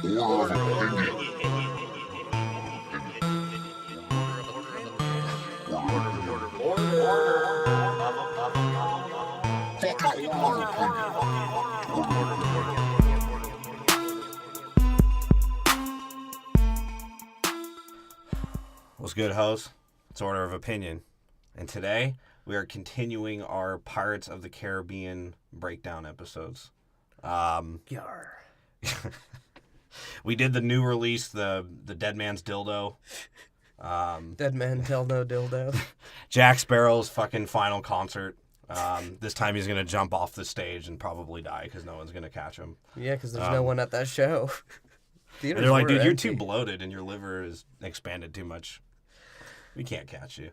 What's good, hoes? It's Order of Opinion. And today, we are continuing our Pirates of the Caribbean breakdown episodes. Yar. We did the new release, the Dead Man's Dildo. Dead man tell no dildo. Jack Sparrow's fucking final concert. This time he's going to jump off the stage and probably die because no one's going to catch him. Yeah, because there's no one at that show. They're like, dude, you're too bloated and your liver is expanded too much. We can't catch you.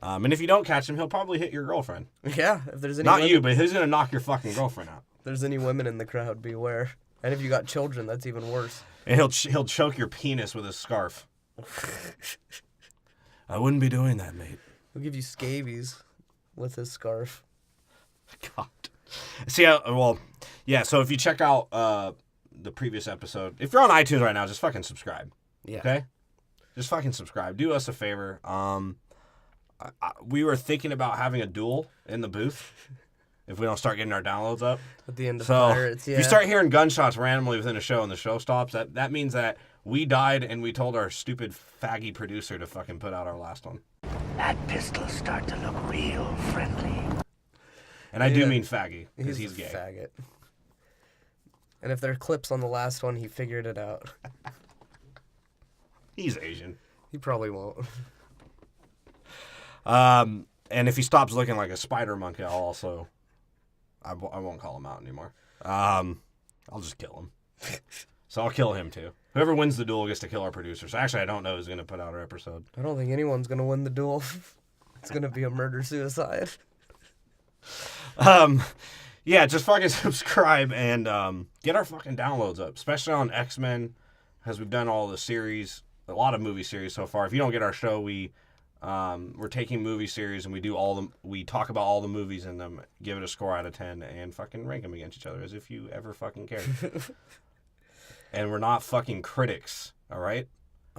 And if you don't catch him, he'll probably hit your girlfriend. Yeah, if there's any Not women, you, but he's going to knock your fucking girlfriend out. If there's any women in the crowd, beware. And if you got children, that's even worse. And he'll choke your penis with his scarf. I wouldn't be doing that, mate. He'll give you scabies with his scarf. God. See, yeah, so if you check out the previous episode, if you're on iTunes right now, just fucking subscribe. Yeah. Okay? Just fucking subscribe. Do us a favor. We were thinking about having a duel in the booth if we don't start getting our downloads up. At the end of Pirates, yeah. If you start hearing gunshots randomly within a show and the show stops, that means that we died and we told our stupid faggy producer to fucking put out our last one. That pistol's start to look real friendly. And I do mean faggy, because he's gay. Faggot. And if there are clips on the last one, he figured it out. He's Asian. He probably won't. And if he stops looking like a spider monkey, I won't call him out anymore. I'll just kill him. So I'll kill him too. Whoever wins the duel gets to kill our producer. So actually, I don't know who's going to put out our episode. I don't think anyone's going to win the duel. It's going to be a murder-suicide. Yeah, just fucking subscribe and get our fucking downloads up, especially on X-Men, because we've done all the series, a lot of movie series so far. If you don't get our show, we're taking movie series and we talk about all the movies in them, give it a score out of 10, and fucking rank them against each other as if you ever fucking cared. And we're not fucking critics, all right?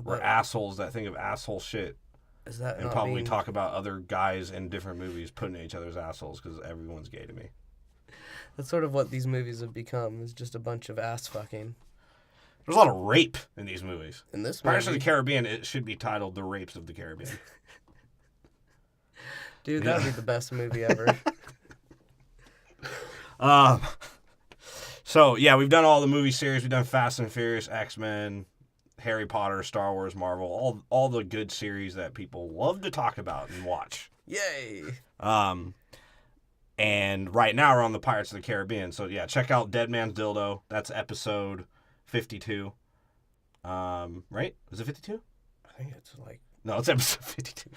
We're assholes that think of asshole shit. Is that and probably talk about other guys in different movies putting each other's assholes because everyone's gay to me. That's sort of what these movies have become, is just a bunch of ass fucking. There's a lot of rape in these movies. In this Pirates of movie? the Caribbean, it should be titled The Rapes of the Caribbean. Dude, that would be the best movie ever. So, yeah, we've done all the movie series. We've done Fast and Furious, X-Men, Harry Potter, Star Wars, Marvel, all the good series that people love to talk about and watch. Yay! And right now we're on the Pirates of the Caribbean. So, yeah, check out Dead Man's Dildo. That's episode 52. Right? Was it 52? I think it's like... No, it's episode 52.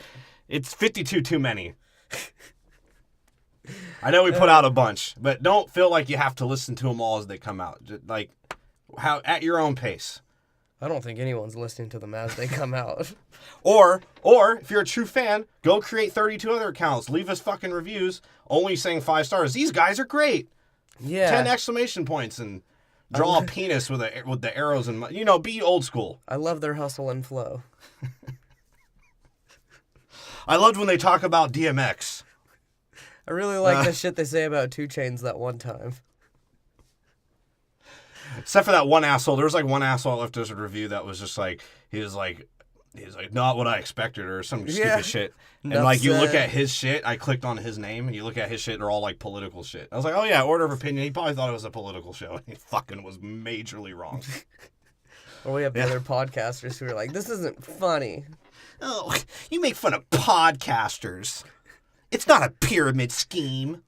It's 52 too many. I know we put out a bunch, but don't feel like you have to listen to them all as they come out. Just at your own pace. I don't think anyone's listening to them as they come out. Or if you're a true fan, go create 32 other accounts. Leave us fucking reviews only saying 5 stars. These guys are great. Yeah. 10 exclamation points and draw a penis with the arrows and be old school. I love their hustle and flow. I loved when they talk about DMX. I really like the shit they say about 2 Chainz that one time. Except for that one asshole. There was like one asshole left us a review that was just like, he was like, not what I expected or some stupid shit. And you look at his shit, I clicked on his name, and you look at his shit, they're all like political shit. I was like, oh yeah, Order of Opinion. He probably thought it was a political show, and he fucking was majorly wrong. Or we have the other podcasters who are like, this isn't funny. Oh, you make fun of podcasters. It's not a pyramid scheme.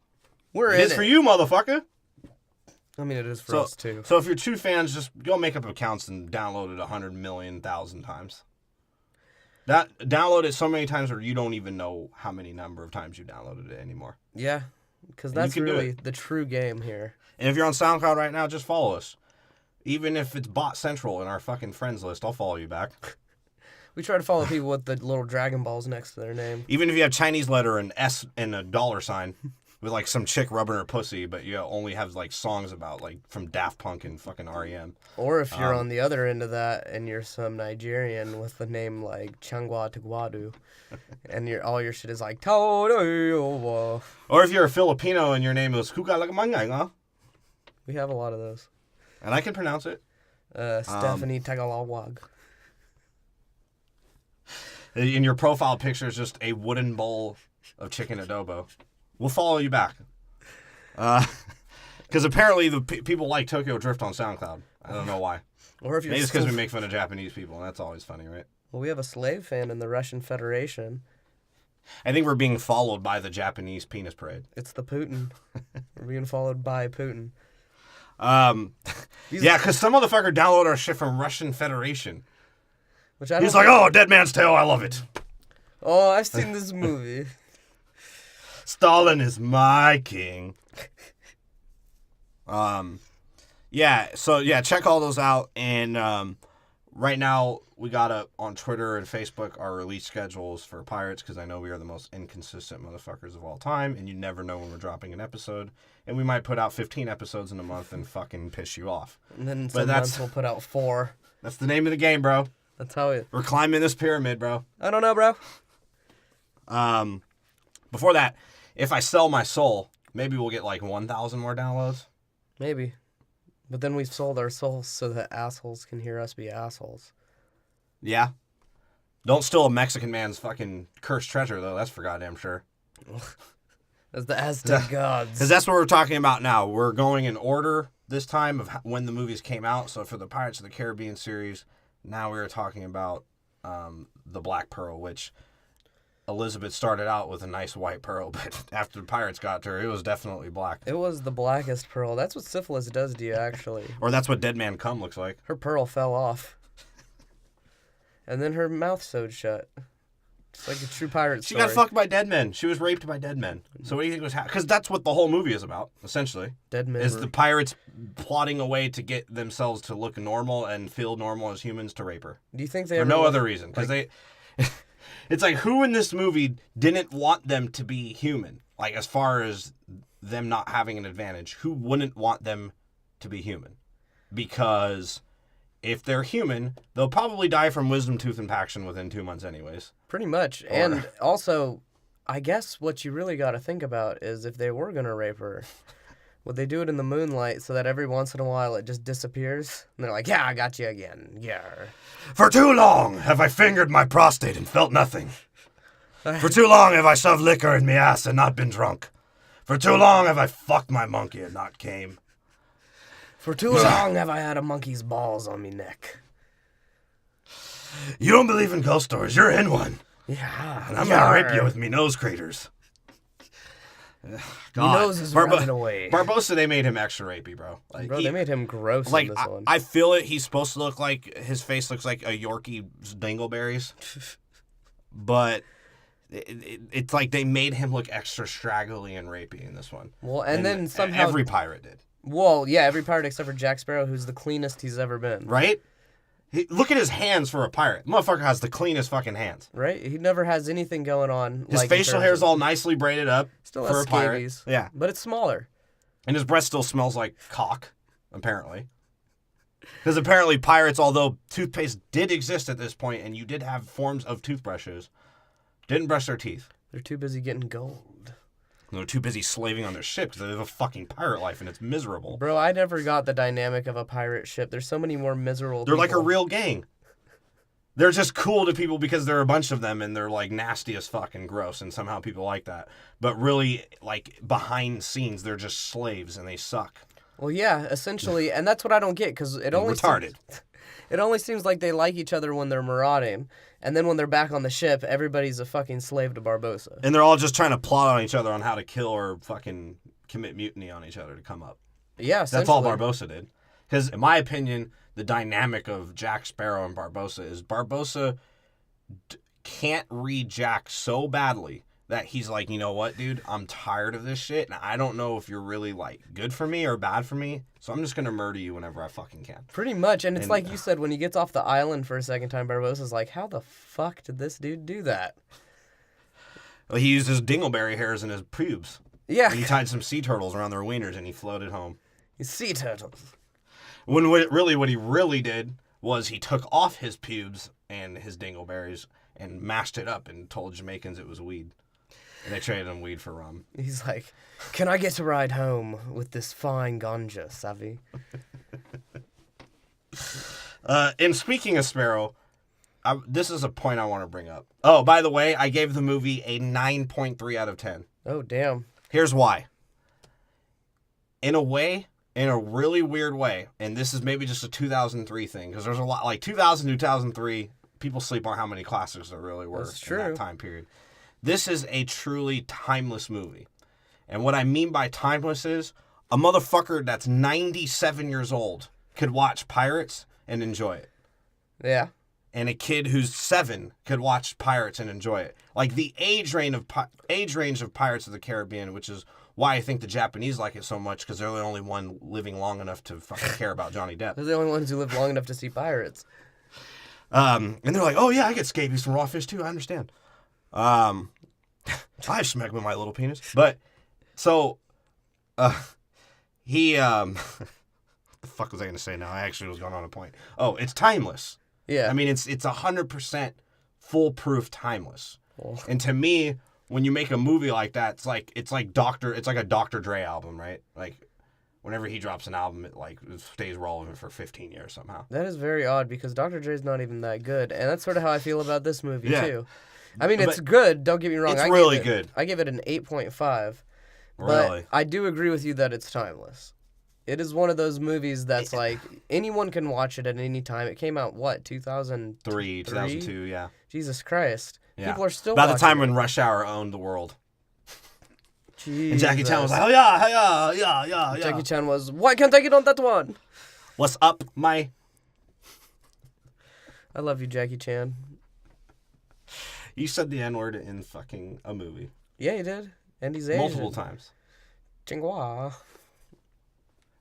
It is for you, motherfucker. I mean, it is for us, too. So if you're true fans, just go make up accounts and download it 100,000,000 times. Download it so many times where you don't even know how many number of times you downloaded it anymore. Yeah, because that's really the true game here. And if you're on SoundCloud right now, just follow us. Even if it's bot central in our fucking friends list, I'll follow you back. We try to follow people with the little Dragon Balls next to their name. Even if you have Chinese letter and S and a dollar sign, with like some chick rubbing her pussy, but you only have like songs about like from Daft Punk and fucking REM. Or if you're on the other end of that and you're some Nigerian with the name like Changwa Tugwadu, and all your shit is like Todo. Or if you're a Filipino and your name is Kugalagamangang, We have a lot of those. and I can pronounce it. Stephanie Tagalawag. In your profile picture is just a wooden bowl of chicken adobo. We'll follow you back. Because apparently the people like Tokyo Drift on SoundCloud. I don't know why. Or if you're Maybe it's because we make fun of Japanese people, and that's always funny, right? Well, we have a slave fan in the Russian Federation. I think we're being followed by the Japanese penis parade. It's the Putin. We're being followed by Putin. Yeah, because some motherfucker downloaded our shit from Russian Federation. Which I don't He's like, oh, Dead Man's Tale, I love it. Oh, I've seen this movie. Stalin is my king. Yeah, so yeah, check all those out. And right now, we got up on Twitter and Facebook our release schedules for Pirates, because I know we are the most inconsistent motherfuckers of all time, and you never know when we're dropping an episode. And we might put out 15 episodes in a month and fucking piss you off. And then some months we'll put out 4. That's the name of the game, bro. That's how it... We're climbing this pyramid, bro. I don't know, bro. Before that, if I sell my soul, maybe we'll get like 1,000 more downloads. Maybe. But then we've sold our souls so that assholes can hear us be assholes. Yeah. Don't steal a Mexican man's fucking cursed treasure, though. That's for goddamn sure. As the Aztec gods. Because that's what we're talking about now. We're going in order this time of when the movies came out. So for the Pirates of the Caribbean series, now we are talking about the Black Pearl, which Elizabeth started out with a nice white pearl, but after the pirates got to her, it was definitely black. It was the blackest pearl. That's what syphilis does to you, actually. Or that's what Dead Man Cum looks like. Her pearl fell off. And then her mouth sewed shut. It's like a true pirate story. She got fucked by dead men. She was raped by dead men. So what do you think was happening? Because that's what the whole movie is about, essentially. Dead men is the pirates plotting a way to get themselves to look normal and feel normal as humans to rape her. Do you think they For no other reason. Because it's like, who in this movie didn't want them to be human? Like, as far as them not having an advantage, who wouldn't want them to be human? Because if they're human, they'll probably die from wisdom tooth impaction within 2 months anyways. Pretty much. And also, I guess what you really got to think about is if they were going to rape her, would they do it in the moonlight so that every once in a while it just disappears? And they're like, yeah, I got you again. Yeah. For too long have I fingered my prostate and felt nothing. For too long have I shoved liquor in me ass and not been drunk. For too long have I fucked my monkey and not came. For too long have I had a monkey's balls on me neck. You don't believe in ghost stories. You're in one. Yeah. And I'm going to rape you with me nose craters. God. Your nose is running away. Barbossa, they made him extra rapey, bro. Like, bro, they made him gross like, in this one. I feel it. He's supposed to look like, his face looks like a Yorkie dingleberries. But it's like they made him look extra straggly and rapey in this one. Well, and then somehow... Every pirate did. Well, yeah, every pirate except for Jack Sparrow, who's the cleanest he's ever been. Right? Look at his hands for a pirate. Motherfucker has the cleanest fucking hands. Right? He never has anything going on. His facial hair is all nicely braided up. Still for has a pirate. scabies. Yeah. But it's smaller. And his breath still smells like cock, apparently. Because apparently pirates, although toothpaste did exist at this point and you did have forms of toothbrushes, didn't brush their teeth. They're too busy getting gold. They're too busy slaving on their ship because they live a fucking pirate life and it's miserable. Bro, I never got the dynamic of a pirate ship. There's so many more miserable They're people. like a real gang. They're just cool to people because there are a bunch of them and they're like nasty as fuck and gross and somehow people like that. But really, like behind scenes, they're just slaves and they suck. Well, yeah, essentially, and that's what I don't get because it only retarded. It only seems like they like each other when they're marauding, and then when they're back on the ship, everybody's a fucking slave to Barbossa. And they're all just trying to plot on each other on how to kill or fucking commit mutiny on each other to come up. Yeah, that's all Barbossa did. Because in my opinion, the dynamic of Jack Sparrow and Barbossa is Barbossa can't read Jack so badly that he's like, you know what, dude, I'm tired of this shit, and I don't know if you're really, like, good for me or bad for me, so I'm just gonna murder you whenever I fucking can. Pretty much, and it's like you said, when he gets off the island for a second time, Barbossa's like, how the fuck did this dude do that? Well, he used his dingleberry hairs in his pubes. Yeah. And he tied some sea turtles around their wieners and he floated home. Sea turtles. What he really did was he took off his pubes and his dingleberries and mashed it up and told Jamaicans it was weed. And they traded him weed for rum. He's like, can I get a ride home with this fine ganja, Savvy? And speaking of Sparrow, this is a point I want to bring up. Oh, by the way, I gave the movie a 9.3 out of 10. Oh, damn. Here's why. In a way, in a really weird way, and this is maybe just a 2003 thing, because there's a lot, like 2000 to 2003, people sleep on how many classics there really were in that time period. This is a truly timeless movie. And what I mean by timeless is a motherfucker that's 97 years old could watch Pirates and enjoy it. Yeah. And a kid who's 7 could watch Pirates and enjoy it. Like the age range of Pirates of the Caribbean, which is why I think the Japanese like it so much, because they're the only one living long enough to fucking care about Johnny Depp. They're the only ones who live long enough to see pirates. And they're like, oh yeah, I get scabies from raw fish too, I understand. I have smegma with my little penis. But, so, he, what the fuck was I going to say now? I actually was going on a point. Oh, it's timeless. Yeah. I mean, it's 100% foolproof timeless. Well. And to me, when you make a movie like that, it's like a Dr. Dre album, right? Like, whenever he drops an album, it stays relevant for 15 years somehow. That is very odd because Dr. Dre's not even that good, and that's sort of how I feel about this movie too. I mean, it's good. Don't get me wrong. It's really good. I give it an 8.5. Really? But I do agree with you that it's timeless. It is one of those movies that's like anyone can watch it at any time. It came out what 2003, 2002, yeah. Jesus Christ. Yeah. People are still about the watching time it. when Rush Hour owned the world. Jesus. And Jackie Chan was like, oh yeah. Jackie Chan was, why can't I get on that one? What's up, my? I love you, Jackie Chan. You said the N-word in fucking a movie. Yeah, you did. And he's Asian. Multiple times. Chingwa.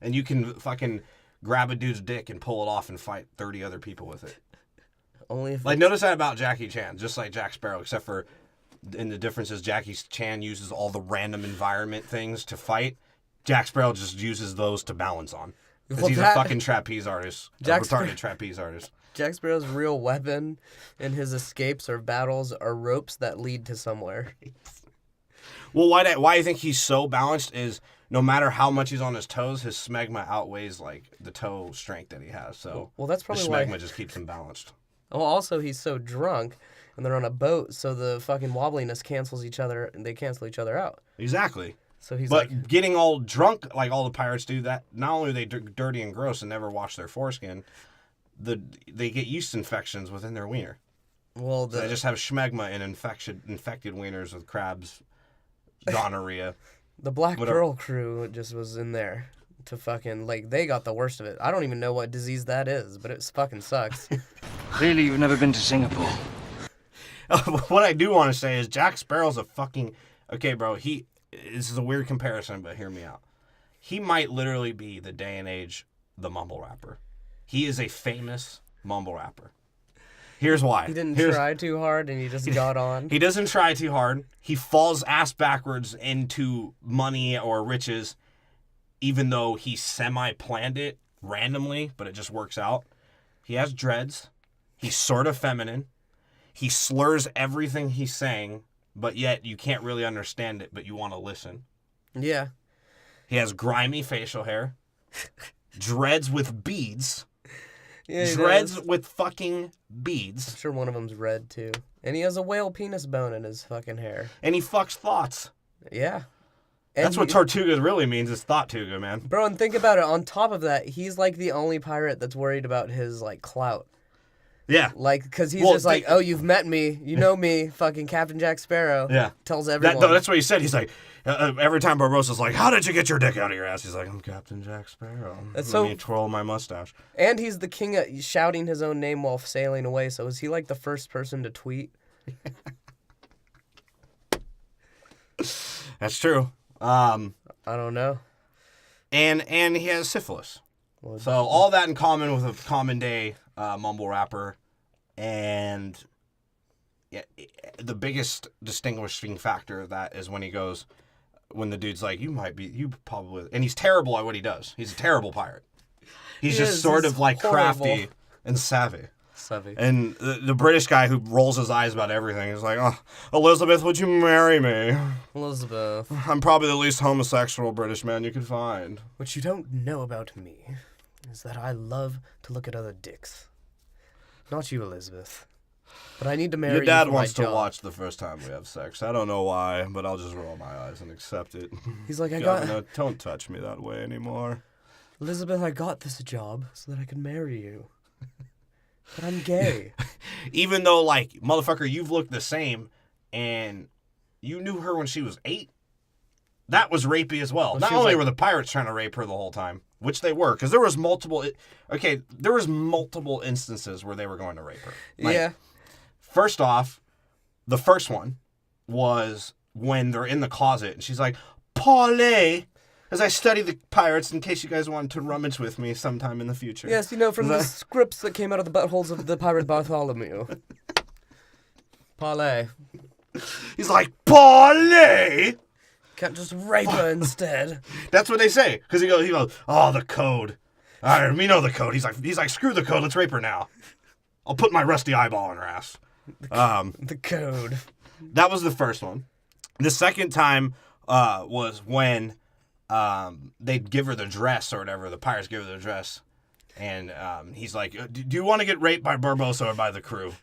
And you can fucking grab a dude's dick and pull it off and fight 30 other people with it. Only if Like, notice that about Jackie Chan, just like Jack Sparrow, except for, and the difference is Jackie Chan uses all the random environment things to fight. Jack Sparrow just uses those to balance on. Because he's a fucking trapeze artist. A retarded trapeze artist. Jack Sparrow's real weapon in his escapes or battles are ropes that lead to somewhere. Well, why do you think he's so balanced is no matter how much he's on his toes, his smegma outweighs like the toe strength that he has. So well, that's probably the why. smegma just keeps him balanced. Oh, also he's so drunk, and they're on a boat, so the fucking wobbliness cancels each other, and they cancel each other out. Exactly. So he's but getting all drunk like all the pirates do, that not only are they dirty and gross and never wash their foreskin, they get yeast infections within their wiener. Well, so they just have schmegma and infected wieners with crabs, gonorrhea. The Black Pearl crew just was in there to fucking, like, they got the worst of it. I don't even know what disease that is, but it fucking sucks. Clearly you've never been to Singapore. What I do want to say is Jack Sparrow's a fucking... Okay, bro, this is a weird comparison, but hear me out. He might literally be the day and age the mumble rapper. He is a famous mumble rapper. Here's why. He didn't try too hard and he just got on. He doesn't try too hard. He falls ass backwards into money or riches, even though he semi-planned it randomly, but it just works out. He has dreads. He's sort of feminine. He slurs everything he's saying, but yet you can't really understand it, but you want to listen. Yeah. He has grimy facial hair. Dreads with beads. Yeah, dreads with fucking beads. I'm sure one of them's red, too. And he has a whale penis bone in his fucking hair. And he fucks thoughts. Yeah. That's what Tortuga really means, is thought-tuga, man. Bro, and think about it. On top of that, he's like the only pirate that's worried about his, like, clout. Yeah. Like, because he's just like, oh, you've met me. You know me. Fucking Captain Jack Sparrow. Yeah. Tells everyone. That's what he said. He's like, every time Barbosa's like, how did you get your dick out of your ass? He's like, I'm Captain Jack Sparrow. Let me twirl my mustache. And he's the king of shouting his own name while sailing away. So is he like the first person to tweet? That's true. I don't know. And he has syphilis. Well, so all that in common with a common day mumble rapper. And yeah, the biggest distinguishing factor of that is when he goes, when the dude's like, you probably, and he's terrible at what he does. He's a terrible pirate. He's just sort of like horrible. crafty and savvy. Savvy. And the British guy who rolls his eyes about everything is like, oh, Elizabeth, would you marry me? Elizabeth. I'm probably the least homosexual British man you could find. What you don't know about me is that I love to look at other dicks. Not you, Elizabeth. But I need to marry Your dad you for wants to my job. watch the first time we have sex. I don't know why, but I'll just roll my eyes and accept it. He's like, Governor, don't touch me that way anymore. Elizabeth, I got this job so that I could marry you. But I'm gay. Even though, like, motherfucker, you've looked the same, and you knew her when she was 8. That was rapey as well. Not only were the pirates trying to rape her the whole time, which they were, because there was multiple instances where they were going to rape her. Like, yeah. First off, the first one was when they're in the closet, and she's like, "Parlay," as I study the pirates in case you guys wanted to rummage with me sometime in the future. Yes, from the scripts that came out of the buttholes of the pirate Bartholomew. Parlay. He's like, "Parlay." Can't just rape her instead. That's what they say. Because he goes, "Oh, the code. All right, we know the code." He's like, "Screw the code. Let's rape her now. I'll put my rusty eyeball in her ass." The code. That was the first one. The second time was when they'd give her the dress or whatever. The pirates give her the dress. And he's like, "Do you want to get raped by Barbossa or by the crew?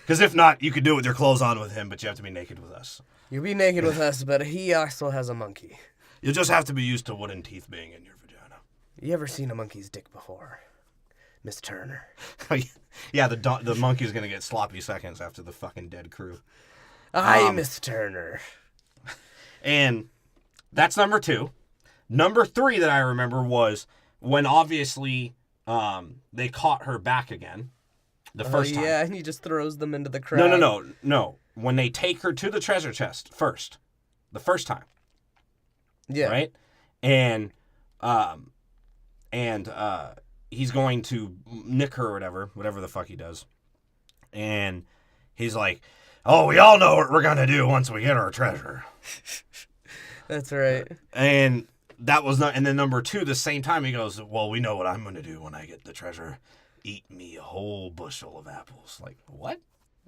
Because if not, you could do it with your clothes on with him, but you have to be naked with us. You'll be naked with us, but he also has a monkey. You'll just have to be used to wooden teeth being in your vagina." You ever seen a monkey's dick before? Miss Turner. Yeah, the monkey's going to get sloppy seconds after the fucking dead crew. Miss Turner. And that's number 2. Number 3 that I remember was when obviously they caught her back again the first time. Yeah, and he just throws them into the crowd. No. When they take her to the treasure chest first. The first time. Yeah. Right? And he's going to nick her or whatever the fuck he does. And he's like, "Oh, we all know what we're going to do once we get our treasure." That's right. And that was not, and then number 2, the same time he goes, "Well, we know what I'm going to do when I get the treasure. Eat me a whole bushel of apples." Like, what?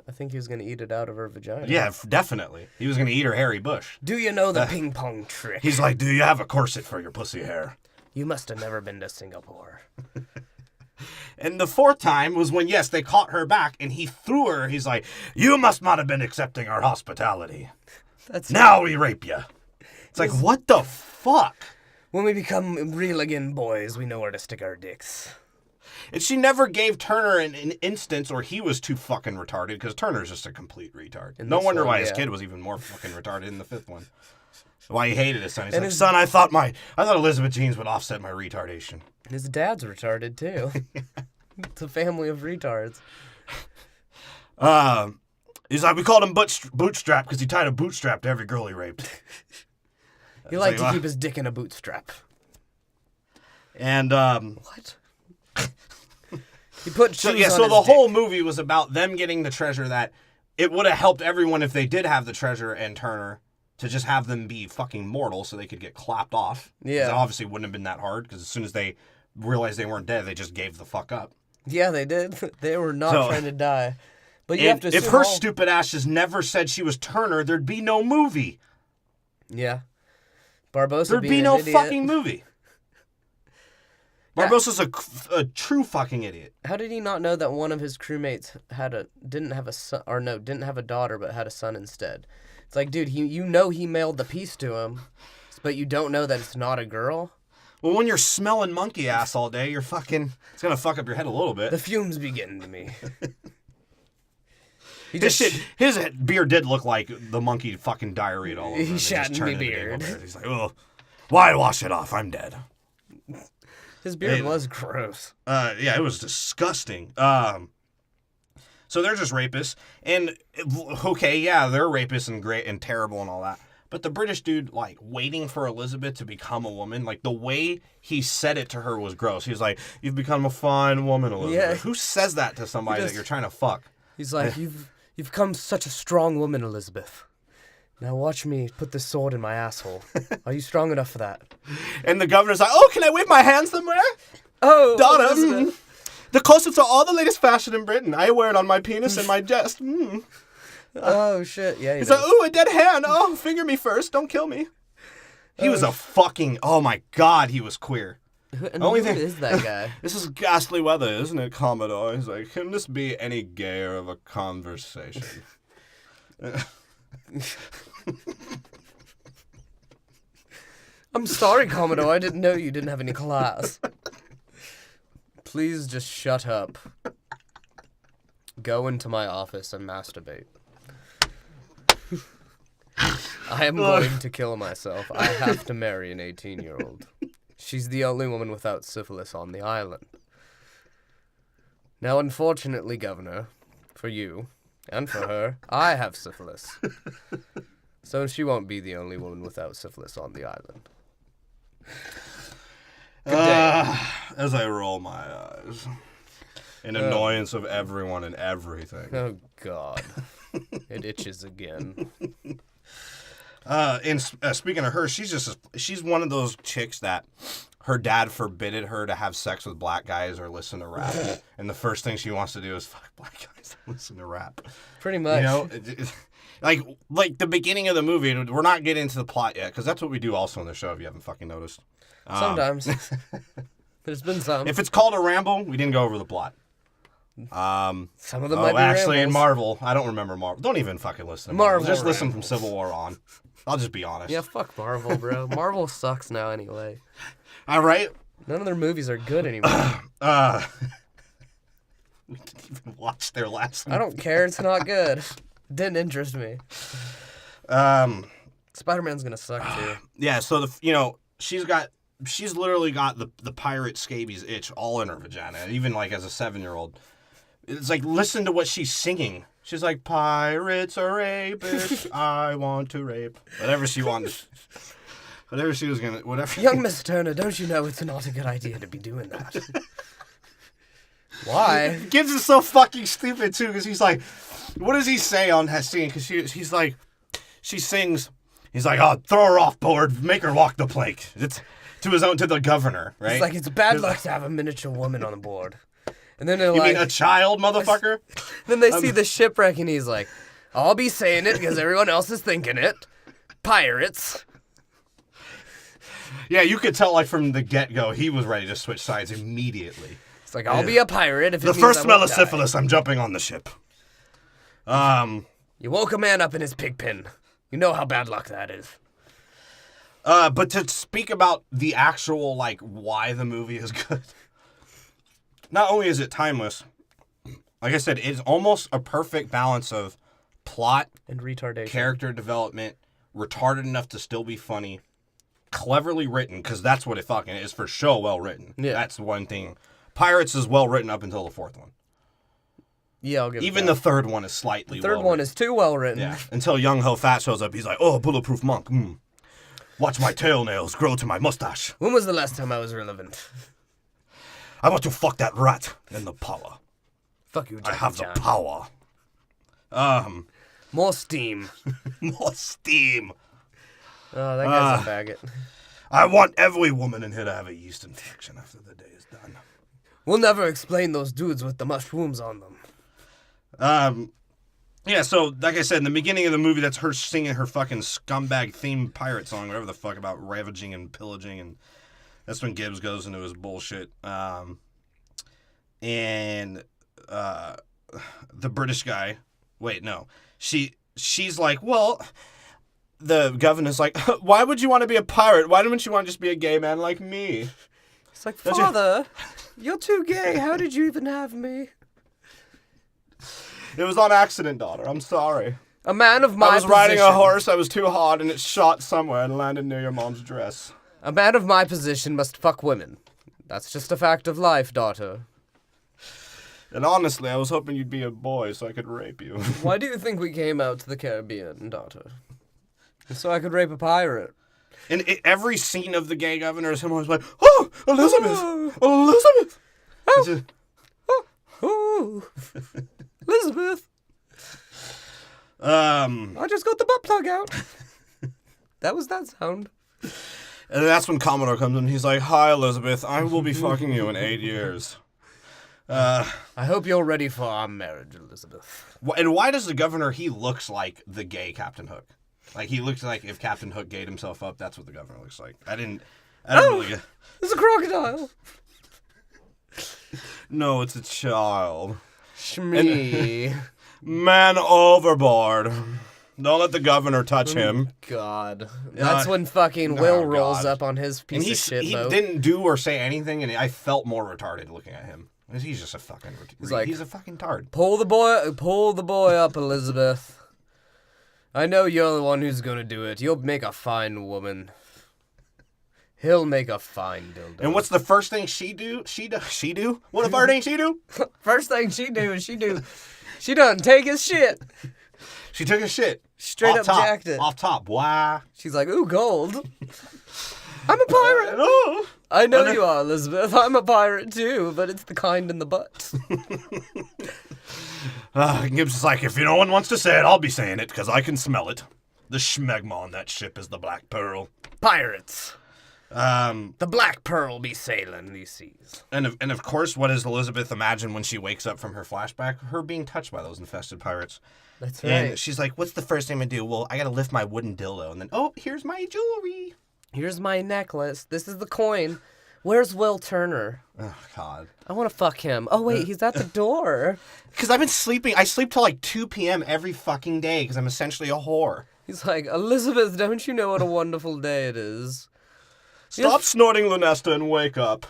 I think he was going to eat it out of her vagina. Yeah, definitely. He was going to eat her hairy bush. Do you know the ping pong trick? He's like, "Do you have a corset for your pussy hair?" You must have never been to Singapore. And the 4th time was when, yes, they caught her back, and he threw her. He's like, "You must not have been accepting our hospitality. Now we rape you." It's like, what the fuck? When we become real again, boys, we know where to stick our dicks. And she never gave Turner an instance, or he was too fucking retarded, because Turner's just a complete retard. No wonder why his kid was even more fucking retarded in the 5th one. Why he hated his son. He's like, "Son, I thought Elizabeth genes would offset my retardation." His dad's retarded, too. It's a family of retards. He's like, "We called him Bootstrap because he tied a bootstrap to every girl he raped." He liked to keep his dick in a bootstrap. And, What? He put shoes on his so the dick. whole movie was about them getting the treasure that it would have helped everyone if they did have the treasure and Turner to just have them be fucking mortal so they could get clapped off. Yeah. It obviously wouldn't have been that hard because as soon as they realized they weren't dead, they just gave the fuck up. Yeah, they did. They were not trying to die. But you have to if her stupid ass just never said she was Turner, there'd be no movie. Yeah. Barbossa There'd being be no an idiot. fucking movie. Barbossa's a true fucking idiot. How did he not know that one of his crewmates didn't have a son, or no, didn't have a daughter but had a son instead? It's like, dude, you know he mailed the piece to him, but you don't know that it's not a girl. Well, when you're smelling monkey ass all day, it's gonna fuck up your head a little bit. The fumes be getting to me. His beard did look like the monkey fucking diarrhea all over him. He shat in my beard. He's like, "Oh, why wash it off? I'm dead." His beard was gross. Yeah, it was disgusting. So they're just rapists, and okay, yeah, they're rapists and great and terrible and all that. But the British dude, like, waiting for Elizabeth to become a woman, like, the way he said it to her was gross. He was like, "You've become a fine woman, Elizabeth." Yeah. Who says that to somebody that you're trying to fuck? He's like, you've become such a strong woman, Elizabeth. Now watch me put this sword in my asshole. Are you strong enough for that? And the governor's like, oh, can I wave my hand somewhere? Oh, Daughter, Elizabeth. the costumes are all the latest fashion in Britain. I wear it on my penis and my chest. Oh, shit. Yeah, He's like, ooh, a dead hand. Oh, finger me first. Don't kill me. He was a fucking, oh my God, he was queer. And Only who thing- is that guy? This is ghastly weather, isn't it, Commodore? He's like, can this be any gayer of a conversation? I'm sorry, Commodore. I didn't know you didn't have any class. Please just shut up. Go into my office and masturbate. I am going to kill myself. I have to marry an 18-year-old. She's the only woman without syphilis on the island. Now, unfortunately, Governor, for you, and for her, I have syphilis. So she won't be the only woman without syphilis on the island. Good day. As I roll my eyes. In annoyance of everyone and everything. Oh, God. It itches again. And speaking of her, she's one of those chicks that her dad forbidded her to have sex with black guys or listen to rap. And the first thing she wants to do is fuck black guys and listen to rap. Pretty much. You know, like the beginning of the movie, we're not getting into the plot yet, because that's what we do also on the show, if you haven't fucking noticed. Sometimes. There's been some. If it's called a ramble, we didn't go over the plot. Some of them might be actually, in rambles. Marvel, I don't remember Marvel. Don't even fucking listen to Marvel. Just listen from Civil War on. I'll just be honest. Yeah, fuck Marvel, bro. Marvel sucks now anyway. All right. None of their movies are good anymore. We didn't even watch their last I don't care. It's not good. It didn't interest me. Spider-Man's gonna suck too. Yeah, so she's literally got the pirate scabies itch all in her vagina, even like as a 7-year-old. It's like, listen to what she's singing. She's like, pirates are rapists, I want to rape. Whatever she wanted. Whatever she was gonna, whatever. Young Miss Turner, don't you know it's not a good idea to be doing that? Why? Gibbs is so fucking stupid too, because he's like, what does he say on that scene? Because he's like, she sings, he's like, oh, throw her off board, make her walk the plank. It's to the governor, right? It's like, it's bad luck to have a miniature woman on board. And then they're you like, mean a child, motherfucker? then they see the shipwreck and he's like, I'll be saying it because everyone else is thinking it. Pirates. Yeah, you could tell, like, from the get-go, he was ready to switch sides immediately. It's like, I'll be a pirate if it The means first I smell won't of die. syphilis, I'm jumping on the ship. You woke a man up in his pig pen. You know how bad luck that is. But to speak about the actual, like, why the movie is good. Not only is it timeless, like I said, it's almost a perfect balance of plot, And retardation. character development, retarded enough to still be funny, cleverly written, because that's what it fucking is, for sure well written. Yeah. That's one thing. Pirates is well written up until the fourth one. Yeah, I'll give it Even that. the third one is slightly Third well one written. is too well written. Yeah, until Young Ho Fat shows up, he's like, oh, bulletproof monk, watch my tailnails grow to my mustache. When was the last time I was relevant? I want to fuck that rat in the power. Fuck you, I Jackie have the Chan. power. More steam. More steam. Oh, that guy's a faggot. I want every woman in here to have a yeast infection after the day is done. We'll never explain those dudes with the mushrooms on them. Yeah, so, like I said, in the beginning of the movie, that's her singing her fucking scumbag themed pirate song, whatever the fuck, about ravaging and pillaging, and that's when Gibbs goes into his bullshit. And the British guy, she's like, well, the governor's like, why would you want to be a pirate? Why don't you want to just be a gay man like me? It's like, Father, you're too gay. How did you even have me? It was on accident, daughter. I'm sorry. A man of my I was riding a position- horse. I was too hot, and it shot somewhere and landed near your mom's dress. A man of my position must fuck women. That's just a fact of life, daughter. And honestly, I was hoping you'd be a boy so I could rape you. Why do you think we came out to the Caribbean, daughter? So I could rape a pirate. And every scene of the gay governor is him always like, oh, Elizabeth! Elizabeth! It's just- Ooh. Elizabeth. I just got the butt plug out. That was that sound. And that's when Commodore comes in. He's like, "Hi, Elizabeth. I will be fucking you in 8 years." I hope you're ready for our marriage, Elizabeth. And why does the governor? He looks like the gay Captain Hook. Like he looks like if Captain Hook gayed himself up. That's what the governor looks like. I didn't really get... It's a crocodile. No, it's a child. Shmee. Man overboard. Don't let the governor touch him. God. That's when fucking Will rolls up on his piece of shit boat. He didn't do or say anything, and I felt more retarded looking at him. He's just a fucking... He's a fucking tard. Pull the boy up, Elizabeth. I know you're the one who's gonna do it. You'll make a fine woman. He'll make a fine dildo. And what's the first thing she do? She do? What the first thing she do? First thing she do is she done take his shit. She took a shit. Straight up jacked it. Off top. Why? She's like, ooh, gold. I'm a pirate. Oh. I know you are, Elizabeth. I'm a pirate too, but it's the kind in the butt. Gibbs is like, if no one wants to say it, I'll be saying it, because I can smell it. The schmegma on that ship is the Black Pearl. Pirates. The Black Pearl be sailing these seas. And of course, what does Elizabeth imagine when she wakes up from her flashback? Her being touched by those infested pirates. That's right. And she's like, what's the first thing I'm going to do? Well, I got to lift my wooden dildo. And then, oh, here's my jewelry. Here's my necklace. This is the coin. Where's Will Turner? Oh, God. I want to fuck him. Oh, wait, he's at the door. Because I've been sleeping. I sleep till like 2 p.m. every fucking day because I'm essentially a whore. He's like, Elizabeth, don't you know what a wonderful day it is? Stop snorting, Lunesta, and wake up.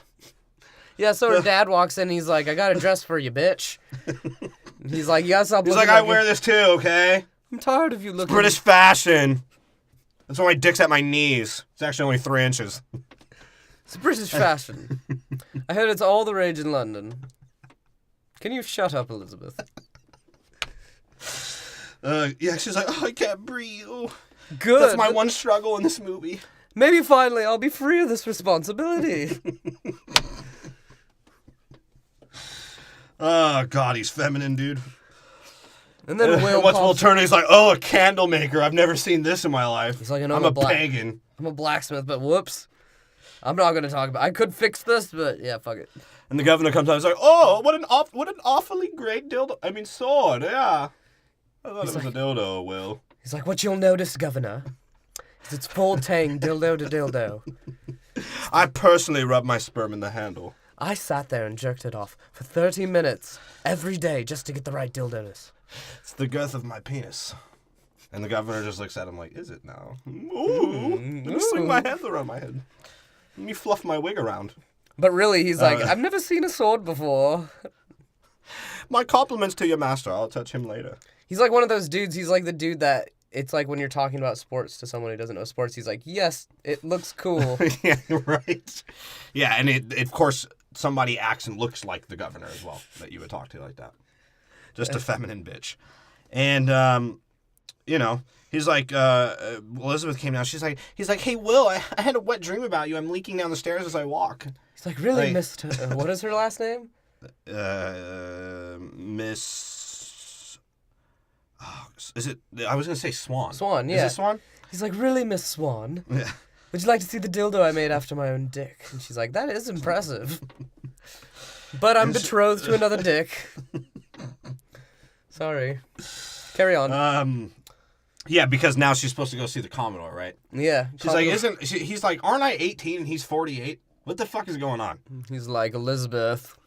Yeah, so her dad walks in and he's like, I got a dress for you, bitch. And he's like, you gotta stop He's looking like, I wear this too, okay? I'm tired of you looking... British fashion. That's why my dick's at my knees. It's actually only 3 inches. It's British fashion. I heard it's all the rage in London. Can you shut up, Elizabeth? Yeah, she's like, oh, I can't breathe. Good. That's my one struggle in this movie. Maybe finally I'll be free of this responsibility. Oh, God, he's feminine, dude. And then Will Turner? He's like, oh, a candle maker. I've never seen this in my life. He's like, I know I'm a pagan. I'm a blacksmith, but whoops. I'm not going to talk about it. I could fix this, but yeah, fuck it. And the governor comes out. He's like, oh, what an awfully great dildo. I mean, sword, yeah. I thought it was a dildo, Will. He's like, what you'll notice, Governor, is it's full tang, dildo to dildo. I personally rub my sperm in the handle. I sat there and jerked it off for 30 minutes every day just to get the right dildo-ness. It's the girth of my penis. And the governor just looks at him like, is it now? Ooh, let me swing my hands around my head. Let me fluff my wig around. But really, he's like, I've never seen a sword before. My compliments to your master. I'll touch him later. He's like one of those dudes. He's like the dude that it's like when you're talking about sports to someone who doesn't know sports. He's like, yes, it looks cool. Yeah, right. Yeah, and of course, somebody acts and looks like the governor as well that you would talk to like that. Just a feminine bitch. And, you know, he's like, Elizabeth came down. He's like, hey, Will, I had a wet dream about you. I'm leaking down the stairs as I walk. He's like, really, Miss... what is her last name? Miss... Oh, is it... I was going to say Swan. Swan, yeah. Is it Swan? He's like, really, Miss Swan? Yeah. Would you like to see the dildo I made after my own dick? And she's like, that is impressive. But I'm betrothed to another dick. Sorry. Carry on. Yeah, because now she's supposed to go see the Commodore, right? Yeah. She's like, he's like, aren't I 18 and he's 48? What the fuck is going on? He's like, Elizabeth.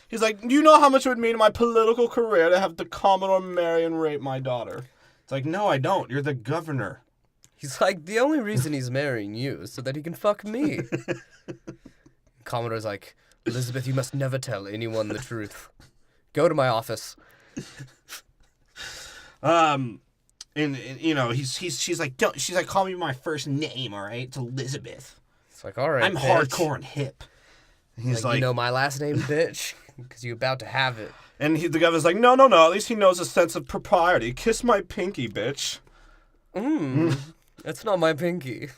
He's like, do you know how much it would mean to my political career to have the Commodore marry and rape my daughter? It's like, no, I don't. You're the governor. He's like, the only reason he's marrying you is so that he can fuck me. Commodore's like, Elizabeth, you must never tell anyone the truth. Go to my office. And you know, she's like, call me by my first name, all right? It's Elizabeth. It's like, all right, I'm bitch. hardcore and hip. And he's like, you know my last name, bitch? Because you're about to have it. And the governor's like, no, at least he knows a sense of propriety. Kiss my pinky, bitch. That's not my pinky.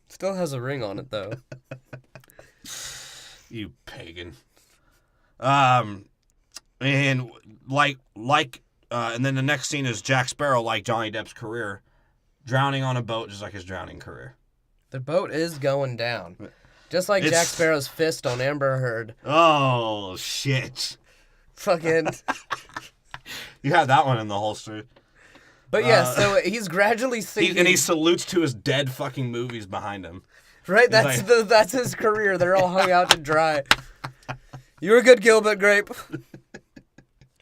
Still has a ring on it, though. You pagan. And like And then the next scene is Jack Sparrow, like Johnny Depp's career, drowning on a boat just like his drowning career. The boat is going down. Just like Jack Sparrow's fist on Amber Heard. Oh, shit. Fucking... You had that one in the holster. But yeah, so he's gradually sinking. And he salutes to his dead fucking movies behind him. Right, that's his career. They're all hung out to dry. You were good, Gilbert Grape.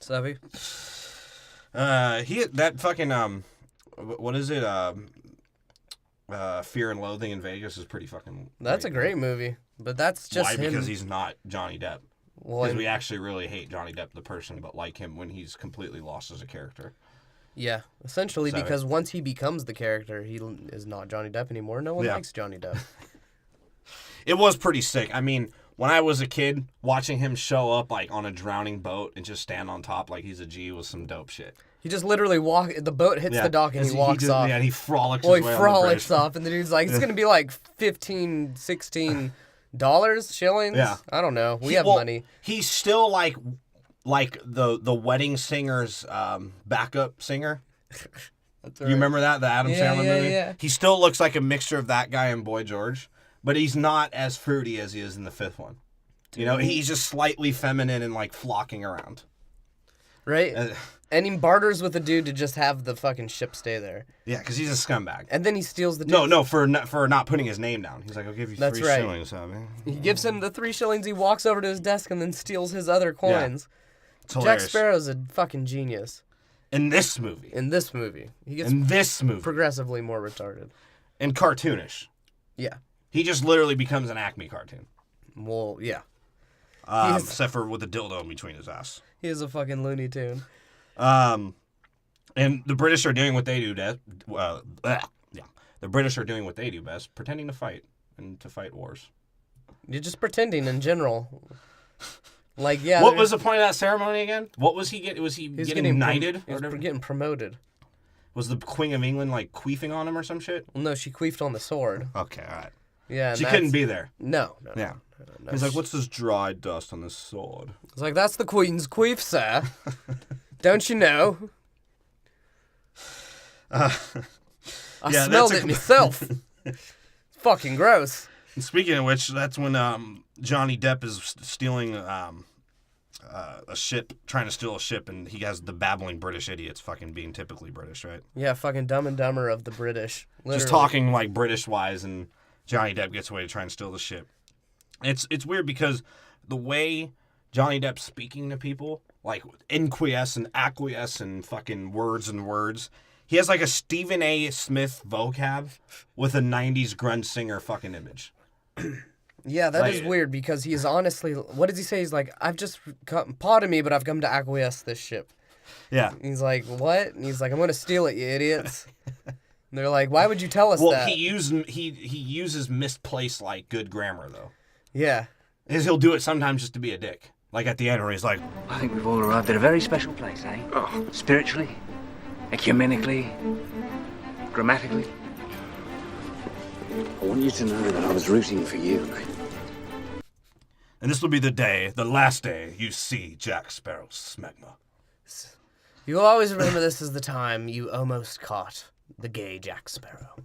Savvy. That fucking what is it? Fear and Loathing in Vegas is pretty fucking. That's a great movie, but that's just why? him. Because he's not Johnny Depp. Well, Because we actually really hate Johnny Depp the person, but like him when he's completely lost as a character. Yeah, essentially Savvy. because once he becomes the character, he is not Johnny Depp anymore. No one likes Johnny Depp. It was pretty sick. I mean, when I was a kid, watching him show up like on a drowning boat and just stand on top like he's a G was some dope shit. He just literally the boat hits the dock and he walks off. Yeah, and he frolics Well, his he way frolics on the off, and the dude's like, it's going to be like $15, $16 shillings? Yeah. I don't know. We have money. He's still like the wedding singer's backup singer. That's You remember that? The Adam Sandler movie? Yeah. He still looks like a mixture of that guy and Boy George, but he's not as fruity as he is in the fifth one. You know, he's just slightly feminine and like flocking around. Right? And he barters with a dude to just have the fucking ship stay there. Yeah, because he's a scumbag. And then he steals the dude. No, for not putting his name down. He's like, I'll give you That's 3 right. shillings, Abby. He gives him the 3 shillings, he walks over to his desk and then steals his other coins. It's Jack hilarious. Sparrow's a fucking genius. In this movie. In this movie. He gets In this movie. progressively more retarded. And cartoonish. Yeah. He just literally becomes an Acme cartoon. Well, yeah. Except for with the dildo in between his ass. He is a fucking Looney Tune. And the British are doing what they do best. The British are doing what they do best, pretending to fight and to fight wars. You're just pretending in general. Like, yeah. What was the point of that ceremony again? What was he getting? Was he getting knighted? He was getting promoted. Was the Queen of England like queefing on him or some shit? Well, no, she queefed on the sword. Okay, all right. Yeah. And She couldn't be there. No. Yeah. No. He's like, what's this dry dust on this sword? It's like, that's the Queen's queef, sir. Don't you know? I smelled it myself. It's fucking gross. And speaking of which, that's when Johnny Depp is stealing a ship, trying to steal a ship, and he has the babbling British idiots fucking being typically British, right? Yeah, fucking Dumb and Dumber of the British. Literally. Just talking like British-wise, and Johnny Depp gets away to try and steal the ship. It's weird because the way Johnny Depp's speaking to people, like inquiesce and acquiesce and fucking words and words, he has like a Stephen A. Smith vocab with a 90s grunge singer fucking image. Yeah, that is weird because he's honestly, what does he say? He's like, I've just pardon me, but I've come to acquiesce this ship. Yeah. And he's like, what? And he's like, I'm going to steal it, you idiots. And they're like, why would you tell us that? Well, he uses misplaced like good grammar though. Yeah. He'll do it sometimes just to be a dick. Like at the end where he's like, I think we've all arrived at a very special place, eh? Oh. Spiritually, ecumenically, grammatically. I want you to know that I was rooting for you. and this will be the last day you see Jack Sparrow's smegma. You'll always remember this as the time you almost caught the gay Jack Sparrow.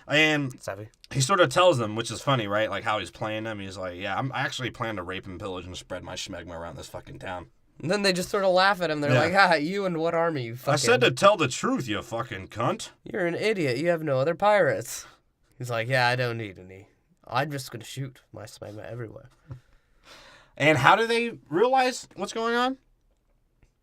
And Savvy. he sort of tells them, which is funny, right? Like how he's playing them. He's like, yeah, I actually plan to rape and pillage and spread my schmegma around this fucking town. And then they just sort of laugh at him. They're like, you and what army, you fucking... I said to tell the truth, you fucking cunt. You're an idiot. You have no other pirates. He's like, yeah, I don't need any. I'm just going to shoot my smegma everywhere. And how do they realize what's going on?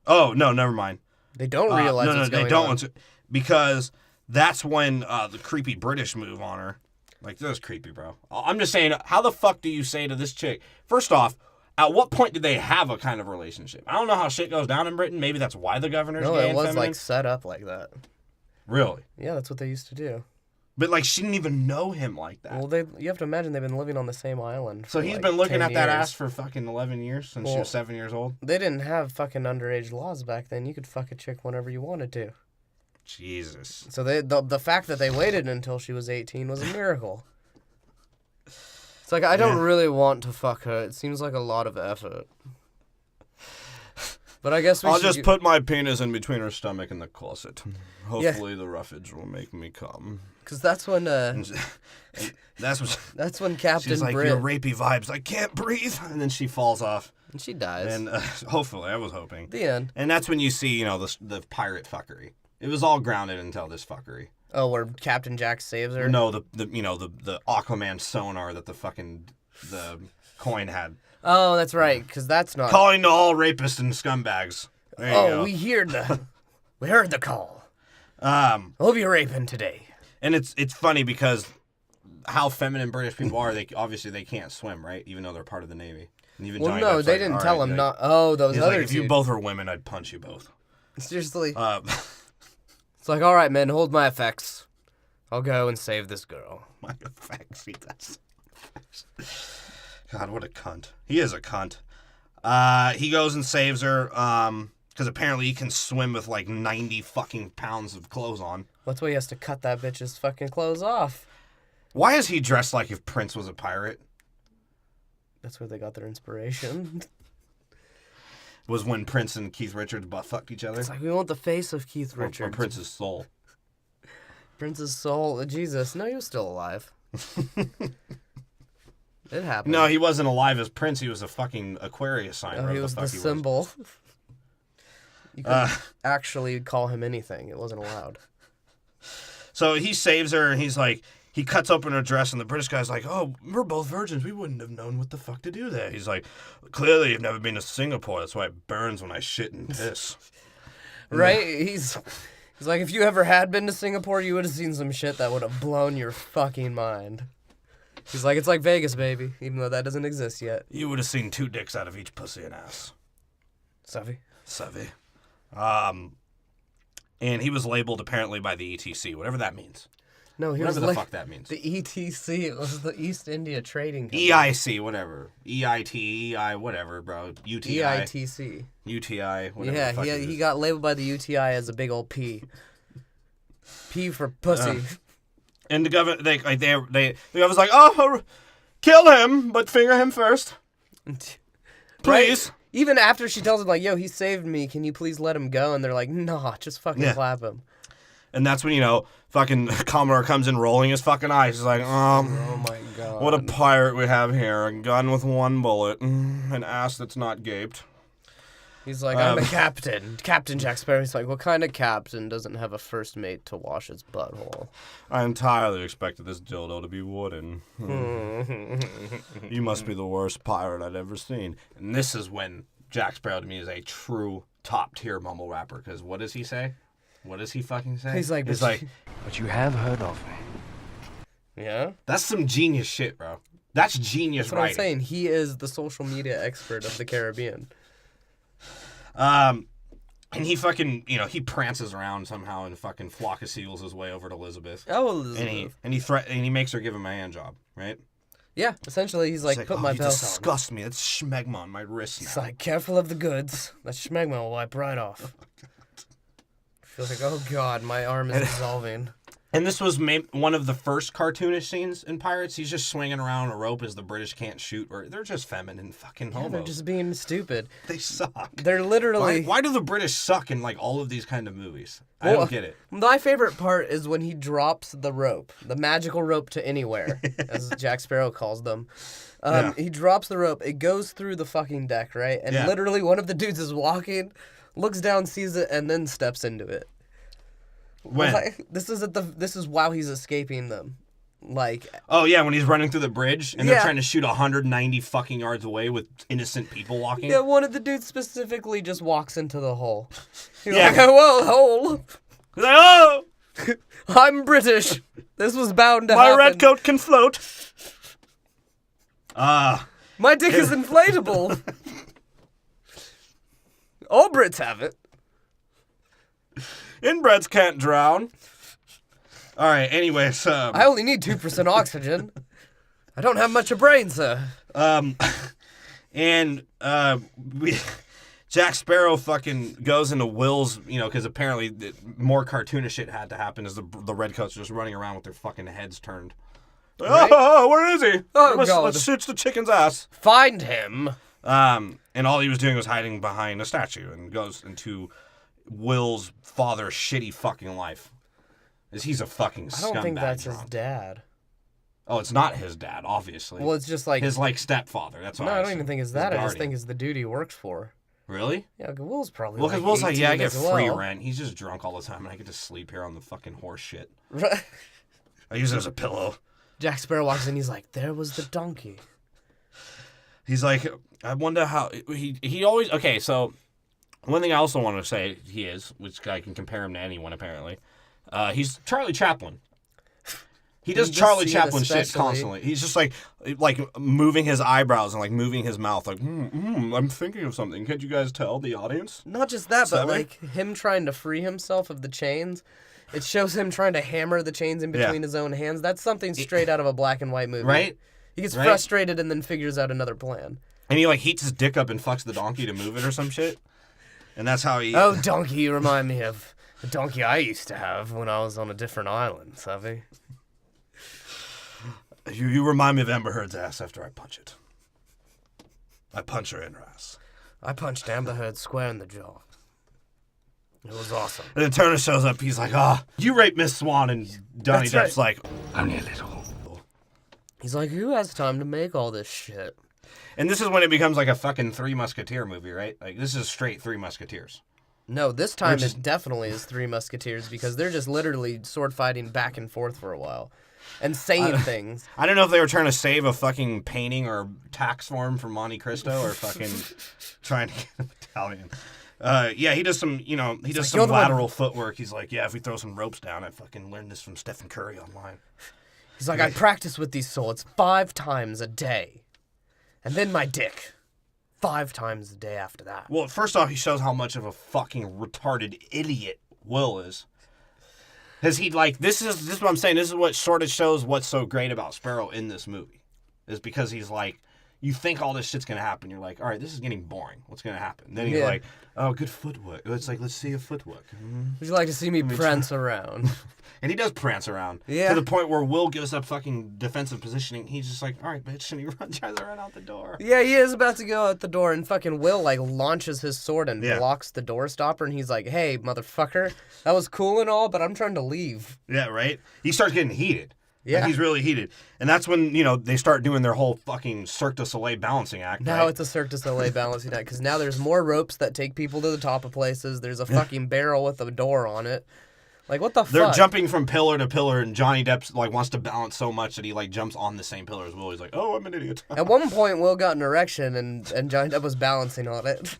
Oh, no, never mind. They don't realize what's going on. They don't. Because that's when the creepy British move on her. Like, this is creepy, bro. I'm just saying, how the fuck do you say to this chick? First off, at what point did they have a kind of relationship? I don't know how shit goes down in Britain. Maybe that's why the governor's No, gay it and was feminine. like set up like that. Really? Yeah, that's what they used to do. But, like, she didn't even know him like that. Well, you have to imagine they've been living on the same island. So for he's like been looking 10 at that years. ass for fucking 11 years since she was 7 years old? They didn't have fucking underage laws back then. You could fuck a chick whenever you wanted to. Jesus. So the fact that they waited until she was 18 was a miracle. It's like, I don't really want to fuck her. It seems like a lot of effort. But I guess I'll just put my penis in between her stomach and the closet. Hopefully the roughage will make me come. Because that's when That's when Captain she's like, Britt... your rapey vibes. I can't breathe. And then she falls off. And she dies. And hopefully, I was hoping. The end. And that's when you see, the pirate fuckery. It was all grounded until this fuckery. Oh, where Captain Jack saves her? No, the Aquaman sonar that the coin had. Oh, that's right, because that's not... Calling to all rapists and scumbags. There you go. We heard the call. We'll be raping today. And it's funny because how feminine British people are, they can't swim, right? Even though they're part of the Navy. And even Johnny Depp's they like, didn't all tell right, him not... Oh, those he's other like, if two. you both were women, I'd punch you both. Seriously. It's like, all right, men, hold my effects. I'll go and save this girl. My effects, he does. God, what a cunt. He is a cunt. He goes and saves her, because apparently he can swim with like 90 fucking pounds of clothes on. That's why he has to cut that bitch's fucking clothes off. Why is he dressed like if Prince was a pirate? That's where they got their inspiration. Was when Prince and Keith Richards butt-fucked each other? It's like, we want the face of Keith Or Richards. Prince's soul. Prince's soul. Jesus. No, he was still alive. It happened. No, he wasn't alive as Prince. He was a fucking Aquarius sign. No, he was the symbol. You couldn't actually call him anything. It wasn't allowed. So he saves her, and he's like, he cuts open her dress, and the British guy's like, oh, we're both virgins. We wouldn't have known what the fuck to do there. He's like, clearly you've never been to Singapore. That's why it burns when I shit and piss. Right? He's like, if you ever had been to Singapore, you would have seen some shit that would have blown your fucking mind. He's like, it's like Vegas, baby, even though that doesn't exist yet. You would have seen 2 dicks out of each pussy and ass. Savvy. And he was labeled apparently by the ETC, whatever that means. No, he whatever was the fuck that means. The ETC, it was the East India Trading Company. EIC, whatever. EIT, EI, whatever, bro. UTI. EITC. UTI, whatever. Yeah, the fuck it he is. got labeled by the UTI as a big old P. P for pussy. And the government, the government's like, oh, kill him, but finger him first. Please. Right? Even after she tells him, like, yo, he saved me, can you please let him go? And they're like, nah, just fucking clap him. And that's when, fucking Commodore comes in rolling his fucking eyes. He's like, oh my God. What a pirate we have here. A gun with 1 bullet. An ass that's not gaped. He's like, I'm a captain. Captain Jack Sparrow. He's like, what kind of captain doesn't have a first mate to wash his butthole? I entirely expected this dildo to be wooden. You must be the worst pirate I'd ever seen. And this is when Jack Sparrow to me is a true top-tier mumble rapper. Because what does he say? What does he fucking say? He's like, But you have heard of me. Yeah? That's some genius shit, bro. That's genius That's what writing. I'm saying. He is the social media expert of the Caribbean. And he fucking, he prances around somehow and fucking flock of seagulls his way over to Elizabeth. Oh, Elizabeth. And he makes her give him a hand job, right? Yeah, essentially, he's like, put my you belt on. disgust me. That's schmegma on my wrist now. He's like, careful of the goods. That schmegma will wipe right off. I feel like, oh God, my arm is dissolving. And this was one of the first cartoonish scenes in Pirates. He's just swinging around a rope as the British can't shoot. Or they're just feminine fucking homos. They're just being stupid. They suck. They're literally... Why do the British suck in like all of these kind of movies? I don't get it. My favorite part is when he drops the rope, the magical rope to anywhere, as Jack Sparrow calls them. He drops the rope. It goes through the fucking deck, right? And literally one of the dudes is walking, looks down, sees it, and then steps into it. When? This is while he's escaping them. Like, oh yeah, when he's running through the bridge and they're trying to shoot 190 fucking yards away with innocent people walking. Yeah, one of the dudes specifically just walks into the hole. He's like, whoa, hole. He's like, oh, I'm British. This was bound to my happen. red coat can float. My dick is inflatable. All Brits have it. Inbreds can't drown. All right, anyways. I only need 2% oxygen. I don't have much of brain, sir. Jack Sparrow fucking goes into Will's, because apparently more cartoonish shit had to happen as the redcoats are just running around with their fucking heads turned. Right? Oh, where is he? Oh, God. Let's shoot the chicken's ass. Find him. And all he was doing was hiding behind a statue and goes into Will's father's shitty fucking life. He's a fucking scumbag. I don't think that's drunk. his dad. Oh, it's not his dad, obviously. Well, it's just like... his, like, stepfather. That's what No, I don't even think it's that. I just guardian. think it's the dude he works for. Really? Yeah, Will's probably Well, because Will's like, 18 yeah, I get as free well. rent. He's just drunk all the time, and I get to sleep here on the fucking horse shit. Right. I use it as a pillow. Jack Sparrow walks in, he's like, there was the donkey. He's like, I wonder how... He always... Okay, so... One thing I also want to say he is, which I can compare him to anyone, apparently. He's Charlie Chaplin. He does this Charlie scene Chaplin shit especially. constantly. He's just like moving his eyebrows and like moving his mouth, like, I'm thinking of something. Can't you guys tell the audience? Not just that, but Seven? like him trying to free himself of the chains. It shows him trying to hammer the chains in between his own hands. That's something straight out of a black and white movie. Right? He gets Right? frustrated and then figures out another plan. And he like heats his dick up and fucks the donkey to move it or some shit. And that's how he... Oh, donkey, you remind me of the donkey I used to have when I was on a different island, Savvy. You remind me of Amber Heard's ass after I punch it. I punch her in her ass. I punched Amber Heard square in the jaw. It was awesome. And then Turner shows up. He's like, you raped Miss Swan. And Johnny That's Depp's like... Only a little. He's like, who has time to make all this shit? And this is when it becomes like a fucking Three Musketeer movie, right? Like, this is straight Three Musketeers. No, this time Which is- it definitely is Three Musketeers because they're just literally sword fighting back and forth for a while. And saying things. I don't know if they were trying to save a fucking painting or tax form from Monte Cristo or fucking trying to get a battalion. Yeah, he does some, he does like, some "You're the one-" lateral footwork. He's like, yeah, if we throw some ropes down, I fucking learned this from Stephen Curry online. He's like, I practice with these swords 5 times a day. And then my dick. 5 times a day after that. Well, first off, he shows how much of a fucking retarded idiot Will is. Because he, like, this is what I'm saying. This is what sort of shows what's so great about Sparrow in this movie. Is because he's like, you think all this shit's going to happen. You're like, all right, this is getting boring. What's going to happen? Then he's like, oh, good footwork. It's like, let's see your footwork. Would you like to see me prance around? And he does prance around. Yeah. To the point where Will gives up fucking defensive positioning. He's just like, all right, bitch. And he tries to run out the door. Yeah, he is about to go out the door, and fucking Will, like, launches his sword and blocks the door stopper, and he's like, hey, motherfucker, that was cool and all, but I'm trying to leave. Yeah, right? He starts getting heated. Yeah. Like, he's really heated. And that's when, they start doing their whole fucking Cirque du Soleil balancing act. Now right? it's a Cirque du Soleil balancing act, because now there's more ropes that take people to the top of places. There's a fucking barrel with a door on it. Like, what the fuck? They're jumping from pillar to pillar, and Johnny Depp, like, wants to balance so much that he, like, jumps on the same pillar as Will. He's like, oh, I'm an idiot. At one point, Will got an erection, and Johnny Depp was balancing on it.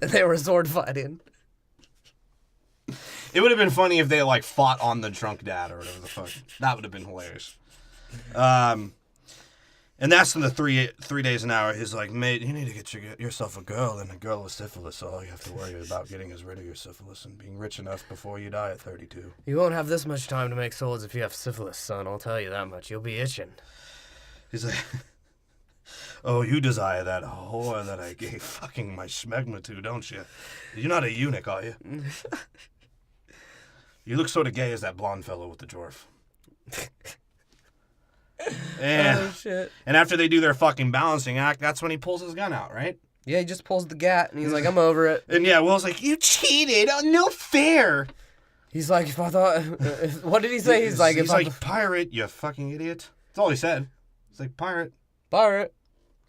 And they were sword fighting. It would have been funny if they, like, fought on the drunk dad or whatever the fuck. That would have been hilarious. And that's in the 3 days an hour. He's like, mate, you need to get yourself a girl and a girl with syphilis. So all you have to worry about getting is rid of your syphilis and being rich enough before you die at 32. You won't have this much time to make swords if you have syphilis, son. I'll tell you that much. You'll be itching. He's like, oh, you desire that whore that I gave fucking my smegma to, don't you? You're not a eunuch, are you? You look sort of gay as that blonde fellow with the dwarf. Oh, shit. And after they do their fucking balancing act, that's when he pulls his gun out, right? Yeah, he just pulls the gat, and he's like, I'm over it. And yeah, Will's like, you cheated! Oh, no fair! He's like, if I thought... what did he say? He's like, pirate, you fucking idiot. That's all he said. He's like, pirate. Pirate.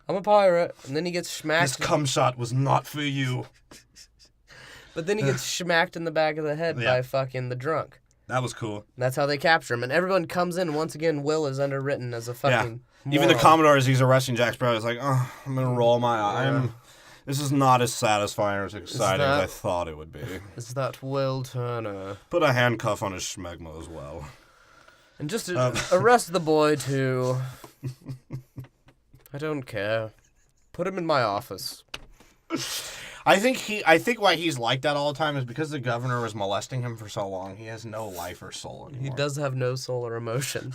I'm a pirate. And then he gets smacked. This cum shot was not for you. But then he gets smacked in the back of the head by fucking the drunk. That was cool. That's how they capture him. And everyone comes in, and once again, Will is underwritten as a fucking Even the moron. Commodore, as he's arresting Jack Sparrow, is like, oh, I'm going to roll my eye. This is not as satisfying or as exciting as I thought it would be. Is that Will Turner? Put a handcuff on his schmegma as well. And just arrest the boy, too. I don't care. Put him in my office. I think why he's like that all the time is because the governor was molesting him for so long. He has no life or soul anymore. He does have no soul or emotion.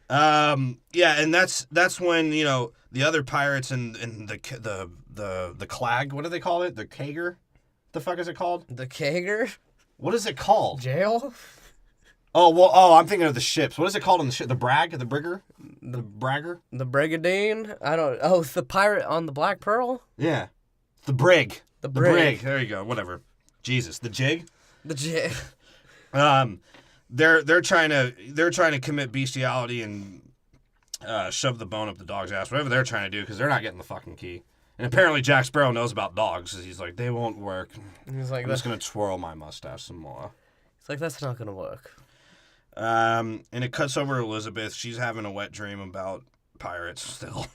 Yeah, and that's when the other pirates and the clag. What do they call it? The kager. The fuck is it called? The Kager? What is it called? Jail? I'm thinking of the ships. What is it called on the ship? The Bragg? The Brigger? The Bragger? The Brigadine? I don't... Oh, the pirate on the Black Pearl? Yeah. The Brig. The Brig. There you go. Whatever. Jesus. The Jig? The Jig. They're trying to commit bestiality and shove the bone up the dog's ass. Whatever they're trying to do, because they're not getting the fucking key. And apparently Jack Sparrow knows about dogs. He's like, they won't work. He's like, I'm just going to twirl my mustache some more. It's like, that's not going to work. And it cuts over to Elizabeth. She's having a wet dream about pirates still.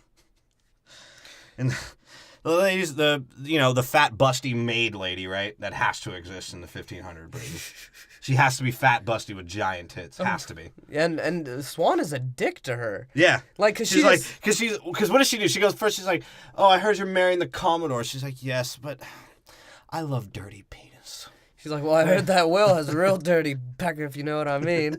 And the ladies, the fat, busty maid lady, right? That has to exist in the 1500 British. She has to be fat, busty with giant tits. Has to be. And Swan is a dick to her. Yeah. Like, because what does she do? She goes first. She's like, "Oh, I heard you're marrying the Commodore." She's like, "Yes, but I love dirty penis." She's like, "Well, I heard that Will has a real dirty pecker, if you know what I mean."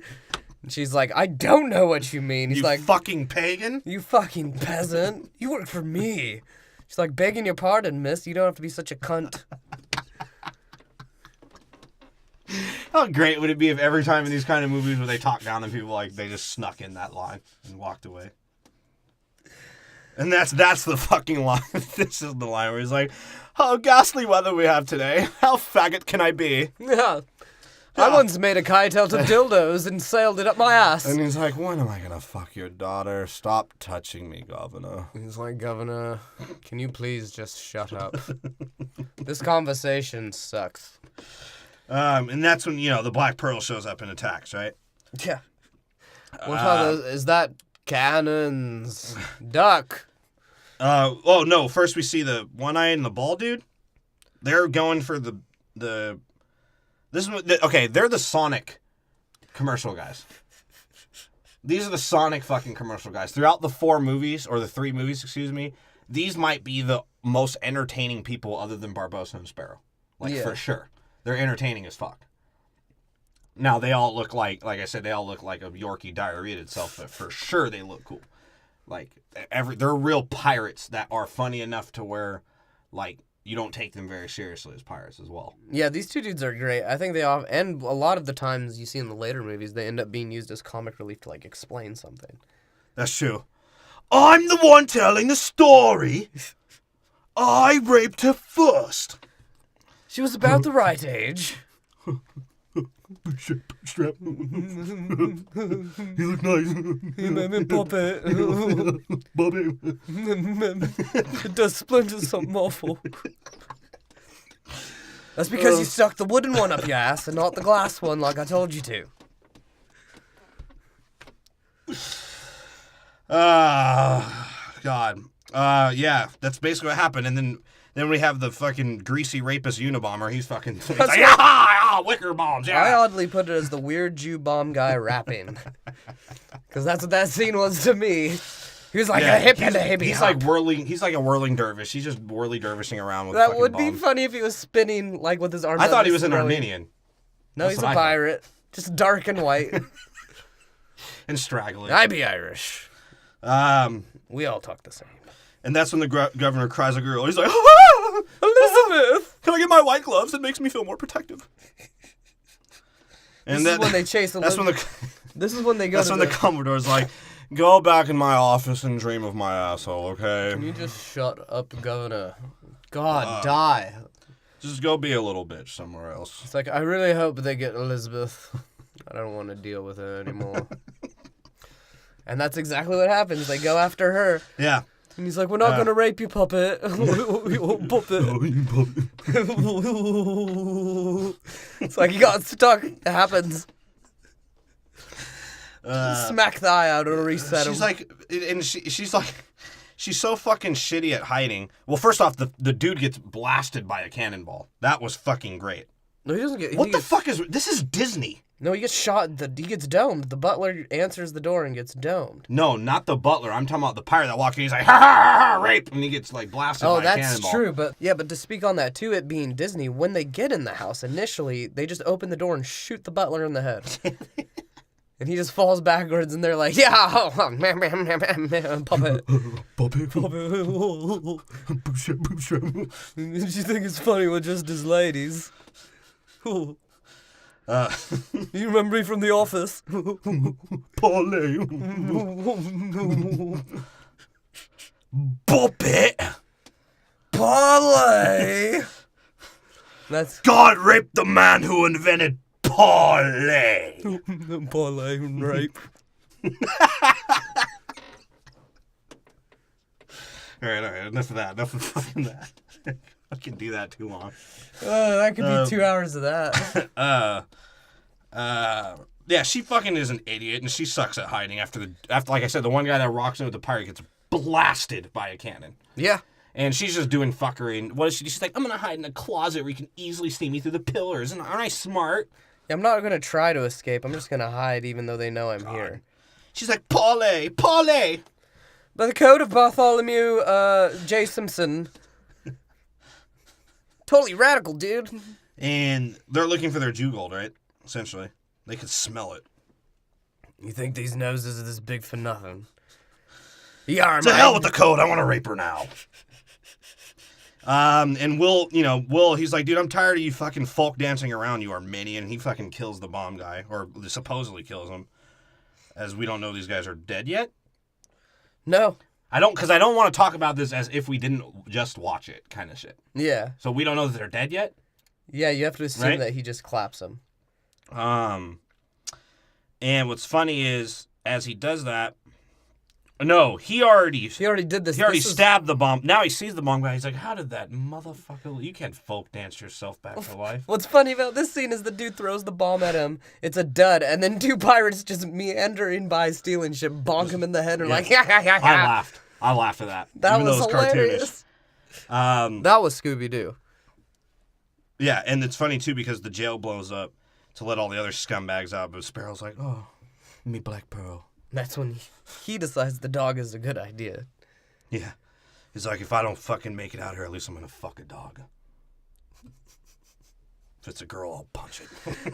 And she's like, "I don't know what you mean." He's you like, fucking pagan. "You fucking peasant. You work for me." She's like, "Begging your pardon, miss. You don't have to be such a cunt." How great would it be if every time in these kind of movies where they talk down on people, like, they just snuck in that line and walked away? And that's the fucking line. This is the line where he's like, "How ghastly weather we have today. How faggot can I be?" Yeah. I once made a kite out of dildos and sailed it up my ass. And he's like, "When am I going to fuck your daughter? Stop touching me, Governor." He's like, "Governor, can you please just shut up? This conversation sucks." And that's when, the Black Pearl shows up and attacks, right? Yeah. What are those? Is that cannons? Duck. Oh, no. First we see the one-eyed and the bald dude. They're going for the they're the Sonic commercial guys. These are the Sonic fucking commercial guys. Throughout the 3 movies, these might be the most entertaining people other than Barbossa and Sparrow. For sure. They're entertaining as fuck. Now, they all look like I said, they all look like a Yorkie diarrhea itself, but for sure they look cool. They're real pirates that are funny enough to where, you don't take them very seriously as pirates as well. Yeah, these 2 dudes are great. I think and a lot of the times you see in the later movies, they end up being used as comic relief to, explain something. That's true. "I'm the one telling the story. I raped her first. She was about the right age." Strap. You look nice. Puppet. Bobby. It does splinter something awful. That's because you stuck the wooden one up your ass and not the glass one like I told you to. God. Yeah, that's basically what happened. And then we have the fucking greasy rapist Unabomber. He's fucking... He's like, wicker bombs, yeah. I oddly put it as the weird Jew bomb guy rapping. Because that's what that scene was to me. He was like a hip and a hippie. He's like a whirling dervish. He's just whirly dervishing around with that fucking would bombs. be funny if he was spinning with his arms. I thought he was an Armenian. No, he's a pirate. Just dark and white. And straggling. I be Irish. We all talk the same. And that's when the governor cries a girl. He's like, Elizabeth! Can I get my white gloves? It makes me feel more protective. And this is when they chase Elizabeth. This is when they go That's when the Commodore's like, "Go back in my office and dream of my asshole, okay?" Can you just shut up, Governor? God, die. Just go be a little bitch somewhere else. It's like, I really hope they get Elizabeth. I don't want to deal with her anymore. And that's exactly what happens. They go after her. Yeah. And he's like, "We're not going to rape you, puppet." Puppet. It's like he got stuck. It happens. Smack the eye out and reset him. She's like, and she's like, she's so fucking shitty at hiding. Well, first off, the dude gets blasted by a cannonball. That was fucking great. No, he doesn't get... What the fuck is... This is Disney. No, he gets shot. He gets domed. The butler answers the door and gets domed. No, not the butler. I'm talking about the pirate that walks in. He's like, "Ha ha ha, rape!" And he gets blasted by a cannonball. Oh, that's true. But to speak on that too, it being Disney, when they get in the house, initially, they just open the door and shoot the butler in the head. And he just falls backwards, and they're like, "Yeah, puppet." Puppet. Did you think it's funny with just his ladies? You remember me from The Office? Parlay. Bop it. Parlay. That's God raped the man who invented parlay. parlay rape. All right. Enough of that. Enough of fucking that. I can do that too long. That could be 2 hours of that. Yeah, she fucking is an idiot, and she sucks at hiding. After like I said, the one guy that rocks out with the pirate gets blasted by a cannon. Yeah. And she's just doing fuckery. And what is she? She's like, I'm gonna hide in a closet where you can easily see me through the pillars. And aren't I smart? I'm not gonna try to escape. I'm just gonna hide, even though they know I'm here. She's like, parlay. By the code of Bartholomew J. Simpson. Totally radical, dude. And they're looking for their Jew gold, right? Essentially, they could smell it. You think these noses are this big for nothing? Yeah, To hell with the code. I want to rape her now. And Will, he's like, dude, I'm tired of you fucking folk dancing around, you Armenian. He fucking kills the bomb guy, or supposedly kills him, as we don't know these guys are dead yet. No. Because I don't want to talk about this as if we didn't just watch it, kind of shit. Yeah. So we don't know that they're dead yet. Yeah, you have to assume Right? that he just claps him. And what's funny is, as he does that, no, he already did this. He already This is- stabbed the bomb. Now he sees the bomb guy. He's like, how did that motherfucker... You can't folk dance yourself back to life. What's funny about this scene is the dude throws the bomb at him. It's a dud, and then two pirates just meandering by, stealing shit, bonk him in the head, and like, I laughed at that. That even was though it's hilarious. cartoonish. That was Scooby-Doo. Yeah, and it's funny, too, because the jail blows up to let all the other scumbags out, but Sparrow's like, oh, me Black Pearl. That's when he decides the dog is a good idea. Yeah. He's like, if I don't fucking make it out here, at least I'm going to fuck a dog. If it's a girl, I'll punch it.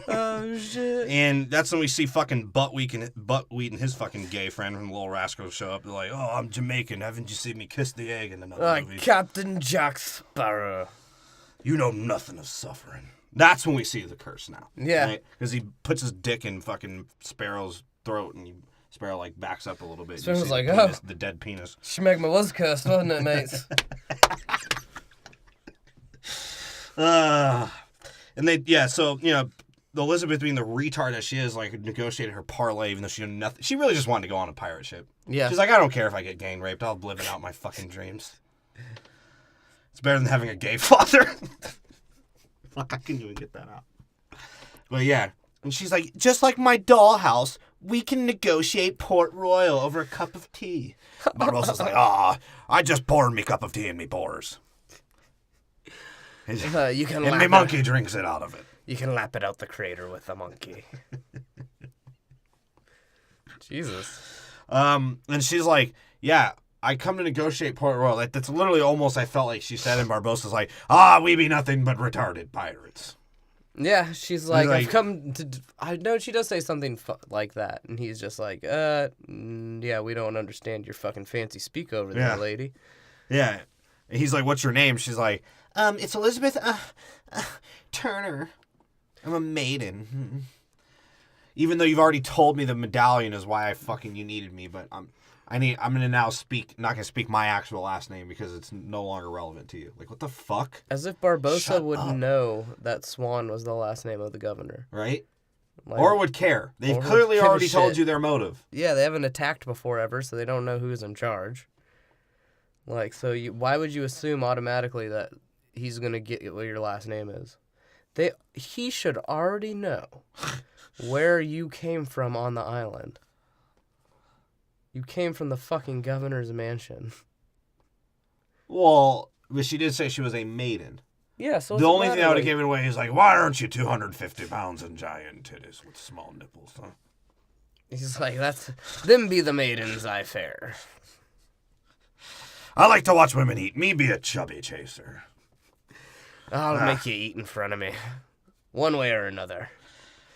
Oh, shit. And that's when we see fucking Buckwheat and his fucking gay friend from Little Rascals show up. They're like, oh, I'm Jamaican. Haven't you seen me kiss the egg in another movie? Captain Jack Sparrow. You know nothing of suffering. That's when we see the curse now. Yeah. Because he puts his dick in fucking Sparrow's throat, and Sparrow, like, backs up a little bit. Sparrow's You see like, the penis, the dead penis. Schmegma was cursed, wasn't it, mates? And they, so, the Elizabeth being the retard that she is, like, negotiated her parlay, even though she knew nothing. She really just wanted to go on a pirate ship. Yeah. She's like, I don't care if I get gang raped. I'll live it out my fucking dreams. It's better than having a gay father. Fuck, I couldn't even get that out. But yeah. And she's like, just like my dollhouse, we can negotiate Port Royal over a cup of tea. Barbosa's like, I just poured me cup of tea in me pores. You can And lap me it. monkey drinks it out of it. You can lap it out the crater with the monkey. Jesus. And she's like, yeah, I come to negotiate Port Royal. Like, that's literally almost, I felt like she said, and Barbosa's like, we be nothing but retarded pirates. Yeah, she's like, like- I've come to... I know she does say something like that, and he's just like, yeah, we don't understand your fucking fancy speak over there, Yeah. lady. Yeah. And he's like, what's your name? She's like, it's Elizabeth Turner. I'm a maiden. Even though you've already told me the medallion is why you needed me, but I'm gonna now not gonna speak my actual last name because it's no longer relevant to you. Like, what the fuck? As if Barbosa Shut would up. know that Swan was the last name of the governor. Right? Like, Or would care. They've or would clearly give a already told shit. you their motive. Yeah, they haven't attacked before ever, so they don't know who's in charge. Like, so why would you assume automatically that he's gonna get what your last name is? He should already know where you came from on the island. You came from the fucking governor's mansion. Well, but she did say she was a maiden. Yeah, so The only thing I would have given away is like, why aren't you 250 pounds and giant titties with small nipples? Huh? He's like, them be the maidens I fair. I like to watch women eat. Me be a chubby chaser. I'll make you eat in front of me. One way or another.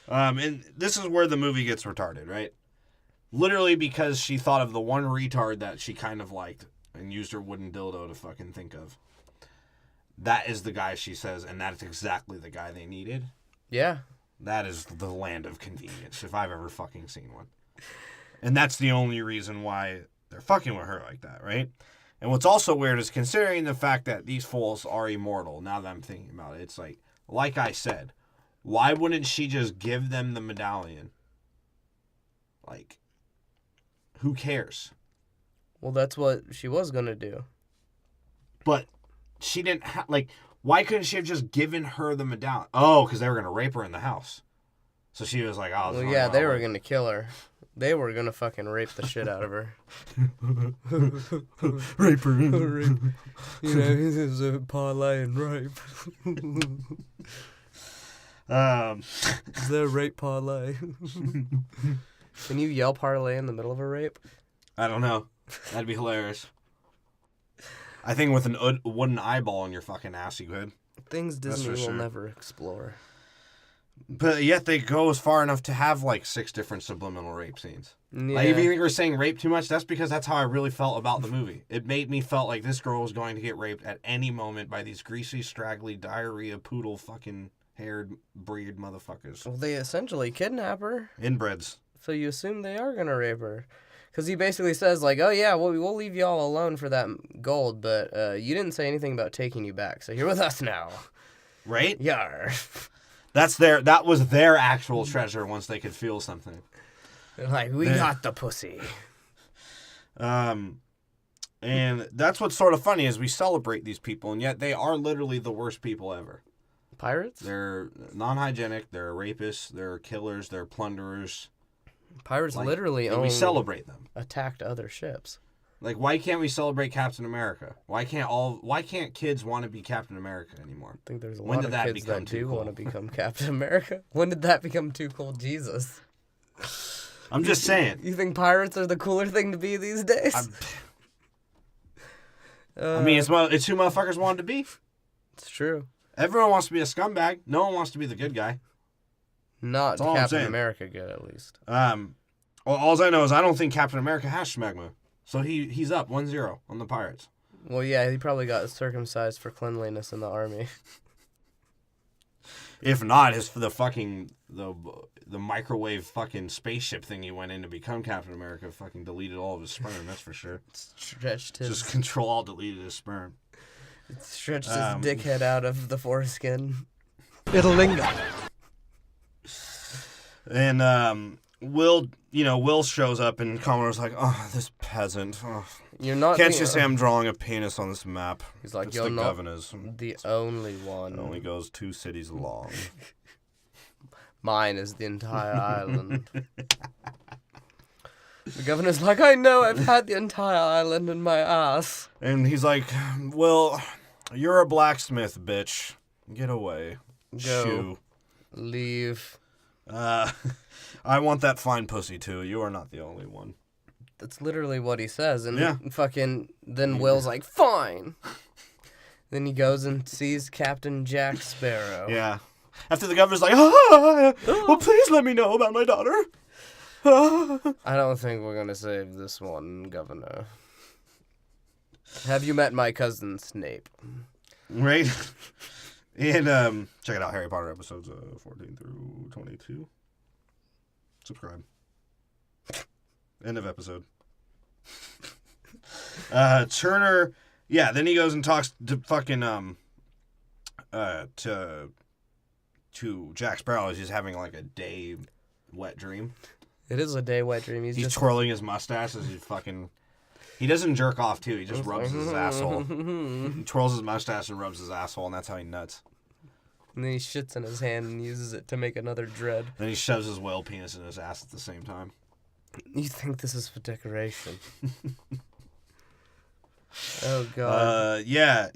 And this is where the movie gets retarded, right? Literally because she thought of the one retard that she kind of liked and used her wooden dildo to fucking think of. That is the guy she says, and that's exactly the guy they needed. Yeah. That is the land of convenience, if I've ever fucking seen one. And that's the only reason why they're fucking with her like that, right? And what's also weird is considering the fact that these fools are immortal, now that I'm thinking about it, it's like I said, why wouldn't she just give them the medallion? Like, who cares? Well, that's what she was going to do. But she didn't why couldn't she have just given her the medallion? Oh, because they were going to rape her in the house. So she was like, oh, well, yeah, they were going to kill her. They were going to fucking rape the shit out of her. Rape her. Rape. You know, this is a parlay and rape. Is there a rape parlay? Can you yell parlay in the middle of a rape? I don't know. That'd be hilarious. I think with a wooden eyeball in your fucking ass, you could. Things Disney will never explore. But yet they go as far enough to have 6 different subliminal rape scenes. Yeah. Like, if you think we're saying rape too much, that's because that's how I really felt about the movie. It made me felt like this girl was going to get raped at any moment by these greasy, straggly, diarrhea, poodle fucking haired breed motherfuckers. Well, they essentially kidnap her. Inbreds. So you assume they are going to rape her. Because he basically says, oh yeah, well, we'll leave you all alone for that gold, but you didn't say anything about taking you back, so you're with us now. Right? Yar. That was their actual treasure once they could feel something. Like, we got the pussy. And that's what's sort of funny is we celebrate these people, and yet they are literally the worst people ever. Pirates? They're non-hygienic, they're rapists, they're killers, they're plunderers. Pirates literally we celebrate them. Attacked other ships. Like, why can't we celebrate Captain America? Why can't kids want to be Captain America anymore? I think there's a lot of kids that do want to become Captain America. When did that become too cool? Jesus. I'm just saying. You think pirates are the cooler thing to be these days? I mean, it's who motherfuckers wanted to be. It's true. Everyone wants to be a scumbag. No one wants to be the good guy. Not Captain America good, at least. Well, all I know is I don't think Captain America has schmegma. So he's up 1-0 on the Pirates. Well, yeah, he probably got circumcised for cleanliness in the army. If not, it's for the microwave fucking spaceship thing he went in to become Captain America fucking deleted all of his sperm, that's for sure. Stretched his... Just Control deleted his sperm. It stretched his dickhead out of the foreskin. It'll linger. And Will shows up and Commodore's like, oh, this peasant. Oh. You're not. Can't you say I'm drawing a penis on this map? He's like, it's you're the not governor's. the only one. It only goes 2 cities long. Mine is the entire island. The governor's like, I know, I've had the entire island in my ass. And he's like, well, you're a blacksmith, bitch. Get away. Go. Shoo. Leave. I want that fine pussy too. You are not the only one. That's literally what he says. And yeah. Then Will's like, fine. Then he goes and sees Captain Jack Sparrow. Yeah. After the governor's like, well, please let me know about my daughter. I don't think we're going to save this one, Governor. Have you met my cousin Snape? Right? And check it out, Harry Potter episodes 14 through 22. Subscribe. End of episode. Turner, yeah, then he goes and talks to fucking to Jack Sparrow as he's having like a day wet dream. It is a day wet dream. He's just twirling his mustache as he fucking... He doesn't jerk off, too. He just rubs his asshole. He twirls his mustache and rubs his asshole, and that's how he nuts. And then he shits in his hand and uses it to make another dread. Then he shoves his whale penis in his ass at the same time. You think this is for decoration? Oh, God. Yeah.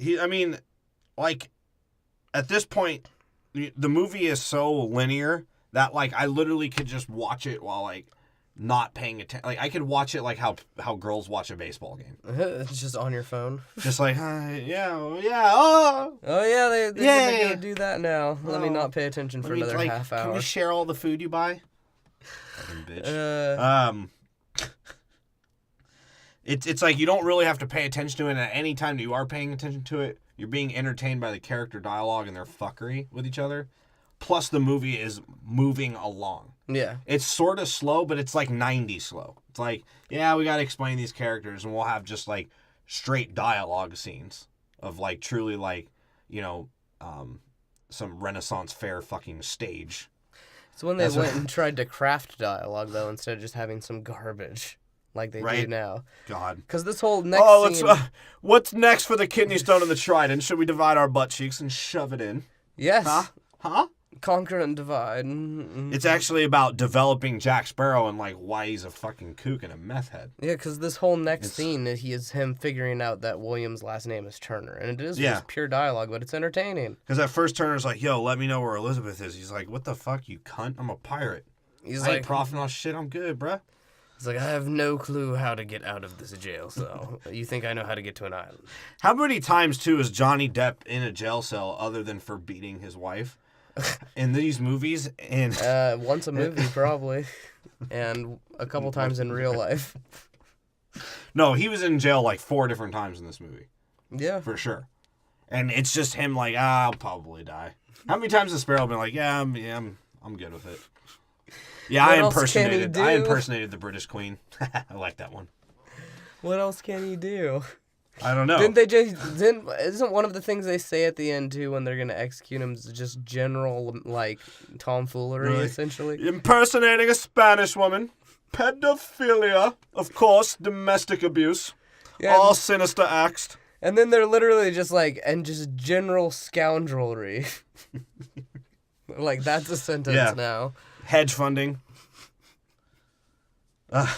At this point, the movie is so linear that, I literally could just watch it while, not paying attention. I could watch it like how girls watch a baseball game. It's just on your phone. Just oh. Oh, yeah, they're going to do that now. Let me not pay attention for another half hour. Can we share all the food you buy? Fucking bitch. It's like you don't really have to pay attention to it, and at any time that you are paying attention to it, you're being entertained by the character dialogue and their fuckery with each other. plus the movie is moving along. Yeah. It's sort of slow, but it's like 90 slow. It's like, yeah, we got to explain these characters, and we'll have just like straight dialogue scenes of like truly like, you know, some Renaissance fair fucking stage. It's when they went and tried to craft dialogue, though, instead of just having some garbage like they do now. God. Because this whole next scene... what's next for the kidney stone and the trident? Should we divide our butt cheeks and shove it in? Yes. Huh? Conquer and divide. It's actually about developing Jack Sparrow and like why he's a fucking kook and a meth head. Yeah, because this whole next scene is him figuring out that William's last name is Turner, and it is just pure dialogue, but it's entertaining. Because at first Turner's like, "Yo, let me know where Elizabeth is." He's like, "What the fuck, you cunt? I'm a pirate. I ain't profiting off shit. I'm good, bruh." He's like, "I have no clue how to get out of this jail cell. You think I know how to get to an island?" How many times too is Johnny Depp in a jail cell other than for beating his wife? In these movies, and once a movie probably, and a couple times in real life. No, he was in jail like 4 different times in this movie. Yeah, for sure. And it's just him like, I'll probably die. How many times has Sparrow been like, I'm good with it. Yeah, I impersonated the British Queen. I like that one. What else can he do? I don't know. Isn't one of the things they say at the end too when they're gonna execute him just general like tomfoolery essentially? Impersonating a Spanish woman, pedophilia, of course, domestic abuse, all sinister acts. And then they're literally just like, and just general scoundrelry. Like that's a sentence now. Hedge funding. Oh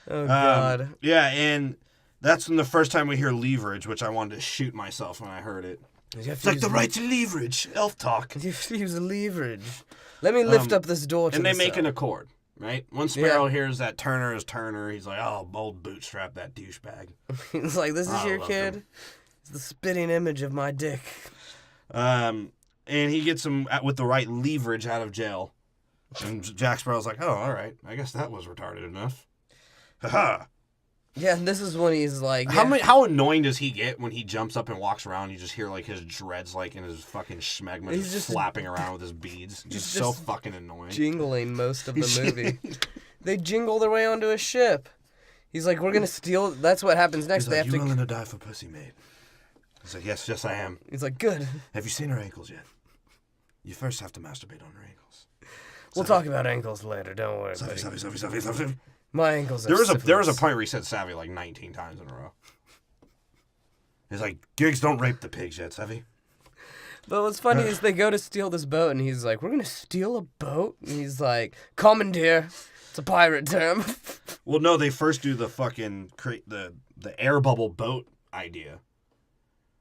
God. Yeah, and. That's when the first time we hear leverage, which I wanted to shoot myself when I heard it. It's like the right to leverage, elf talk. You have to use leverage. Let me lift up this door to and the they make cell. an accord, right? Once Sparrow hears that Turner is Turner, he's like, oh, bold bootstrap, that douchebag. He's like, this is your kid? It's the spitting image of my dick. And he gets him with the right leverage out of jail. And Jack Sparrow's like, oh, all right. I guess that was retarded enough. Ha-ha. Yeah, and this is when he's like... How annoying does he get when he jumps up and walks around? You just hear like his dreads like in his fucking schmegma just flapping around with his beads. Just so fucking annoying. Jingling most of the movie. They jingle their way onto a ship. He's like, we're going to steal... That's what happens next. He's like, you willing to die for pussy, mate? He's like, yes, I am. He's like, good. Have you seen her ankles yet? You first have to masturbate on her ankles. We'll talk about ankles later, don't worry. Savvy. My ankles are There was a point where he said Savvy like 19 times in a row. He's like, Giggs, don't rape the pigs yet, Savvy. But what's funny is they go to steal this boat, and he's like, we're going to steal a boat? And he's like, commandeer. It's a pirate term. Well, no, they first do the fucking, the air bubble boat idea.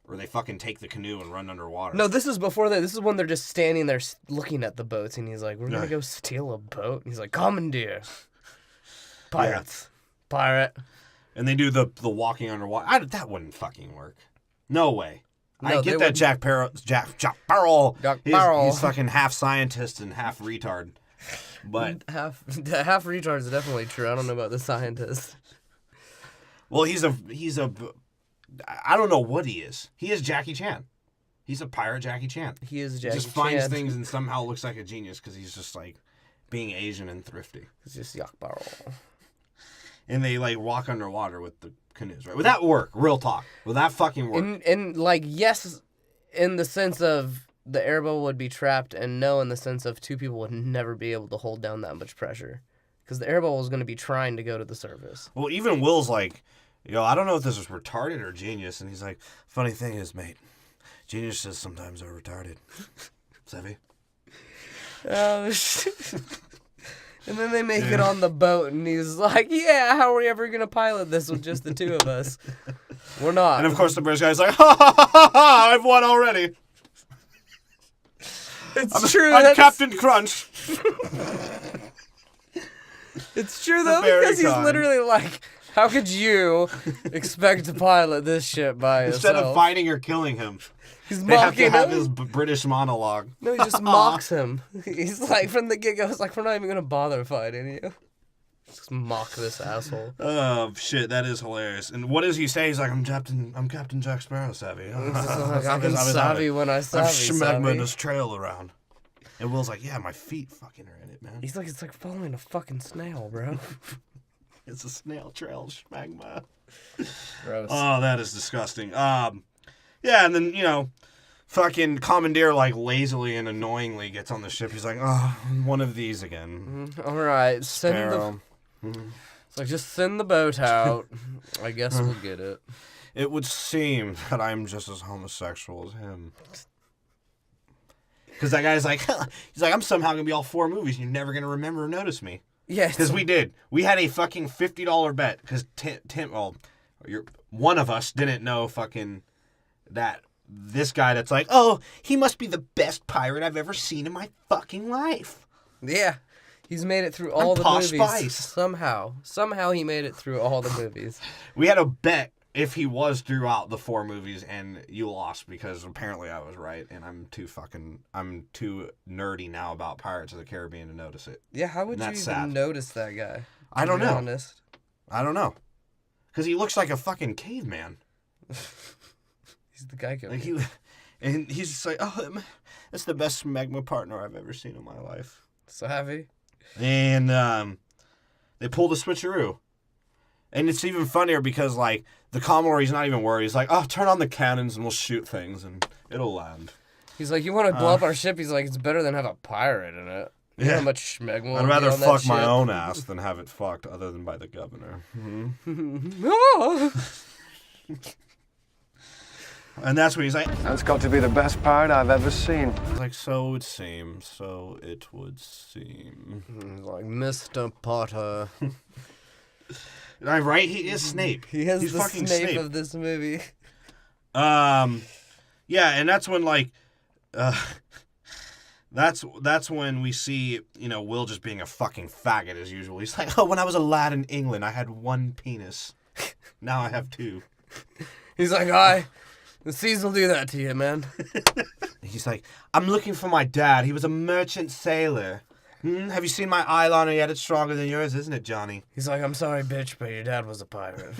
Where they fucking take the canoe and run underwater. No, this is before that. This is when they're just standing there looking at the boats, and he's like, we're going to go steal a boat? And he's like, commandeer. Pirates. Yeah. Pirate. And they do the walking underwater. That wouldn't fucking work. No way. No, I get that Jack Sparrow. He's fucking half scientist and half retard. But half retard is definitely true. I don't know about the scientist. Well, he's a I don't know what he is. He is Jackie Chan. He's a pirate Jackie Chan. He is Jackie Chan. Just finds things and somehow looks like a genius because he's just like being Asian and thrifty. He's just Jack Sparrow. And they like walk underwater with the canoes, right? Would that work? Real talk. Would that fucking work? And like, yes, in the sense of the air bubble would be trapped, and no in the sense of two people would never be able to hold down that much pressure. Because the air bubble is going to be trying to go to the surface. Well, even Will's like, I don't know if this is retarded or genius. And he's like, funny thing is, mate, geniuses sometimes are retarded. Savvy? Oh, shit. And then they make it on the boat, and he's like, yeah, how are we ever going to pilot this with just the two of us? We're not. And of course the British guy's like, ha ha ha ha ha, I've won already. It's true. I'm Captain Crunch. It's true, though, because he's literally like, how could you expect to pilot this ship by yourself? Instead of fighting or killing him. He's they have mocking to have him. his British monologue. No, he just mocks him. He's like, from the get-go, it's like, we're not even going to bother fighting you. Just mock this asshole. Oh, shit, that is hilarious. And what does he say? He's like, I'm Captain Jack Sparrow, Savvy. I'm savvy when I savvy. I've schmegma this trail around. And Will's like, yeah, my feet fucking are in it, man. He's like, it's like following a fucking snail, bro. It's a snail trail schmagma. Gross. Oh, that is disgusting. Yeah, and then, fucking Commandeer, like, lazily and annoyingly gets on the ship. He's like, oh, one of these again. All right, send Sparrow. It's like, just send the boat out. I guess we'll get it. It would seem that I'm just as homosexual as him. Because that guy's like, he's like, I'm somehow going to be all 4 movies and you're never going to remember or notice me. Yeah. Because we did. We had a fucking $50 bet. Because one of us didn't know fucking that this guy that's like, oh, he must be the best pirate I've ever seen in my fucking life. Yeah. He's made it through all the Posh movies. Spice. Somehow he made it through all the movies. We had a bet if he was throughout the 4 movies, and you lost because apparently I was right, and I'm too nerdy now about Pirates of the Caribbean to notice it. Yeah, how would you even sad. notice that guy? I don't know. Honest. I don't know. Because he looks like a fucking caveman. He's the guy. Like and he's just like, oh, that's the best magma partner I've ever seen in my life. Savvy. And they pull the switcheroo. And it's even funnier because, like, the Commodore, he's not even worried. He's like, oh, turn on the cannons and we'll shoot things and it'll land. He's like, you want to blow up our ship? He's like, it's better than have a pirate in it. You know how much schmegma I'd rather on that fuck my ship? own ass than have it fucked other than by the governor. And that's when he's like, That's got to be the best pirate I've ever seen. like, so it would seem, so it would seem. He's like, Mr. Potter. Right? He is Snape. He is He's the fucking Snape of this movie. Yeah, and that's when, like, that's when we see, Will just being a fucking faggot as usual. He's like, oh, when I was a lad in England, I had 1 penis. Now I have 2. He's like, the seas will do that to you, man. He's like, I'm looking for my dad. He was a merchant sailor. Have you seen my eyeliner yet? It's stronger than yours, isn't it, Johnny? He's like, I'm sorry, bitch, but your dad was a pirate.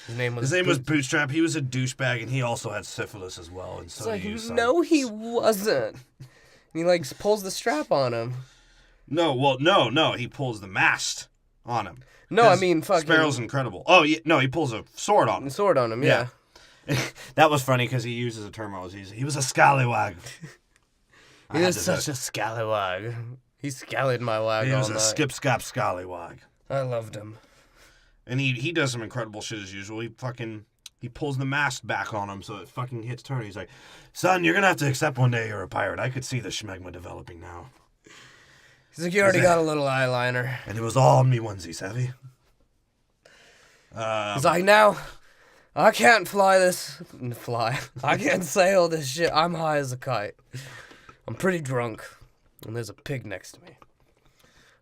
His name was Bootstrap. He was a douchebag, and he also had syphilis as well. And so It's like, no, he wasn't. And he, like, pulls the strap on him. No. He pulls the mast on him. No, I mean, fucking... Sparrow's incredible. Oh, yeah, no, he pulls a sword on him. Sword on him, yeah. That was funny because he uses a term I was using. He was a scallywag. He was such a scallywag. He scallied my wag He all was night. a skip-scap scallywag. I loved him. And he does some incredible shit as usual. He pulls the mast back on him so it fucking hits turn. He's like, son, you're going to have to accept one day you're a pirate. I could see the schmegma developing now. He's like, you already got a little eyeliner. And it was all me onesies, heavy. He's like, now, I can't I can't sail this shit. I'm high as a kite. I'm pretty drunk. And there's a pig next to me.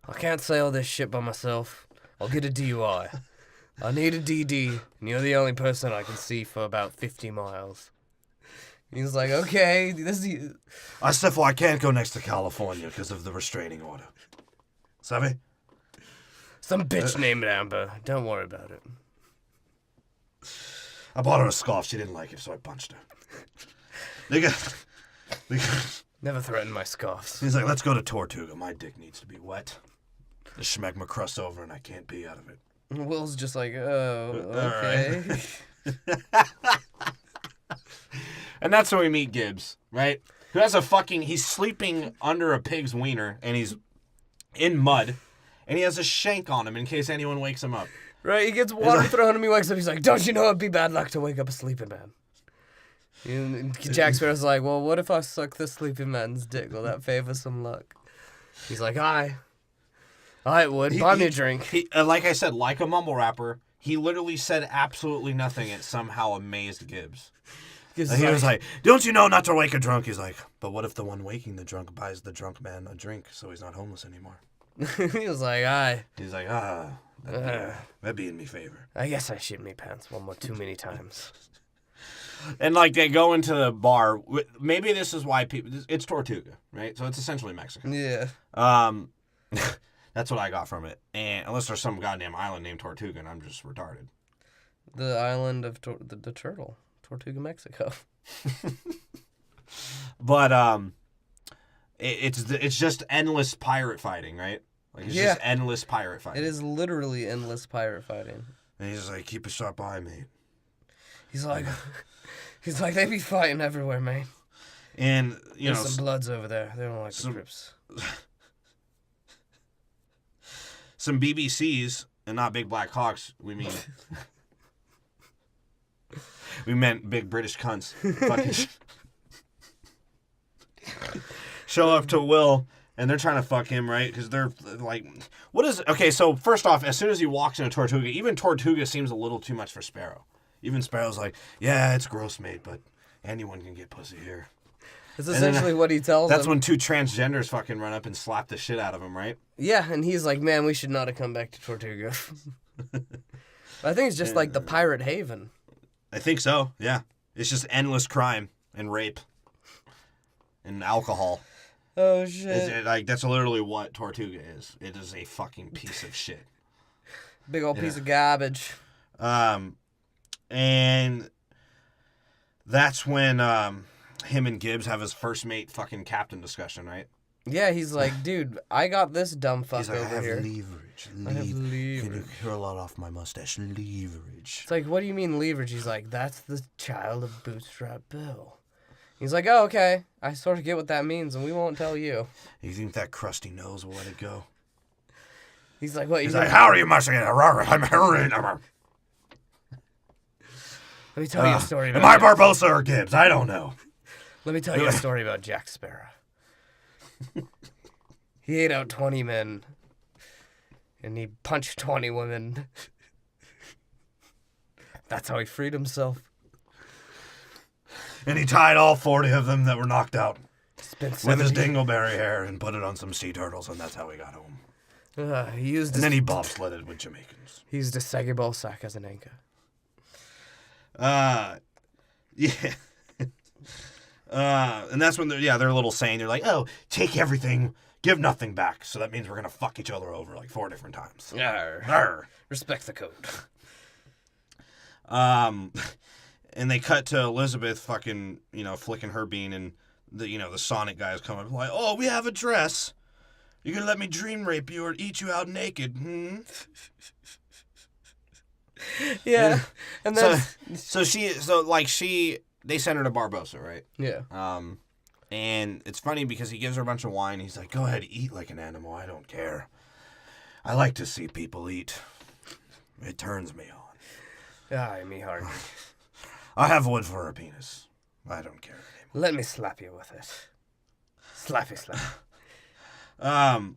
I can't sail this shit by myself. I'll get a DUI. I need a DD, and you're the only person I can see for about 50 miles. He's like, okay, I can't go next to California because of the restraining order. Savvy? Some bitch named Amber. Don't worry about it. I bought her a scarf. She didn't like it, so I punched her. Never threaten my scarves. He's like, let's go to Tortuga. My dick needs to be wet. The schmegma crusts over and I can't pee out of it. Will's just like, oh, okay. And that's when we meet Gibbs, right? Who has he's sleeping under a pig's wiener and he's in mud and he has a shank on him in case anyone wakes him up. Right, he gets water thrown at him, he wakes up, he's like, don't you know it'd be bad luck to wake up a sleeping man? And Jack Sparrow's like, well, what if I suck the sleeping man's dick? Will that favor some luck? He's like, aye, it would. Buy me a drink. Like I said, like a mumble rapper, he literally said absolutely nothing. It somehow amazed Gibbs. He was like, don't you know not to wake a drunk? He's like, but what if the one waking the drunk buys the drunk man a drink so he's not homeless anymore? He was like, aye. He's like, that'd be in me favor. I guess I shit me pants too many times. And, like, they go into the bar. Maybe this is why it's Tortuga, right? So it's essentially Mexican. Yeah. That's what I got from it. And unless there's some goddamn island named Tortuga and I'm just retarded. The island of the turtle. Tortuga, Mexico. But, it's just endless pirate fighting, right? Like it's just endless pirate fighting. It is literally endless pirate fighting. And he's just like, keep a sharp eye, mate. He's like, they be fighting everywhere, man. And There's some Bloods over there. They don't like the Crips. Some BBCs and not Big Black Hawks. We meant big British cunts. Fucking show up to Will, and they're trying to fuck him, right? Because they're like, what is... Okay, so first off, as soon as he walks into Tortuga, even Tortuga seems a little too much for Sparrow. Even Sparrow's like, yeah, it's gross, mate, but anyone can get pussy here. That's essentially what he tells That's him. when two transgenders fucking run up and slap the shit out of him, right? Yeah, and he's like, man, we should not have come back to Tortuga. I think it's just like the pirate haven. I think so, yeah. It's just endless crime and rape and alcohol. Oh, shit. That's literally what Tortuga is. It is a fucking piece of shit. Big old piece of garbage. And that's when him and Gibbs have his first mate fucking captain discussion, right? Yeah, he's like, dude, I got this dumb fuck He's like, over here. leverage. I have Can you leverage. curl a lot off my mustache? Leverage. It's like, what do you mean leverage? He's like, that's the child of Bootstrap Bill. He's like, oh, okay. I sort of get what that means, and we won't tell you. You think that crusty nose will let it go? He's like, what? He's like, how are you mushing it? Let me tell you a story about Am I Barbosa or Gibbs? I don't know. Let me tell you a story about Jack Sparrow. He ate out 20 men, and he punched 20 women. That's how he freed himself. And he tied all 40 of them that were knocked out Spent with his 70 dingleberry hair and put it on some sea turtles, and that's how he got home. He used And then he bobsledded with Jamaicans. He used a saggy ball sack as an anchor. Yeah. And that's when they're a little saying, they're like, oh, take everything, give nothing back. So that means we're going to fuck each other over like 4 different times. Arr. Respect the code. And they cut to Elizabeth fucking, flicking her bean, and the Sonic guys come up like, oh, we have a dress. You gonna let me dream rape you or eat you out naked? Yeah. And then they sent her to Barbosa, right? yeah. And it's funny because he gives her a bunch of wine. He's like, go ahead, eat like an animal. I don't care. I like to see people eat. It turns me on. Ay, me heart. I have wood for a penis. I don't care anymore. Let me slap you with it. Slappy slap. And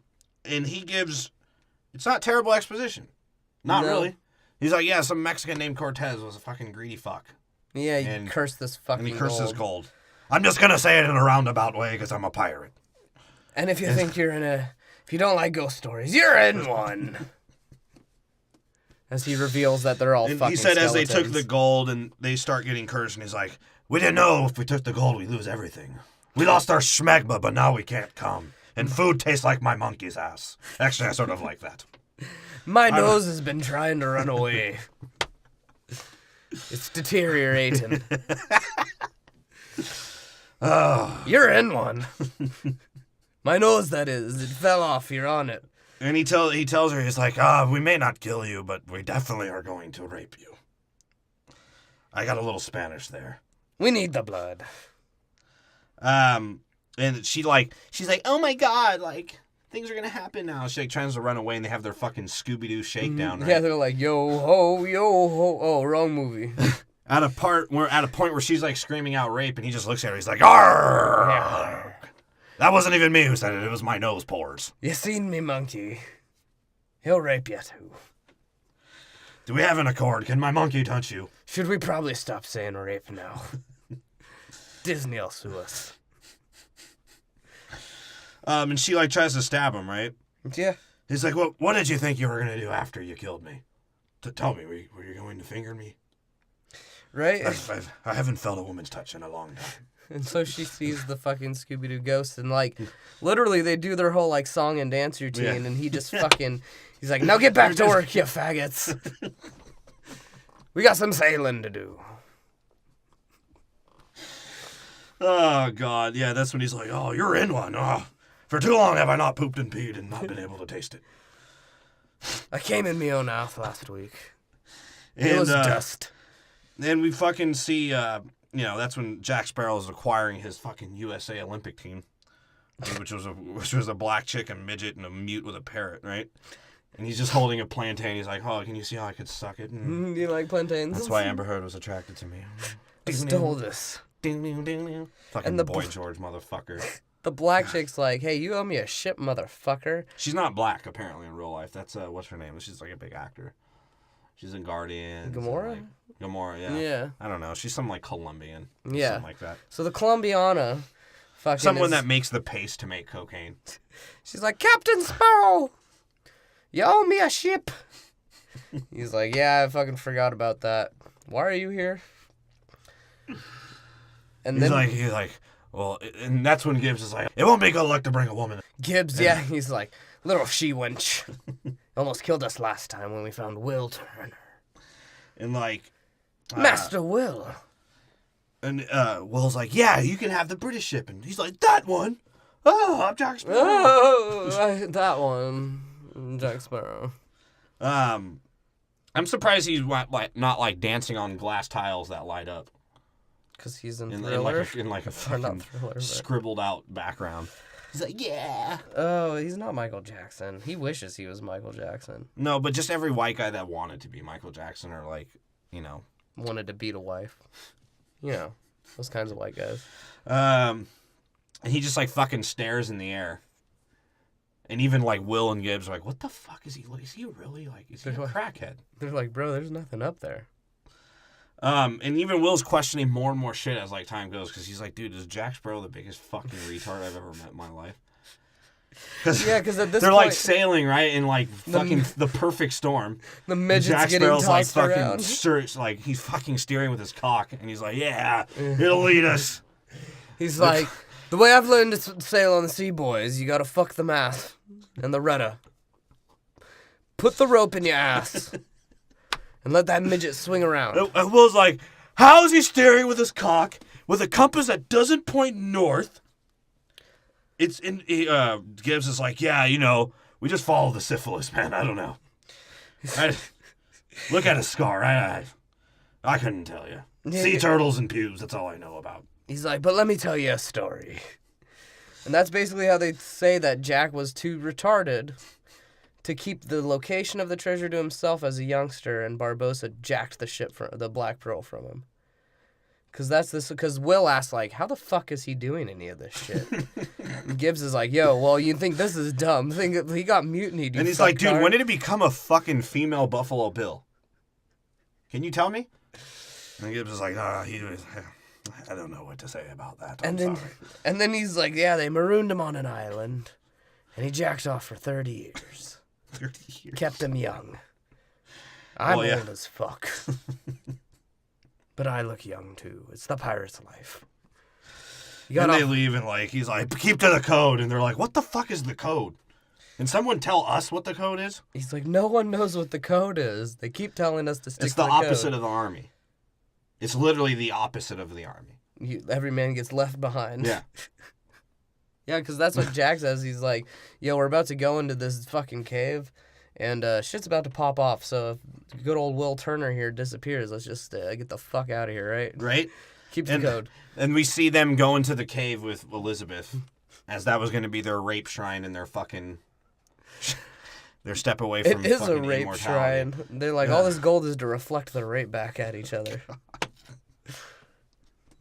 he gives, it's not terrible exposition. Not really. He's like, yeah, some Mexican named Cortez was a fucking greedy fuck. Yeah, you cursed this fucking And he curses gold. I'm just going to say it in a roundabout way because I'm a pirate. And if you think if you don't like ghost stories, you're in one. As he reveals that they're all And fucking he said skeletons. as they took the gold and they start getting cursed, and he's like, we didn't know if we took the gold we'd lose everything. We lost our schmegma, but now we can't come. And food tastes like my monkey's ass. Actually, I sort of like that. My nose has been trying to run away. It's deteriorating. You're in one. My nose, that is. It fell off. You're on it. And he tells her, he's like, we may not kill you, but we definitely are going to rape you. I got a little Spanish there. We need the blood. And she's like, oh my God, like, things are going to happen now. She tries to run away, and they have their fucking Scooby-Doo shakedown, right? Yeah, they're like, yo ho. Oh, wrong movie. At a point where she's like screaming out rape, and he just looks at her. He's like, "Arr!" That wasn't even me who said it. It was my nose pores. You seen me, monkey? He'll rape you too. Do we have an accord? Can my monkey touch you? Should we probably stop saying rape now? Disney'll sue us. And she like tries to stab him, right? Yeah. He's like, what did you think you were gonna do after you killed me? Tell me, were you going to finger me? Right? I haven't felt a woman's touch in a long time. And so she sees the fucking Scooby-Doo ghost, and like, literally they do their whole like song and dance routine, and he just fucking, he's like, now get back to work, you faggots. We got some sailing to do. Oh, God. Yeah, that's when he's like, oh, you're in one. Oh, for too long have I not pooped and peed and not been able to taste it. I came in my own mouth last week. It And, was dust. Then we fucking see, that's when Jack Sparrow is acquiring his fucking USA Olympic team, which was a black chick, a midget, and a mute with a parrot, right? And he's just holding a plantain. He's like, oh, can you see how I could suck it? And Do you like plantains? that's why Amber Heard was attracted to me. I stole this. Fucking And the Boy George motherfucker. The black chick's like, hey, you owe me a ship, motherfucker. She's not black, apparently, in real life. That's, what's her name? She's like a big actor. She's in Guardians. Gamora? Gamora, yeah. Yeah. I don't know. She's some, like, Colombian. Yeah. Something like that. So the Colombiana fucking Someone that makes the paste to make cocaine. She's like, Captain Sparrow, you owe me a ship. He's like, yeah, I fucking forgot about that. Why are you here? And He's then like, well, and that's when Gibbs is like, it won't be good luck to bring a woman. Gibbs, yeah, he's like, little she-wench. Almost killed us last time when we found Will Turner. And like, Master Will. and Will's like, yeah, you can have the British ship. And he's like, that one? Oh, I'm Jack Sparrow. Oh, that one. Jack Sparrow. I'm surprised he's not like dancing on glass tiles that light up. Because he's in In Thriller. like a Or not fucking Thriller, but... scribbled out background. He's like, yeah. Oh, he's not Michael Jackson. He wishes he was Michael Jackson. No, but just every white guy that wanted to be Michael Jackson or like, Wanted to beat a wife. You know, those kinds of white guys. And he just like fucking stares in the air. And even like Will and Gibbs are like, what the fuck is he? Is he really like? Is he a crackhead? They're like, bro, there's nothing up there. And even Will's questioning more and more shit as like time goes because he's like, dude, is Jack Sparrow the biggest fucking retard I've ever met in my life? Yeah, because at this they're point, like sailing right in like fucking the perfect storm. the midget's Jack getting Sparrow's like tossed fucking around. like he's fucking steering with his cock, and he's like, yeah, it'll lead us. He's like, the way I've learned to sail on the sea, boys, you gotta fuck the mast and the rudder. Put the rope in your ass and let that midget swing around. And Will's like, how is he steering with his cock with a compass that doesn't point north? It's in. Gibbs is like, yeah, we just follow the syphilis, man. I don't know. Look at his scar. I couldn't tell you. Sea turtles and pubes. That's all I know about. He's like, but let me tell you a story. And that's basically how they say that Jack was too retarded to keep the location of the treasure to himself as a youngster, and Barbossa jacked the Black Pearl from him. Because Will asked, like, how the fuck is he doing any of this shit? And Gibbs is like, yo, well, you think this is dumb. He got mutinied, And he's like, dude, when did it become a fucking female Buffalo Bill? Can you tell me? And Gibbs is like, I don't know what to say about that. Sorry. And then he's like, yeah, they marooned him on an island, and he jacked off for 30 years. 30 years. Kept him young. I'm Well, yeah. old as fuck. But I look young, too. It's the pirate's life. And they leave, and like he's like, keep to the code. And they're like, what the fuck is the code? Can someone tell us what the code is? He's like, no one knows what the code is. They keep telling us to stick It's to the the opposite code. of the army. It's literally the opposite of the army. Every man gets left behind. Yeah. Yeah, because that's what Jack says. He's like, yo, we're about to go into this fucking cave, and shit's about to pop off. So if good old Will Turner here disappears, let's just get the fuck out of here, right? Right? Keep the code. And we see them go into the cave with Elizabeth, as that was going to be their rape shrine and their fucking... their step away from It is a fucking rape immortality. shrine. They're like, all this gold is to reflect the rape back at each other.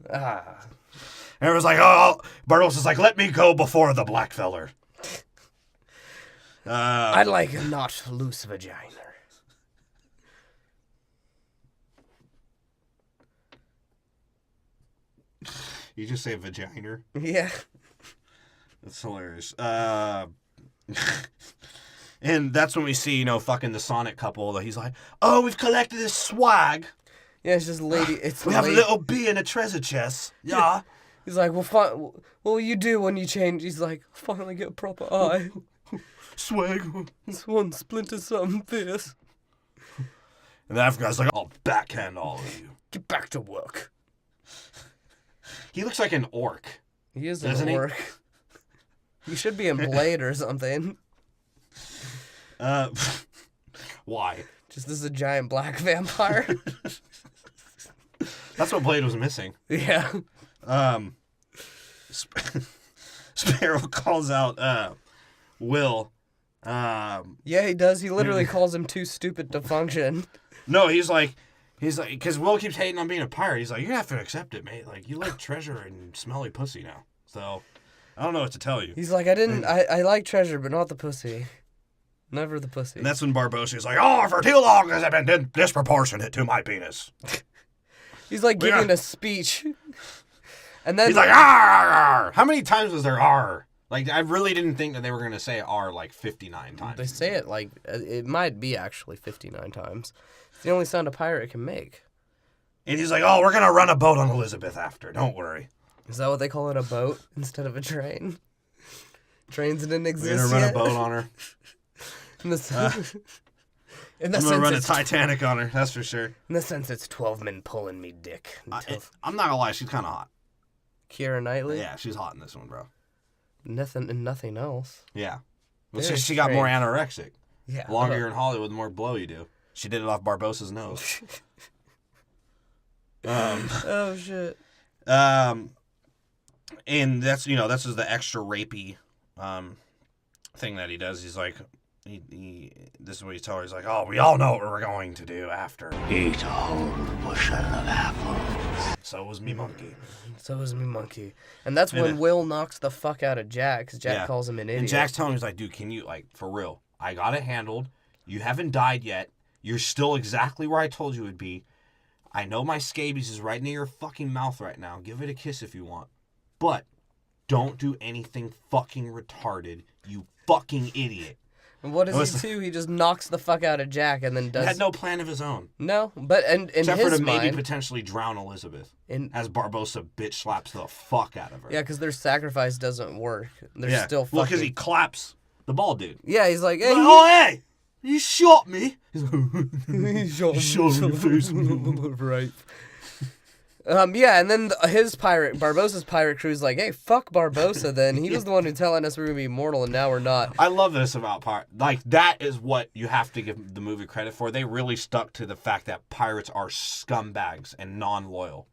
And everyone's like, oh, Bartles is like, let me go before the black feller. I'd like a not loose vagina. You just say vagina? Yeah. That's hilarious. And that's when we see, fucking the Sonic couple. That he's like, oh, we've collected this swag. Yeah, it's just lady. It's We have a little bee in a treasure chest. Yeah. He's like, well, what will you do when you change? He's like, finally get a proper eye. Swag. This one splinter something fierce. And the African guy's like, I'll backhand all of you. Get back to work. He looks like an orc. He is Doesn't an he? orc. He should be in Blade or something. Why? Just this is a giant black vampire. That's what Blade was missing. Yeah. Sparrow calls out Will. Yeah, he does. He literally calls him too stupid to function. No, he's like, because Will keeps hating on being a pirate. He's like, you have to accept it, mate. Like, you like treasure and smelly pussy now. So, I don't know what to tell you. He's like, I like treasure, but not the pussy. Never the pussy. And that's when Barbossa's like, oh, for too long has it been disproportionate to my penis. He's like giving a speech. And then he's like, "Arr!" How many times was there R? Like, I really didn't think that they were going to say R like 59 times. They say it like, it might be actually 59 times. It's the only sound a pirate can make. And he's like, oh, we're going to run a boat on Elizabeth after. Don't worry. Is that what they call it, a boat instead of a train? Trains didn't We're exist going to run yet? a boat on her. In the I'm going to run a Titanic on her, that's for sure. In the sense, it's 12 men pulling me dick. I'm not going to lie, she's kind of hot. Keira Knightley? Yeah, she's hot in this one, bro. Nothing else. Yeah. Well, Very she got more strange. anorexic. Yeah. The longer you're in Hollywood, the more blow you do. She did it off Barbossa's nose. Oh, shit. And that's, that's just the extra rapey thing that he does. He's like, this is what he's telling her. He's like, oh, we all know what we're going to do after. Eat a whole bushel of apples. So was me monkey. So is me monkey. And that's when Will knocks the fuck out of Jack, because Jack calls him an idiot. And Jack's telling him, he's like, dude, can you, like, for real, I got it handled. You haven't died yet. You're still exactly where I told you would be. I know my scabies is right near your fucking mouth right now. Give it a kiss if you want. But don't do anything fucking retarded, you fucking idiot. And what does he do? He just knocks the fuck out of Jack and then does... He had no plan of his own. No, but in Except his for to mind... maybe potentially drown Elizabeth. As Barbossa bitch slaps the fuck out of her. Yeah, because their sacrifice doesn't work. They're still fucking... Well, because he claps the bald dude. Yeah, he's like, hey... Oh, hey! You shot me! He's like, he shot me in the face. Right. Yeah, and then Barbossa's pirate crew's like, hey, fuck Barbossa then. He was the one who telling us we were going to be immortal, and now we're not. I love this about pirates. Like, that is what you have to give the movie credit for. They really stuck to the fact that pirates are scumbags and non-loyal.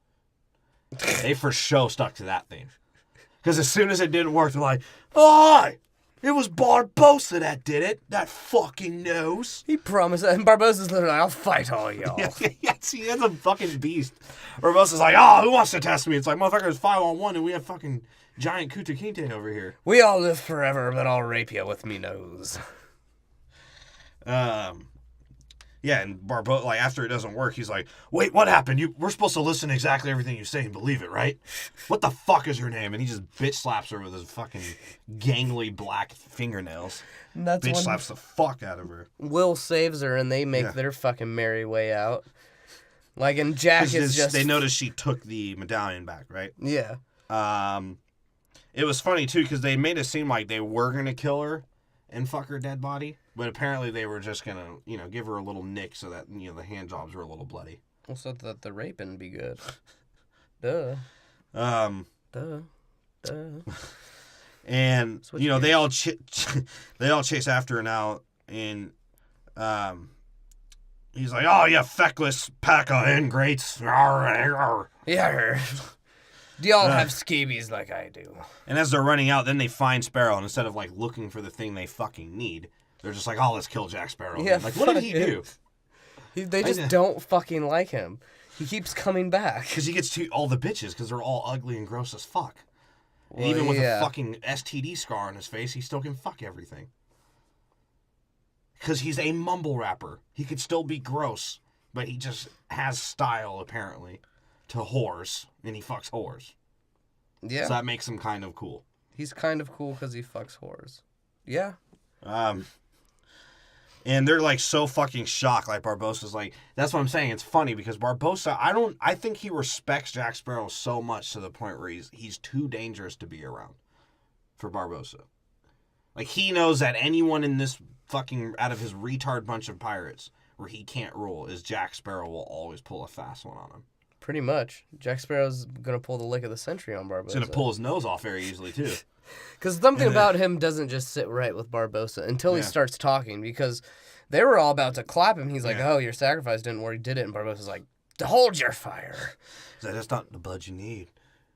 They for sure stuck to that thing. Because as soon as it didn't work, they're like, oh, it was Barbossa that did it. That fucking knows. He promised, and Barbossa's literally like, I'll fight all y'all. Yeah, see, that's a fucking beast. Barbossa's like, oh, who wants to test me? It's like, motherfucker, it's 5-on-1 and we have fucking giant Kuta Kinte over here. We all live forever, but I'll rape you with me nose. Yeah, and Barbossa, like, after it doesn't work, he's like, wait, what happened? We're supposed to listen to exactly everything you say and believe it, right? What the fuck is your name? And he just bitch slaps her with his fucking gangly black fingernails. And that's bitch when slaps the fuck out of her. Will saves her, and they make their fucking merry way out. Like, and Jack is just... They noticed she took the medallion back, right? Yeah. It was funny, too, because they made it seem like they were going to kill her and fuck her dead body. But apparently they were just going to, give her a little nick so that, the hand jobs were a little bloody. Well, so that the raping be good. Duh. Duh. And, they all chase after her now, and he's like, oh, you feckless pack of ingrates. Yeah. Do y'all have scabies like I do? And as they're running out, then they find Sparrow, and instead of, like, looking for the thing they fucking need, they're just like, oh, let's kill Jack Sparrow. Yeah, like, what did he do? They just don't fucking like him. He keeps coming back. Because he gets to all the bitches, because they're all ugly and gross as fuck. Well, and even with a fucking STD scar on his face, he still can fuck everything. Because he's a mumble rapper. He could still be gross, but he just has style, apparently, to whores, and he fucks whores. Yeah. So that makes him kind of cool. He's kind of cool because he fucks whores. Yeah. And they're, like, so fucking shocked. Like, Barbossa's like... That's what I'm saying. It's funny because Barbossa... I think he respects Jack Sparrow so much to the point where he's too dangerous to be around for Barbossa. Like, he knows that anyone in this fucking... Out of his retard bunch of pirates where he can't rule is Jack Sparrow will always pull a fast one on him. Pretty much. Jack Sparrow's gonna pull the lick of the century on Barbossa. He's gonna pull his nose off very easily too. Because something about him doesn't just sit right with Barbossa until he starts talking. Because they were all about to clap him. He's like, "Oh, your sacrifice didn't work. Did it?" And Barbossa's like, "Hold your fire." He's like, "That's not the blood you need,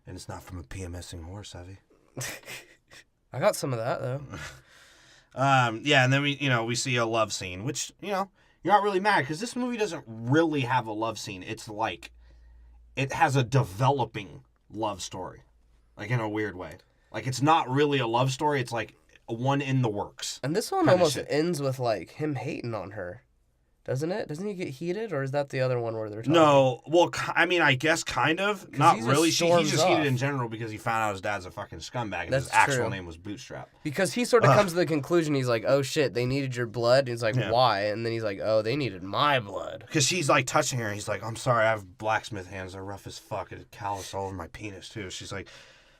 and it's not from a PMSing horse, have you?" I got some of that though. Yeah, and then we see a love scene, which you're not really mad because this movie doesn't really have a love scene. It's like it has a developing love story, like in a weird way. Like it's not really a love story. It's like one in the works. And this one almost ends with like him hating on her, doesn't it? Doesn't he get heated, or is that the other one where they're talking? No, well, I mean, I guess kind of. Not really. He's just heated off. in general because he found out his dad's a fucking scumbag and That's his actual true. name was Bootstrap. Because he sort of comes to the conclusion, he's like, "Oh shit, they needed your blood." And he's like, "Why?" And then he's like, "Oh, they needed my blood." Because she's like touching her and he's like, "I'm sorry, I have blacksmith hands. They're rough as fuck. It's callous all over my penis too."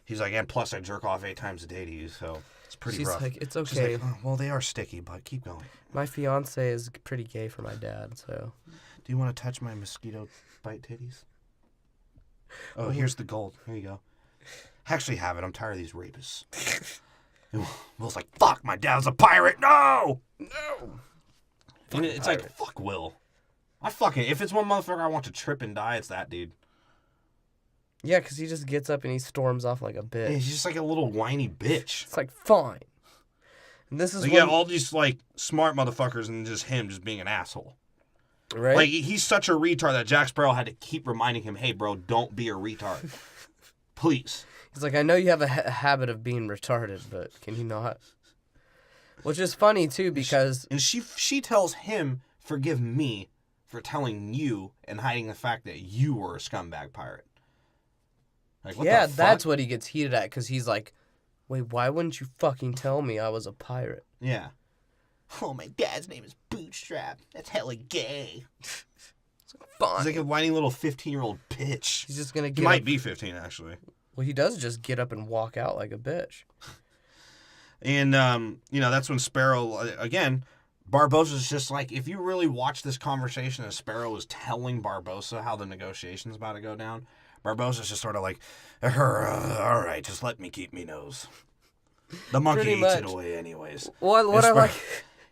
He's like, and plus I jerk off 8 times a day to you, so it's pretty rough. She's like, "It's She's okay. like, "Oh, well, they are sticky, but keep going." My fiance is pretty gay for my dad, so." Do you want to touch my mosquito bite titties? Oh, here's the gold. Here you go. I actually have it. I'm tired of these rapists. And Will's like, "Fuck, my dad's a pirate. No! And it's like, fuck Will. If it's one motherfucker I want to trip and die, it's that dude. Yeah, because he just gets up and he storms off like a bitch. Yeah, he's just like a little whiny bitch. It's like, fine. And this is Like, you got all these like smart motherfuckers and just him just being an asshole. right? Like he's such a retard that Jack Sparrow had to keep reminding him, "Hey, bro, don't be a retard, please." He's like, I know you have a habit of being retarded, but can you not? Which is funny too because And she tells him, "Forgive me for telling you and hiding the fact that you were a scumbag pirate." Like, what the fuck? that's what he gets heated at because he's like, wait, why wouldn't you fucking tell me I was a pirate? Yeah. Oh, my dad's name is Bootstrap. That's hella gay. Fine. He's like a whiny little 15-year-old bitch. He's just gonna He get might up. be 15, actually. Well, he does just get up and walk out like a bitch. And, that's when Sparrow, again, Barbossa's just like, if you really watch this conversation as Sparrow is telling Barbossa how the negotiation's about to go down, Barbossa's just sort of like, all right, just let me keep me nose. The monkey Pretty eats it much. away anyways. What I like...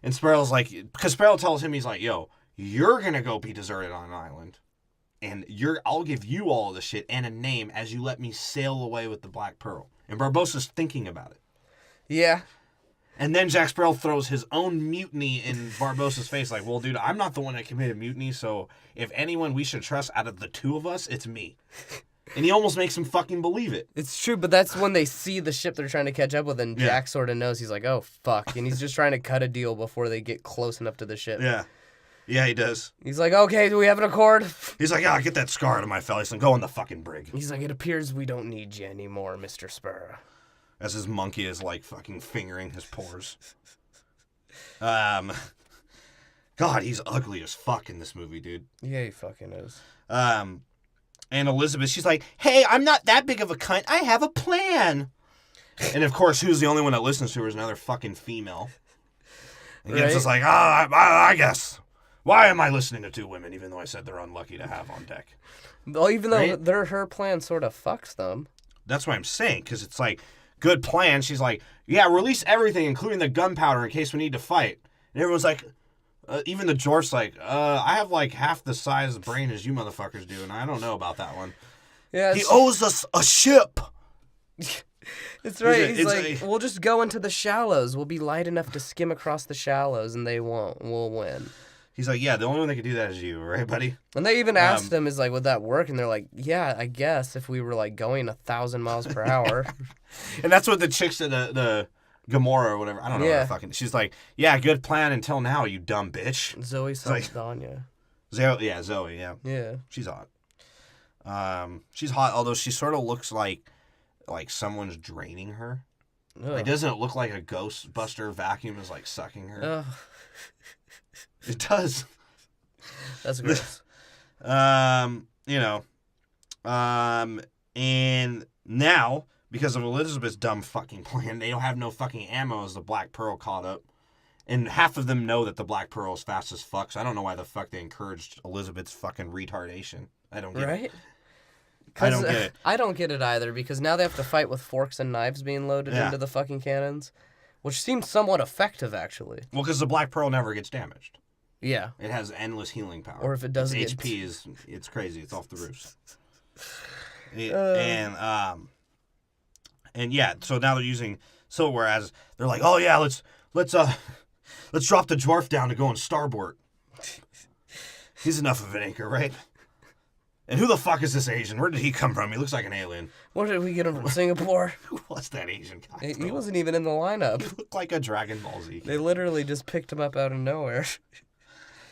And Sparrow's like, because Sparrow tells him, he's like, "Yo, you're going to go be deserted on an island. And I'll give you all the shit and a name as you let me sail away with the Black Pearl." And Barbossa's thinking about it. Yeah. And then Jack Sparrow throws his own mutiny in Barbossa's face. Like, "Well, dude, I'm not the one that committed mutiny, so if anyone we should trust out of the two of us, it's me." And he almost makes him fucking believe it. It's true, but that's when they see the ship they're trying to catch up with, and Jack sort of knows. He's like, oh, fuck. And he's just trying to cut a deal before they get close enough to the ship. Yeah. Yeah, he does. He's like, okay, do we have an accord? He's like, "Get that scar out of my face and go in the fucking brig." He's like, it appears we don't need you anymore, Mr. Sparrow. As his monkey is, like, fucking fingering his pores. God, he's ugly as fuck in this movie, dude. Yeah, he fucking is. And Elizabeth, she's like, "Hey, I'm not that big of a cunt. I have a plan." And of course, who's the only one that listens to her is another fucking female. And Gibbs is like, I guess. Why am I listening to two women, even though I said they're unlucky to have on deck? Well, even though her plan sort of fucks them. That's what I'm saying, because it's like, good plan. She's like, "Yeah, release everything, including the gunpowder, in case we need to fight." And everyone's like, even the Dwarf's like, "I have like half the size of brain as you motherfuckers do, and I don't know about that one." Yeah, He owes us a ship. It's right. He's it's like, we'll just go into the shallows. We'll be light enough to skim across the shallows, and they won't. We'll win. He's like, "Yeah, the only one that can do that is you, right, buddy?" And they even asked him, "Is like, would that work?" And they're like, "Yeah, I guess if we were like going 1,000 miles per hour." And that's what the chick said, the Gamora or whatever. I don't know. Yeah. What fucking. She's like, "Yeah, good plan until now, you dumb bitch." Zoe Saldana. Zoe, yeah. Yeah. She's hot. She's hot, although she sort of looks like someone's draining her. Ugh. Like, doesn't it look like a Ghostbuster vacuum is like sucking her? Ugh. It does. That's gross. And now, because of Elizabeth's dumb fucking plan, they don't have no fucking ammo as the Black Pearl caught up. And half of them know that the Black Pearl is fast as fuck, so I don't know why the fuck they encouraged Elizabeth's fucking retardation. I don't get it. Right? I don't get it. I don't get it either, because now they have to fight with forks and knives being loaded Yeah. into the fucking cannons, which seems somewhat effective, actually. Well, because the Black Pearl never gets damaged. Yeah. It has endless healing power. Or if it doesn't its get- HP it's crazy. It's off the roofs. And yeah, so now they're using silverware as they're like, oh yeah, let's drop the dwarf down to go on starboard. He's enough of an anchor, right? And who the fuck is this Asian? Where did he come from? He looks like an alien. Where did we get him from? Singapore? Who was that Asian guy? He wasn't even in the lineup. He looked like a Dragon Ball Z. They literally just picked him up out of nowhere.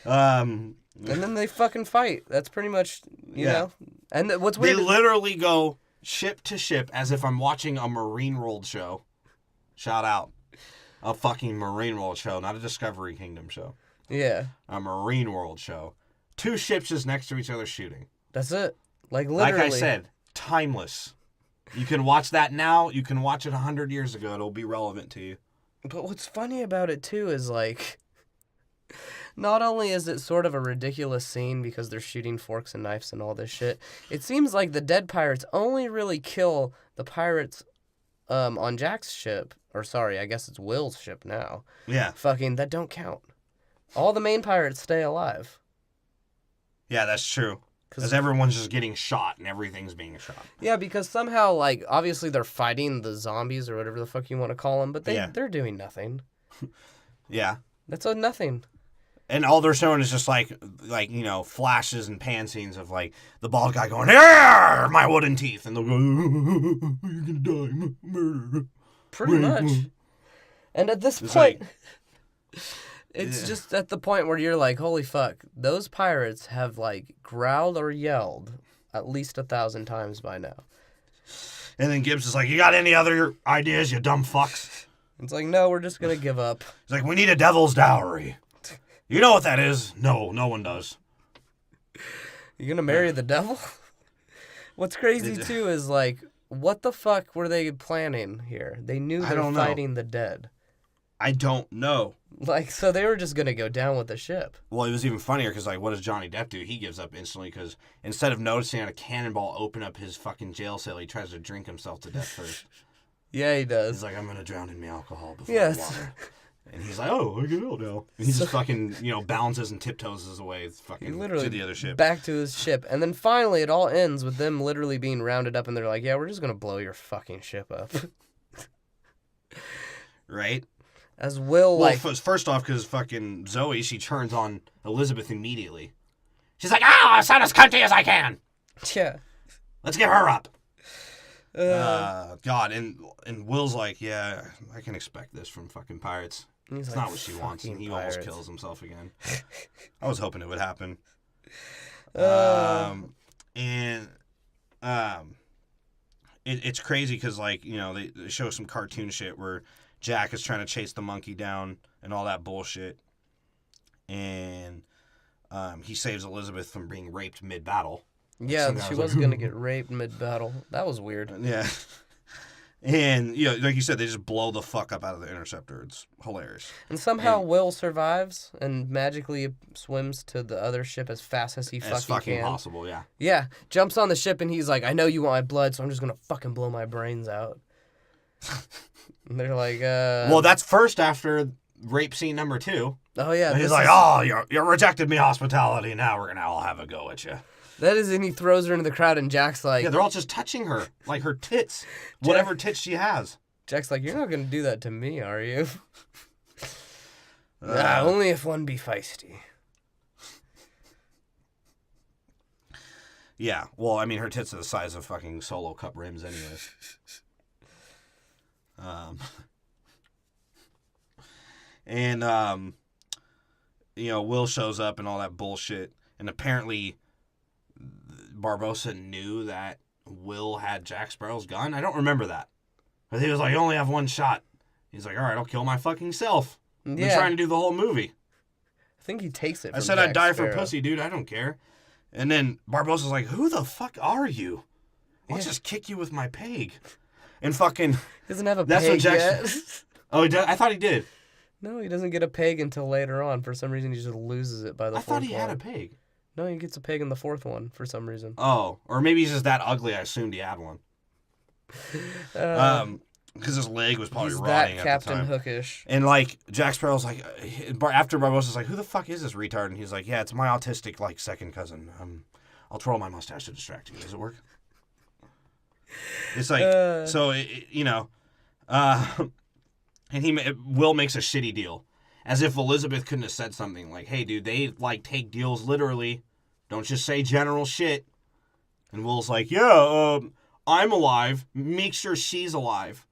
Um, And then they fucking fight. That's pretty much, you know. And what's they weird... literally go ship to ship as if I'm watching a Marine World show. Shout out. A fucking Marine World show, not a Discovery Kingdom show. Yeah. A Marine World show. 2 ships just next to each other shooting. That's it. Like, literally. Like I said, timeless. You can watch that now. You can watch it 100 years ago. It'll be relevant to you. But what's funny about it, too, is, like... Not only is it sort of a ridiculous scene because they're shooting forks and knives and all this shit, it seems like the dead pirates only really kill the pirates on Jack's ship. Or sorry, I guess it's Will's ship now. Yeah. Fucking, that don't count. All the main pirates stay alive. Yeah, that's true. Because everyone's just getting shot and everything's being shot. Yeah, because somehow, like, obviously they're fighting the zombies or whatever the fuck you want to call them, but they're doing nothing. Yeah. That's a nothing. And all they're showing is just like you know, flashes and pan scenes of like the bald guy going, "Arr, my wooden teeth," and they'll go, "You're gonna die, murder." Pretty much. And at this It's point, like- it's just at the point where you're like, holy fuck, those pirates have like growled or yelled at least 1,000 times by now. And then Gibbs is like, "You got any other ideas, you dumb fucks?" It's like, no, we're just gonna give up. He's like, "We need a devil's dowry." You know what that is? No, no one does. You gonna marry the devil? What's crazy too is like, what the fuck were they planning here? They knew they were fighting the dead. I don't know. Like, so they were just gonna go down with the ship. Well, it was even funnier because, like, what does Johnny Depp do? He gives up instantly because instead of noticing a cannonball open up his fucking jail cell, he tries to drink himself to death first. Yeah, he does. He's like, "I'm gonna drown in my alcohol before Yes. water." And he's like, "Oh, I get ill now." And he just fucking, you know, balances and tiptoes his way He fucking literally to the other ship. back to his ship. And then finally it all ends with them literally being rounded up and they're like, yeah, we're just gonna blow your fucking ship up. Right? As Will, Well, like... first off, because fucking Zoe, she turns on Elizabeth immediately. She's like, "I'll sound as cunty as I can. Yeah. Let's get her up." God, and Will's like, "Yeah, I can expect this from fucking pirates. He's It's like, not what she wants." And "Fucking he almost pirates." kills himself again. I was hoping it would happen. It's crazy because, like, you know, they show some cartoon shit where Jack is trying to chase the monkey down and all that bullshit. And he saves Elizabeth from being raped mid-battle. Yeah, Some guy she was was like, gonna get raped mid-battle. That was weird. Yeah. And, you know, like you said, they just blow the fuck up out of the interceptor. It's hilarious. And somehow Will survives and magically swims to the other ship as fast as he As fucking can. possible, yeah. Yeah, jumps on the ship and he's like, I know you want my blood, so I'm just gonna fucking blow my brains out. And they're like, Well, that's first after rape scene number 2. oh yeah. And he's this like, is- "Oh, you rejected me hospitality. Now we're gonna all have a go at you." That is, and he throws her into the crowd, and Jack's like, Yeah, they're all just touching her, like her tits, whatever tits she has. Jack's like, you're not gonna do that to me, are you? Nah, only if one be feisty. Yeah, well, I mean, her tits are the size of fucking Solo Cup rims, anyways. And you know, Will shows up and all that bullshit, and apparently Barbossa knew that Will had Jack Sparrow's gun. I don't remember that, but he was like, "You only have one shot." He's like, "All right, I'll kill my fucking self." I've been trying to do the whole movie. I think he takes it. I from said Jack I'd die Sparrow. for pussy, dude. I don't care. And then Barbossa's like, "Who the fuck are you? I'll just kick you with my peg." And fucking... He doesn't have a That's what peg Jackson- yet. Oh, he does? I thought he did. No, he doesn't get a peg until later on. For some reason, he just loses it by the I thought he fourth had a one. peg. No, he gets a pig in the fourth one for some reason. Oh, or maybe he's just that ugly. I assumed he had one. Because his leg was probably He's rotting that at Captain the time. Hookish. And like Jack Sparrow's like, after Barbossa's like, who the fuck is this retard? And he's like, yeah, it's my autistic like second cousin. I'll twirl my mustache to distract you. Does it work? It's like and Will makes a shitty deal, as if Elizabeth couldn't have said something like, hey dude, they like take deals literally. Don't just say general shit. And Will's like, yeah, I'm alive. Make sure she's alive.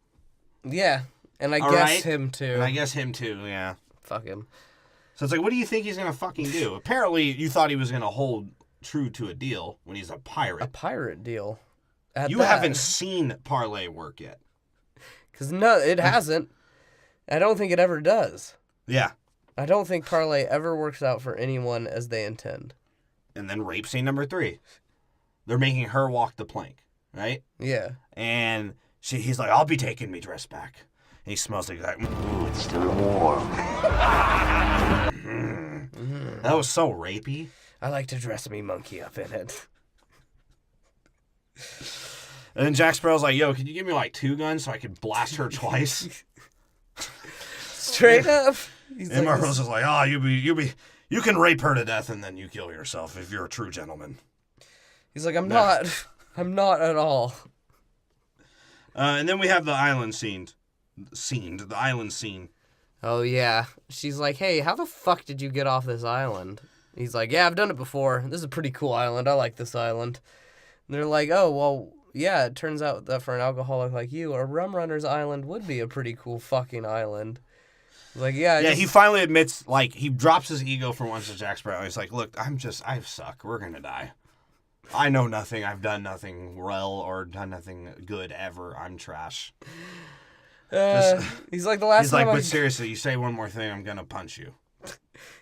Yeah, and I All guess right? him too. And I guess him too, yeah. Fuck him. So it's like, what do you think he's going to fucking do? Apparently, you thought he was going to hold true to a deal when he's a pirate. A pirate deal. You haven't seen Parlay work yet. Because no, it hasn't. I don't think it ever does. Yeah. I don't think Parlay ever works out for anyone as they intend. And then rape scene number 3. They're making her walk the plank, right? Yeah. And he's like, I'll be taking me dress back. And he smells like, Ooh, it's still warm. That was so rapey. I like to dress me monkey up in it. And then Jack Sparrow's like, yo, can you give me like 2 guns so I can blast her twice? Straight up. He's And like, Barbosa's like, oh, you can rape her to death and then you kill yourself if you're a true gentleman. he's like, I'm not at all. And then we have the island scene. The island scene. Oh, yeah. She's like, hey, how the fuck did you get off this island? He's like, yeah, I've done it before. This is a pretty cool island. I like this island. And they're like, oh, well, yeah, it turns out that for an alcoholic like you, a rum runner's island would be a pretty cool fucking island. Like, yeah. Yeah, he finally admits, like, he drops his ego for once to Jack Sparrow. He's like, look, I suck. We're going to die. I know nothing. I've done nothing well or done nothing good ever. I'm trash. He's like, the last He's time like, but seriously, you say one more thing, I'm going to punch you.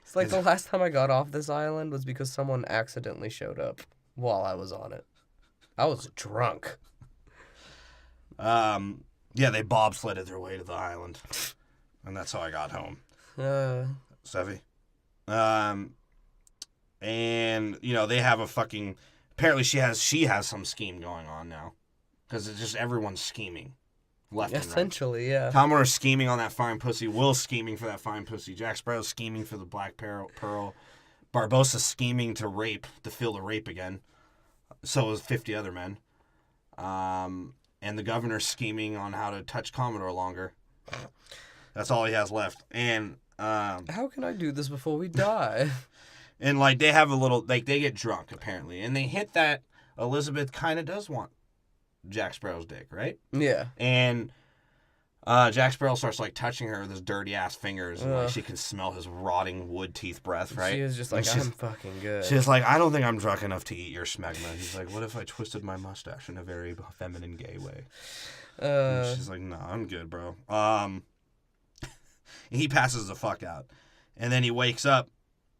It's like, the last time I got off this island was because someone accidentally showed up while I was on it. I was drunk. Yeah, they bobsledded their way to the island. And that's how I got home. Sevi. And, they have a fucking... Apparently she has some scheme going on now. Because it's just everyone's scheming. Left and right. Essentially, yeah. Commodore's scheming on that fine pussy. Will's scheming for that fine pussy. Jack Sparrow's scheming for the Black Pearl. Barbossa's scheming to feel the rape again. So is 50 other men. And the governor's scheming on how to touch Commodore longer. That's all he has left. And how can I do this before we die? And like they have a little, like they get drunk apparently, and they hint that Elizabeth kind of does want Jack Sparrow's dick, right? Yeah. And Jack Sparrow starts like touching her with his dirty ass fingers, and like she can smell his rotting wood teeth breath, right? She is just like, I'm fucking good. She's like, I don't think I'm drunk enough to eat your smegma. He's like, what if I twisted my mustache in a very feminine, gay way? And she's like, no, I'm good, bro. He passes the fuck out, and then he wakes up,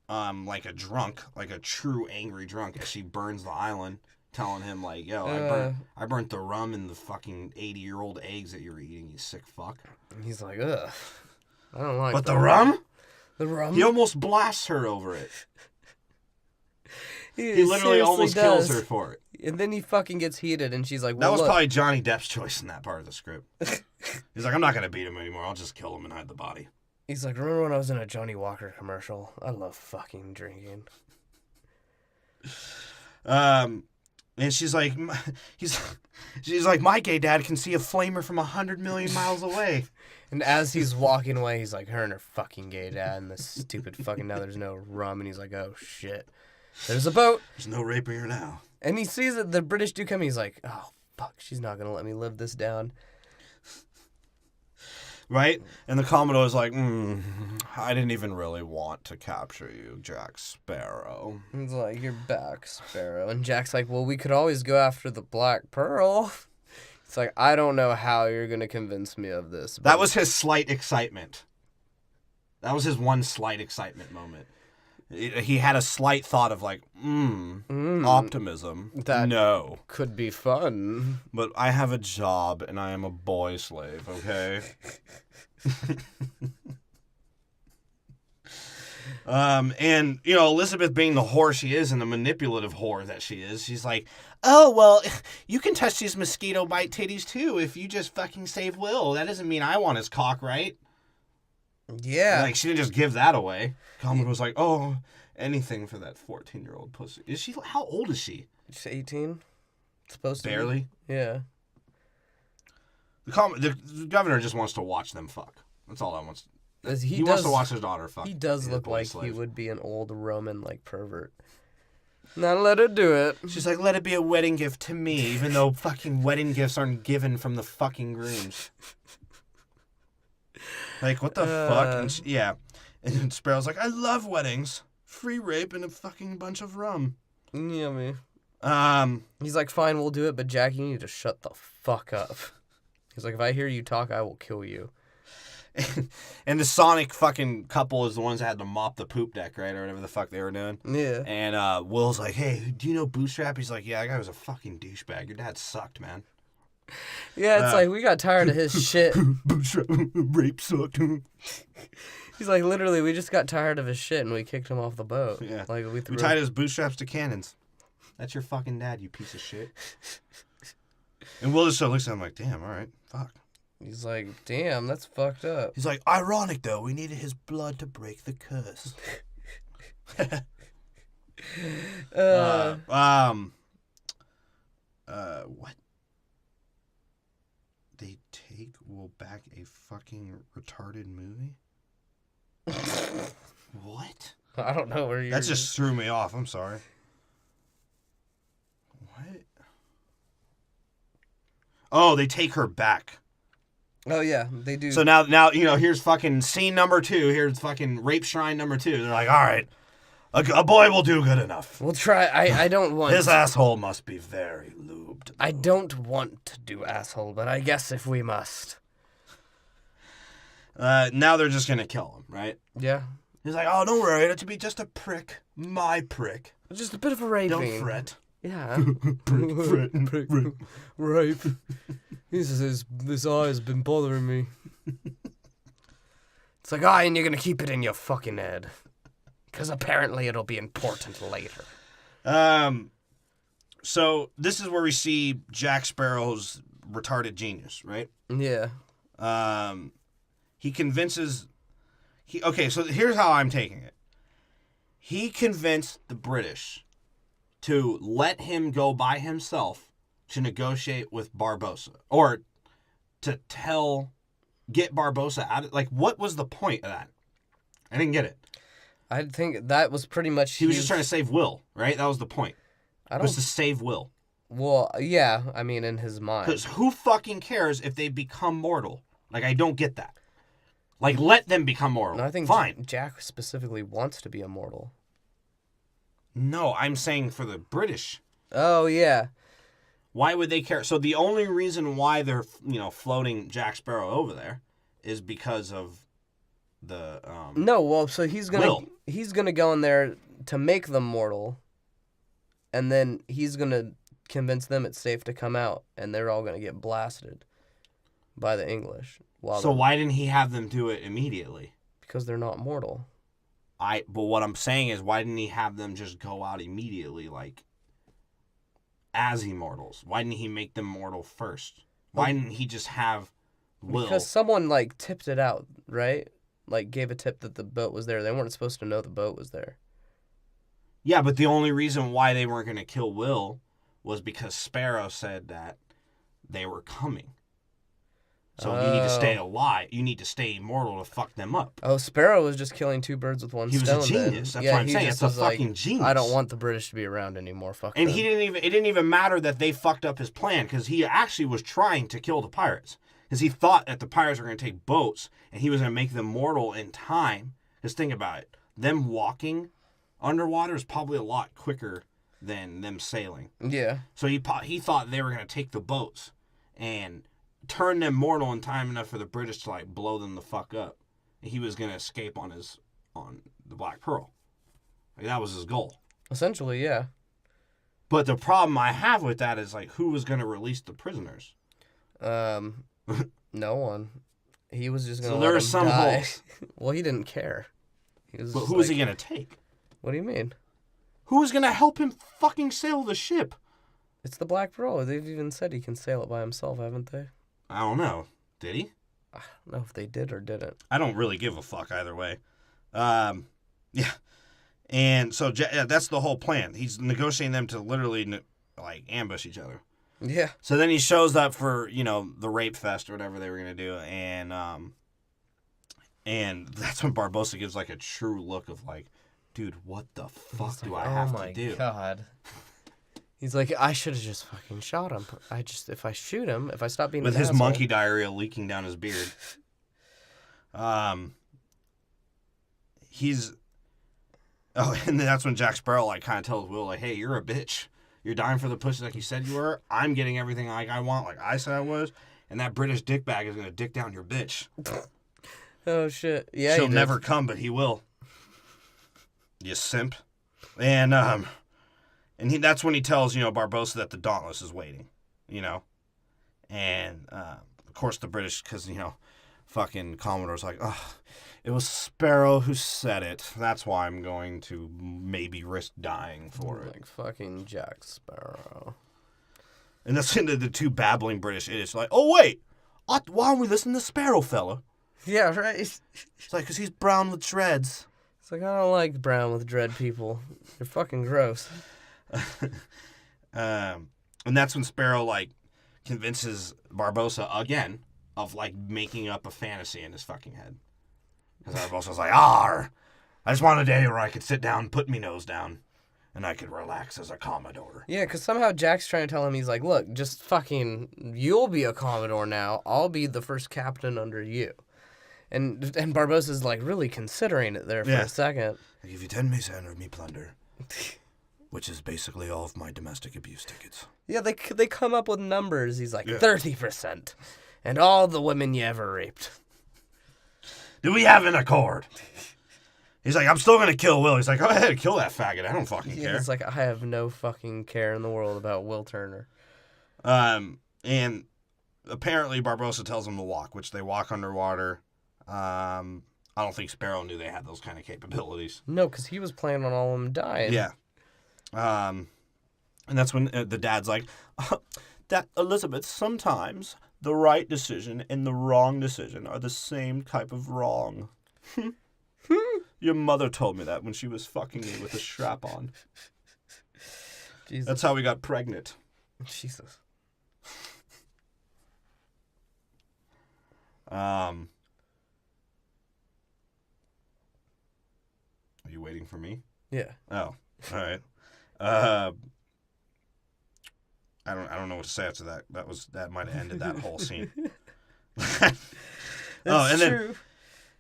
like a drunk, like a true angry drunk, as she burns the island, telling him like, yo, I burnt the rum in the fucking 80-year-old eggs that you're eating, you sick fuck. He's like, ugh, I don't like. But the rum? The rum. He almost blasts her over it. He literally almost kills her for it. And then he fucking gets heated, and she's like, well, that was look. probably Johnny Depp's choice in that part of the script. He's like, I'm not going to beat him anymore. I'll just kill him and hide the body. He's like, remember when I was in a Johnny Walker commercial? I love fucking drinking. And she's like, she's like, my gay dad can see a flamer from 100 million miles away. And as he's walking away, he's like, her and her fucking gay dad and this stupid fucking, now there's no rum. And he's like, oh shit. There's a boat. There's no raping her now. And he sees that the British do come. He's like, oh, fuck, she's not going to let me live this down. Right? And the Commodore's like, I didn't even really want to capture you, Jack Sparrow. He's like, you're back, Sparrow. And Jack's like, well, we could always go after the Black Pearl. It's like, I don't know how you're going to convince me of this. That was his slight excitement. That was his one slight excitement moment. He had a slight thought of like, optimism. That no. could be fun. But I have a job and I am a boy slave, okay? And, you know, Elizabeth being the whore she is and the manipulative whore that she is, she's like, oh, well, you can touch these mosquito bite titties too if you just fucking save Will. That doesn't mean I want his cock, right? Yeah. Like, she didn't just give that away. Common was like, oh, anything for that 14-year-old pussy. Is she, how old is she? She's 18. Supposed to Barely? be. Yeah. The governor just wants to watch them fuck. That's all I want. He wants to watch his daughter fuck. He does look like slave. he would be an old Roman, like, pervert. Now let her do it. She's like, let it be a wedding gift to me, even though fucking wedding gifts aren't given from the fucking grooms. Like, what the fuck? And yeah. And Sparrow's like, I love weddings. Free rape and a fucking bunch of rum. Yummy. Um, He's like, fine, we'll do it, but Jack, you need to shut the fuck up. He's like, if I hear you talk, I will kill you. and the Sonic fucking couple is the ones that had to mop the poop deck, right? Or whatever the fuck they were doing. Yeah. And Will's like, hey, do you know Bootstrap? He's like, yeah, that guy was a fucking douchebag. Your dad sucked, man. Yeah, it's like, we got tired of his shit. Bootstrap, rape sucked. He's like, literally, we just got tired of his shit and we kicked him off the boat. Yeah. Like, we tied his bootstraps to cannons. That's your fucking dad, you piece of shit. And Will just looks at him like, damn, all right, fuck. He's like, damn, that's fucked up. He's like, ironic, though. We needed his blood to break the curse. What? They take Will back a fucking retarded movie? What? I don't know where you're... That just threw me off. I'm sorry. What? Oh, they take her back. Oh, yeah, they do. So now you know, here's fucking scene number 2. Here's fucking rape shrine number 2. They're like, all right, a boy will do good enough. We'll try. I don't want... His asshole must be very lubed. I don't want to do asshole, but I guess if we must. Now they're just going to kill him, right? Yeah. He's like, oh, don't worry. It'll be just a prick. My prick. Just a bit of a raping. Don't fret. Yeah. prick. Rape. He says, this eye has been bothering me. It's like, and you're going to keep it in your fucking head. Because apparently it'll be important later. So this is where we see Jack Sparrow's retarded genius, right? Yeah. He convinces... Okay, so here's how I'm taking it. He convinced the British to let him go by himself to negotiate with Barbossa. Or to get Barbossa out of... Like, what was the point of that? I didn't get it. I think that was pretty much... He was just trying to save Will, right? That was the point. It was to save Will. Well, yeah, I mean, in his mind. Because who fucking cares if they become mortal? Like, I don't get that. Like, let them become mortal. No, I think fine. Jack specifically wants to be immortal. No, I'm saying for the British. Oh, yeah. Why would they care? So the only reason why they're, floating Jack Sparrow over there is because of the No, well, so he's gonna go in there to make them mortal, and then he's gonna convince them it's safe to come out, and they're all gonna get blasted by the English. So why didn't he have them do it immediately? Because they're not mortal. But what I'm saying is, why didn't he have them just go out immediately, like, as immortals? Why didn't he make them mortal first? Why didn't he just have Will? Because someone, like, tipped it out, right? Like, gave a tip that the boat was there. They weren't supposed to know the boat was there. Yeah, but the only reason why they weren't going to kill Will was because Sparrow said that they were coming. So you need to stay alive. You need to stay immortal to fuck them up. Oh, Sparrow was just killing two birds with one stone. He was a genius. That's what I'm saying. It's a fucking genius. I don't want the British to be around anymore. Fuck and them. it didn't even matter that they fucked up his plan, because he actually was trying to kill the pirates. Because he thought that the pirates were going to take boats and he was going to make them mortal in time. Because think about it. Them walking underwater is probably a lot quicker than them sailing. Yeah. So he thought they were going to take the boats and turn them mortal in time enough for the British to, like, blow them the fuck up. And he was going to escape on the Black Pearl. Like, that was his goal. Essentially, yeah. But the problem I have with that is, like, who was going to release the prisoners? No one. He was just going to So there let are him some die. holes. Well, he didn't care. But who is he gonna take? What do you mean? Who is gonna help him fucking sail the ship? It's the Black Pearl. They've even said he can sail it by himself, haven't they? I don't know. Did he? I don't know if they did or didn't. I don't really give a fuck either way. Yeah. And so that's the whole plan. He's negotiating them to literally like ambush each other. Yeah. So then he shows up for, the rape fest or whatever they were going to do. And that's when Barbossa gives like a true look of like, dude, what the fuck do I have to do? Oh my God. He's like, I should have just fucking shot him. If I shoot him, if I stop being with an his asshole. monkey diarrhea leaking down his beard. And then that's when Jack Sparrow like kind of tells Will like, hey, you're a bitch. You're dying for the pussy like you said you were. I'm getting everything like I want, like I said I was. And that British dickbag is gonna dick down your bitch. Oh shit! Yeah, she'll never come, but he will. You simp. And that's when he tells Barbossa that the Dauntless is waiting. And of course the British, because fucking Commodore's like, oh, it was Sparrow who said it. That's why I'm going to maybe risk dying for it. Like fucking Jack Sparrow. And that's into the two babbling British idiots. Like, oh wait, why don't we listen to Sparrow fella? Yeah, right. It's like, because he's brown with dreads. It's like, I don't like brown with dread people. They're fucking gross. And that's when Sparrow like convinces Barbossa again of like making up a fantasy in his fucking head. Because Barbossa's like, I just want a day where I could sit down, put me nose down, and I could relax as a Commodore. Yeah, because somehow Jack's trying to tell him, he's like, look, just fucking, you'll be a Commodore now. I'll be the first captain under you. And Barbossa's like really considering it there for a second. I give you 10 mesa of me plunder, which is basically all of my domestic abuse tickets. Yeah, they come up with numbers. He's like, 30%. And all the women you ever raped. Do we have an accord? He's like, I'm still going to kill Will. He's like, go ahead, kill that faggot. I don't fucking care. He's like, I have no fucking care in the world about Will Turner. And apparently Barbossa tells them to walk, which they walk underwater. I don't think Sparrow knew they had those kind of capabilities. No, because he was planning on all of them dying. Yeah. And that's when the dad's like, that Elizabeth, sometimes the right decision and the wrong decision are the same type of wrong. Your mother told me that when she was fucking me with a strap on. Jesus. That's how we got pregnant. Jesus. Are you waiting for me? Yeah. Oh, all right. I don't know what to say after that. That might have ended that whole scene. True.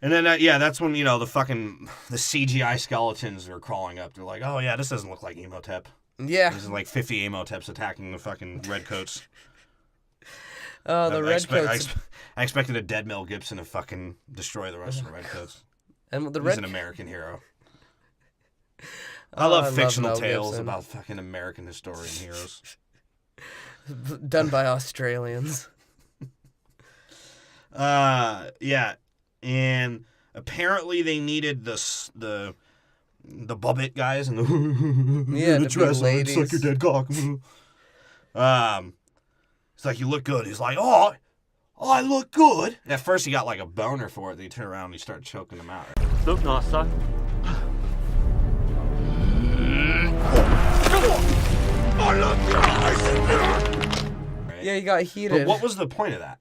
And then that's when the CGI skeletons are crawling up. They're like, oh yeah, this doesn't look like Emotep. Yeah. This is like 50 Emoteps attacking the fucking redcoats. Oh, the redcoats. I expected a dead Mel Gibson to fucking destroy the rest of the redcoats. And He's an American hero. I love fictional Mel tales Gibson. about fucking American historian heroes. Done by Australians. Yeah. And apparently they needed the Bobbit guys and the the dress ladies. suck your dead cock. It's like, you look good. He's like, oh, I look good. At first he got like a boner for it. Then he turned around and he started choking them out. Look nice, son. Yeah, he got heated. But what was the point of that?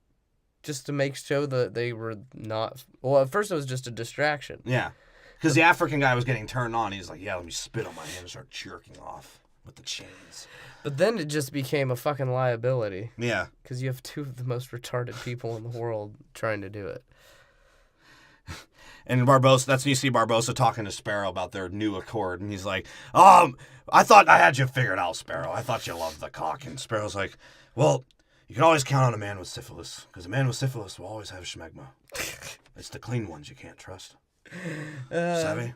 Just to make sure that they were not... Well, at first it was just a distraction. Yeah. Because the African guy was getting turned on. He's like, yeah, let me spit on my hand and start jerking off with the chains. But then it just became a fucking liability. Yeah. Because you have two of the most retarded people in the world trying to do it. And Barbossa, that's when you see Barbossa talking to Sparrow about their new accord. And he's like, I thought I had you figured out, Sparrow. I thought you loved the cock. And Sparrow's like, well, you can always count on a man with syphilis. Because a man with syphilis will always have schmegma. It's the clean ones you can't trust. Savvy?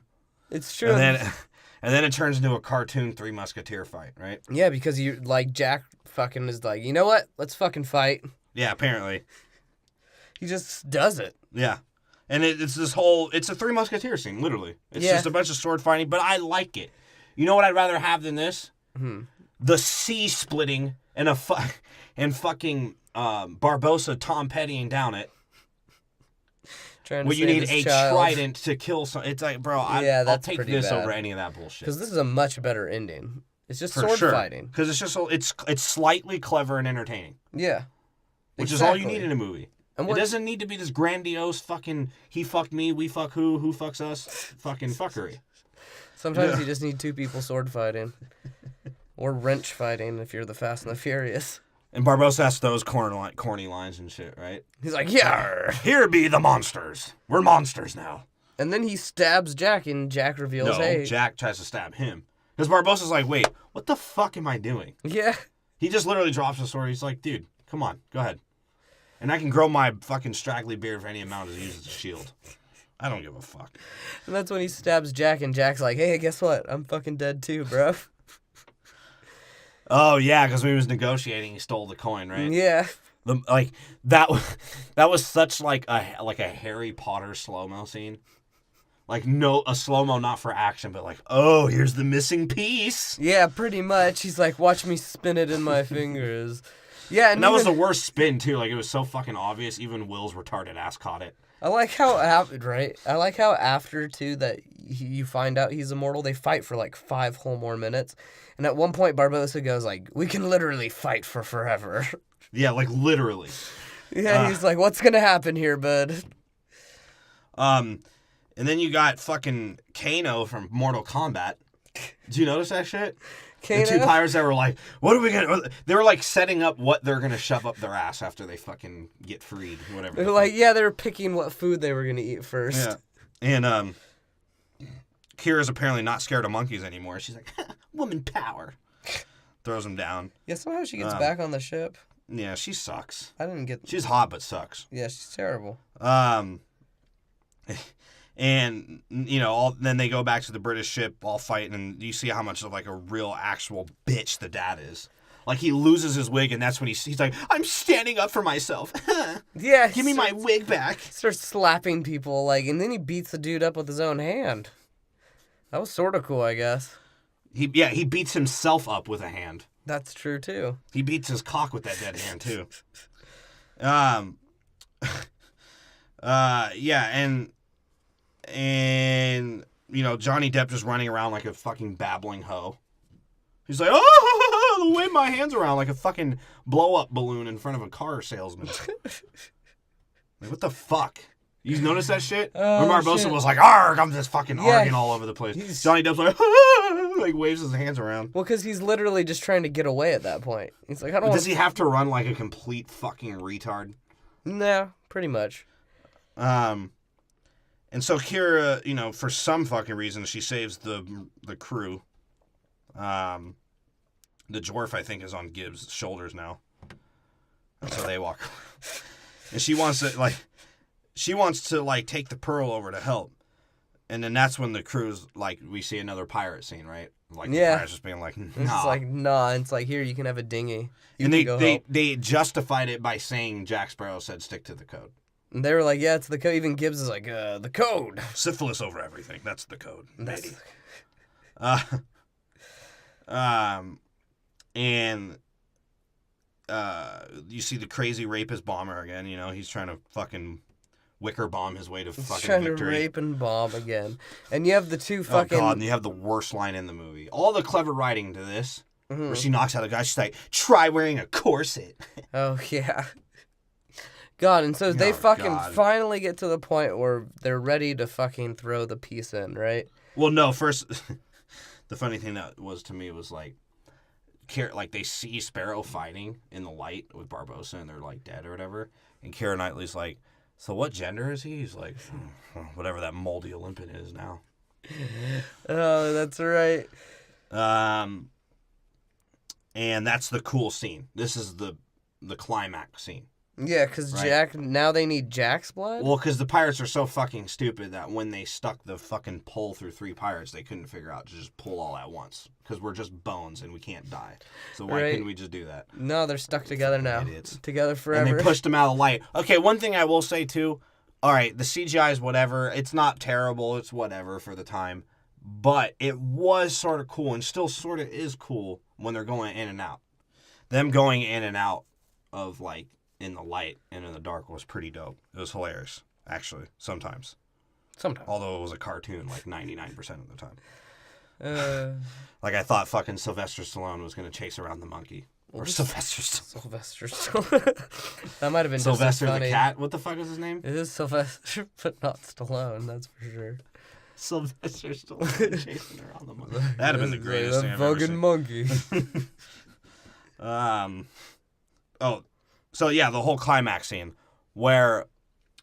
It's true. And then it turns into a cartoon Three Musketeer fight, right? Yeah, because you like Jack fucking is like, you know what? Let's fucking fight. Yeah, apparently. He just does it. Yeah. And it's this whole, it's a Three Musketeers scene, literally. It's just a bunch of sword fighting, but I like it. You know what I'd rather have than this? The sea splitting and fucking Barbossa Tom Pettying down it. Where you need a trident to kill someone. It's like, bro, I'll take this over any of that bullshit. Because this is a much better ending. It's just sword fighting. Because it's just it's slightly clever and entertaining. Yeah. Which is all you need in a movie. It doesn't need to be this grandiose fucking he fucked me, we fuck who fucks us fucking fuckery. Sometimes you just need two people sword fighting. Or wrench fighting if you're the Fast and the Furious. And Barbossa has those corny lines and shit, right? He's like, yeah. Here be the monsters. We're monsters now. And then he stabs Jack, and Jack reveals, hey. Jack tries to stab him. Because Barbossa's like, wait, what the fuck am I doing? Yeah. He just literally drops the sword. He's like, dude, come on, go ahead. And I can grow my fucking straggly beard for any amount to use as a shield. I don't give a fuck. And that's when he stabs Jack, and Jack's like, hey, guess what? I'm fucking dead too, bro. Oh, yeah, because when he was negotiating, he stole the coin, right? Yeah. That was such like a Harry Potter slow-mo scene. Like, a slow-mo not for action, but like, oh, here's the missing piece. Yeah, pretty much. He's like, watch me spin it in my fingers. Yeah, and that was the worst spin, too. Like, it was so fucking obvious. Even Will's retarded ass caught it. I like how after, too, that you find out he's immortal, they fight for like 5 whole more minutes. And at one point, Barbossa goes like, we can literally fight for forever. Yeah, like, literally. Yeah, he's like, what's gonna happen here, bud? And then you got fucking Kano from Mortal Kombat. Did you notice that shit? Kano? The two pirates that were like, what are we gonna... They were like setting up what they're gonna shove up their ass after they fucking get freed, whatever. They're like, yeah, they were picking what food they were gonna eat first. Yeah. And Kira's apparently not scared of monkeys anymore. She's like, woman power. Throws him down. Yeah, somehow she gets back on the ship. Yeah, she sucks. I didn't get... She's hot, but sucks. Yeah, she's terrible. And, you know, then they go back to the British ship, all fighting, and you see how much of, like, a real, actual bitch the dad is. Like, he loses his wig, and that's when he's like, I'm standing up for myself. Yeah. Give me my wig back. Starts slapping people, like, and then he beats the dude up with his own hand. That was sort of cool, I guess. He beats himself up with a hand. That's true, too. He beats his cock with that dead hand, too. Yeah, and you know, Johnny Depp just running around like a fucking babbling hoe. He's like, oh, wave my hands around like a fucking blow-up balloon in front of a car salesman. Like, what the fuck? You notice that shit? Oh, when Barbossa was like, arg, I'm just fucking arguing all over the place. Johnny Depp's like waves his hands around. Well, because he's literally just trying to get away at that point. He's like, I don't. Does he have to run like a complete fucking retard? No, pretty much. And so Kira, you know, for some fucking reason, she saves the crew. The dwarf, I think, is on Gibbs' shoulders now. And so they walk. And she wants to take the Pearl over to help. And then that's when the crew's like, we see another pirate scene, right? Like, the pirates just being like, nah. It's like, nah. It's like, here, you can have a dinghy. And they justified it by saying Jack Sparrow said stick to the code. And they were like, yeah, it's the code. Even Gibbs is like, the code. Syphilis over everything. That's the code. Lady. And you see the crazy rapist bomber again. You know, he's trying to fucking wicker bomb his way to fucking trying victory. To rape and bomb again. And you have the two fucking... Oh, God, and you have the worst line in the movie. All the clever writing to this, where she knocks out a guy, she's like, try wearing a corset. Oh, yeah. God, and so they finally get to the point where they're ready to fucking throw the piece in, right? Well, no, first, the funny thing that was to me was like they see Sparrow fighting in the light with Barbossa and they're like dead or whatever. And Keira Knightley's like, so what gender is he? He's like, whatever that moldy Olympian is now. Oh, that's right. And that's the cool scene. This is the climax scene. Yeah, because Jack, now they need Jack's blood? Well, because the pirates are so fucking stupid that when they stuck the fucking pole through 3 pirates, they couldn't figure out to just pull all at once. Because we're just bones and we can't die. So why couldn't we just do that? No, they're stuck together now. Idiots. Together forever. And they pushed them out of the light. Okay, one thing I will say, too, all right, the CGI is whatever. It's not terrible. It's whatever for the time. But it was sort of cool and still sort of is cool when they're going in and out. Them going in and out of, like, in the light and in the dark was pretty dope. It was hilarious, actually, sometimes. Although it was a cartoon, like, 99% of the time. Like, I thought fucking Sylvester Stallone was going to chase around the monkey. Or Sylvester Stallone. That might have been Sylvester just as the funny. cat? What the fuck is his name? It is Sylvester, but not Stallone, that's for sure. Sylvester Stallone chasing around the monkey. That'd have been the greatest thing I've ever fucking seen. monkey. Oh, so yeah, the whole climax scene where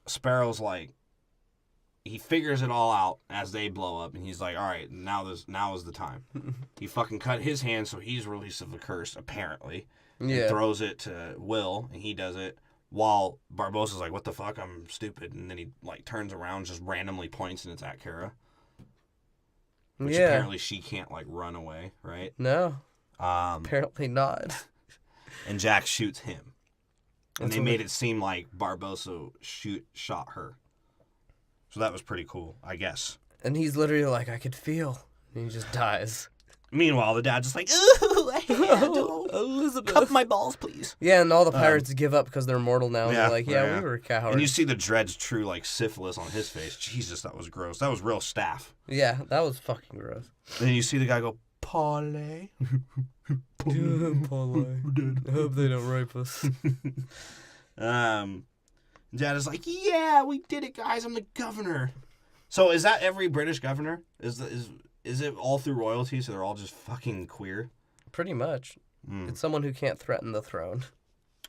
Sparrow's like, he figures it all out as they blow up, and he's like, all right, now is the time. He fucking cut his hand, so he's released of the curse, apparently. Yeah. And throws it to Will, and he does it, while Barbossa's like, what the fuck, I'm stupid. And then he, like, turns around, just randomly points, and it's at Kara. Which apparently she can't, like, run away, right? No. Apparently not. And Jack shoots him. And they made it seem like Barbossa shot her. So that was pretty cool, I guess. And he's literally like, I could feel. And he just dies. Meanwhile, the dad's just like, ooh, I handle. Elizabeth. Cup my balls, please. Yeah, and all the pirates give up because they're mortal now. And they're like, we were cowards. And you see the dread's true, like, syphilis on his face. Jesus, that was gross. That was real staff. Yeah, that was fucking gross. And then you see the guy go, Parlay. Parlay. I hope they don't rape us. Dad is like, yeah, we did it, guys. I'm the governor. So is that every British governor? Is it all through royalty, so they're all just fucking queer? Pretty much. It's someone who can't threaten the throne.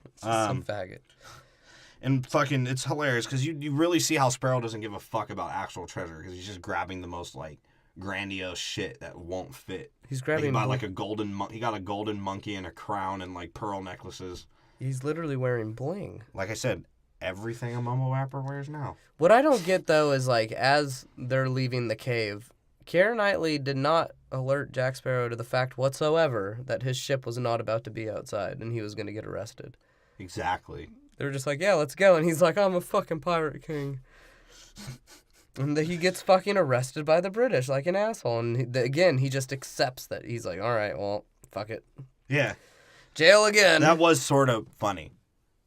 It's just some faggot. And fucking, it's hilarious, because you really see how Sparrow doesn't give a fuck about actual treasure, because he's just grabbing the most, like, grandiose shit that won't fit. He's grabbing... Like, he got a golden monkey and a crown and, like, pearl necklaces. He's literally wearing bling. Like I said, everything a mumble rapper wears now. What I don't get, though, is, like, as they're leaving the cave, Keira Knightley did not alert Jack Sparrow to the fact whatsoever that his ship was not about to be outside and he was going to get arrested. Exactly. They were just like, yeah, let's go. And he's like, I'm a fucking pirate king. And he gets fucking arrested by the British like an asshole. And again, he just accepts that. He's like, all right, well, fuck it. Yeah. Jail again. That was sort of funny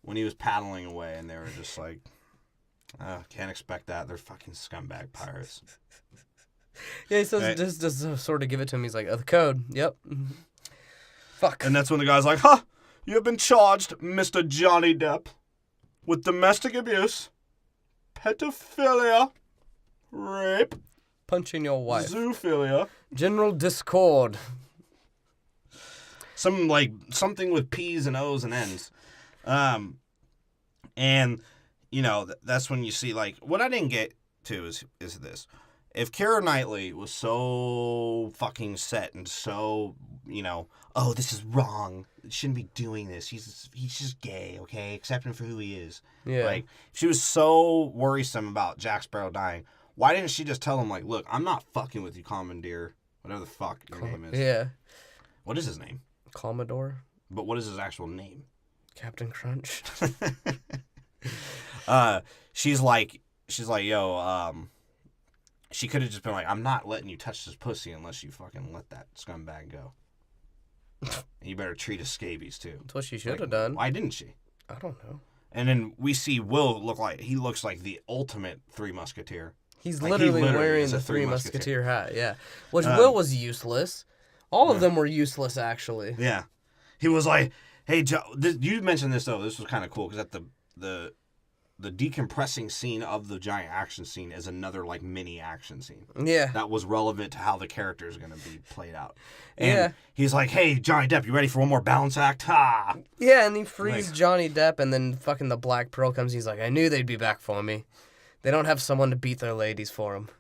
when he was paddling away and they were just like, can't expect that. They're fucking scumbag pirates. Yeah, he says, just sort of give it to him. He's like, the code. Yep. Fuck. And that's when the guy's like, huh, you have been charged, Mr. Johnny Depp, with domestic abuse, pedophilia, rape, punching your wife, zoophilia, general discord. Something with P's and O's and N's. And, you know, that's when you see, like, what I didn't get to is this. If Keira Knightley was so fucking set and so, you know, oh, this is wrong, shouldn't be doing this, he's just gay, okay, accept him for who he is. Yeah. Like, if she was so worrisome about Jack Sparrow dying, why didn't she just tell him, like, look, I'm not fucking with you, Commandeer, whatever the fuck your name is. Yeah. What is his name? Commodore. But what is his actual name? Captain Crunch. She's like, yo, she could have just been like, I'm not letting you touch this pussy unless you fucking let that scumbag go. And you better treat us scabies, too. That's what she should have done. Why didn't she? I don't know. And then we see Will looks like the ultimate Three Musketeer. He's Like, literally is wearing a the Three Musketeer hat, yeah. Which Um, Will was useless. All of them were useless, actually. Yeah. He was like, hey, you mentioned this, though. This was kind of cool, because at the decompressing scene of the giant action scene is another, like, mini action scene. Yeah. That was relevant to how the character is going to be played out. And Yeah. he's like, hey, Johnny Depp, you ready for one more balance act? Ha! Yeah, and he frees Like- Johnny Depp, and then fucking the Black Pearl comes. He's like, I knew they'd be back for me. They don't have someone to beat their ladies for them.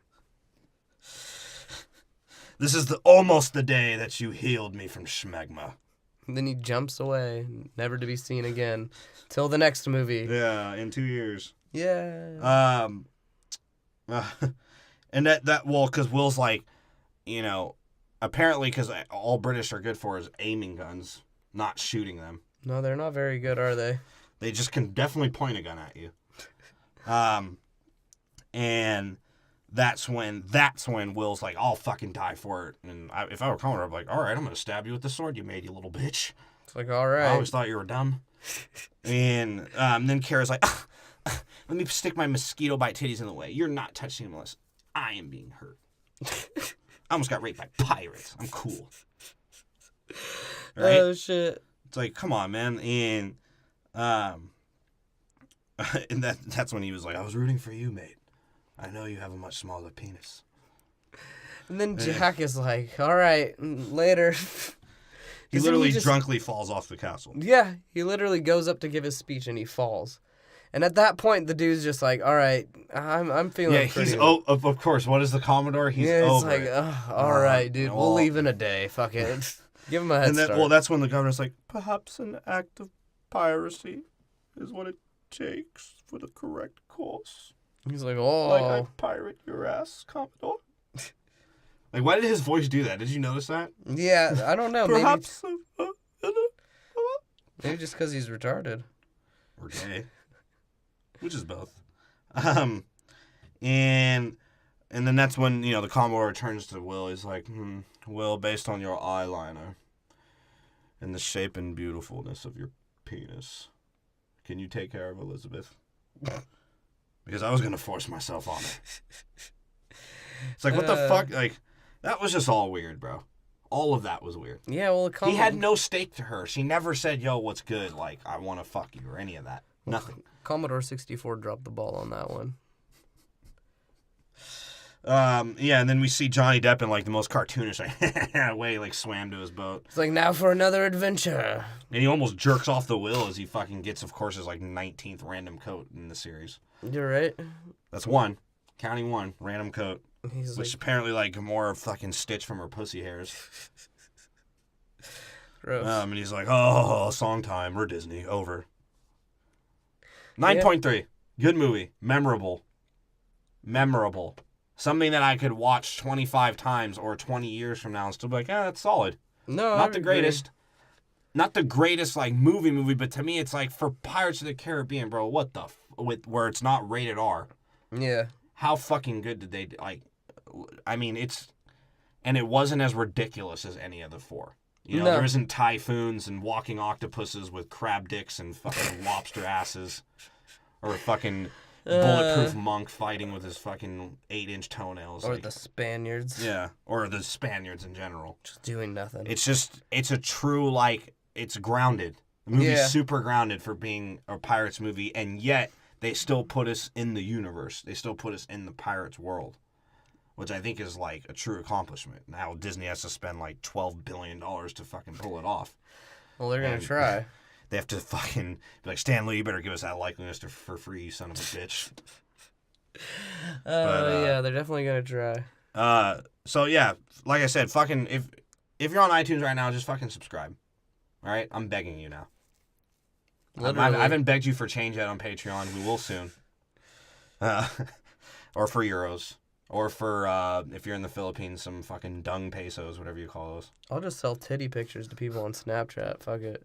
This is almost the day that you healed me from schmegma. And then he jumps away, never to be seen again, till the next movie. Yeah, in 2 years. Yeah. And because Will's like, you know, apparently because all British are good for is aiming guns, not shooting them. No, they're not very good, are they? They just can definitely point a gun at you. And that's when Will's like, I'll fucking die for it. And if I were Commodore, I'd be like, all right, I'm going to stab you with the sword you made, you little bitch. It's like, all right. I always thought you were dumb. And then Kara's like, let me stick my mosquito bite titties in the way. You're not touching him unless I am being hurt. I almost got raped by pirates. I'm cool. Right? Oh, shit. It's like, come on, man. And and that's when he was like, I was rooting for you, mate. I know you have a much smaller penis. And then Jack is like, all right, later. He literally drunkenly falls off the castle. Yeah, he literally goes up to give his speech and he falls. And at that point, the dude's just like, all right, I'm feeling pretty... Yeah, of course. What is the Commodore? He's over like, all right, dude, we'll leave in a day. Fuck it. Give him a head start. Well, that's when the governor's like, perhaps an act of piracy is what it takes for the correct course. He's like, oh. Like, I pirate your ass, Commodore. Like, why did his voice do that? Did you notice that? Yeah, I don't know. Perhaps. Maybe just because he's retarded. Or gay. Which is both. And then that's when, the Commodore turns to Will. He's like, Will, based on your eyeliner and the shape and beautifulness of your penis, can you take care of Elizabeth? Because I was going to force myself on it. It's like, what the fuck? Like, that was just all weird, bro. All of that was weird. Yeah, well, he had no stake to her. She never said, yo, what's good? Like, I want to fuck you or any of that. Nothing. Commodore 64 dropped the ball on that one. Yeah, and then we see Johnny Depp in, like, the most cartoonish way, like, swam to his boat. It's like, now for another adventure. And he almost jerks off the Will as he fucking gets, of course, his, like, 19th random coat in the series. You're right. That's one. Counting one. Random coat. He's which apparently, like, more fucking stitch from her pussy hairs. Gross. And he's like, oh, song time. We're Disney. Over. 9.3. Good movie. Memorable. Something that I could watch 25 times or 20 years from now and still be like, that's solid. No, not the greatest. Not the greatest, like, movie, but to me, it's like, for Pirates of the Caribbean, bro, what the where it's not rated R. Yeah. How fucking good did they, like, I mean, and it wasn't as ridiculous as any of the four. There isn't typhoons and walking octopuses with crab dicks and fucking lobster asses. Or a fucking bulletproof monk fighting with his fucking 8-inch toenails. Or like, the Spaniards. Yeah, or the Spaniards in general. Just doing nothing. It's a true, like, it's grounded. The movie's super grounded for being a Pirates movie, and yet they still put us in the universe. They still put us in the Pirates world, which I think is, like, a true accomplishment. Now Disney has to spend, like, $12 billion to fucking pull it off. Well, they're going to try. They have to fucking be like, Stan Lee, you better give us that likeliness for free, you son of a bitch. Yeah, they're definitely going to try. So, yeah, like I said, fucking, if you're on iTunes right now, just fucking subscribe. All right? I'm begging you now. I haven't begged you for change yet on Patreon. We will soon. Or for euros. Or for, if you're in the Philippines, some fucking dung pesos, whatever you call those. I'll just sell titty pictures to people on Snapchat. Fuck it.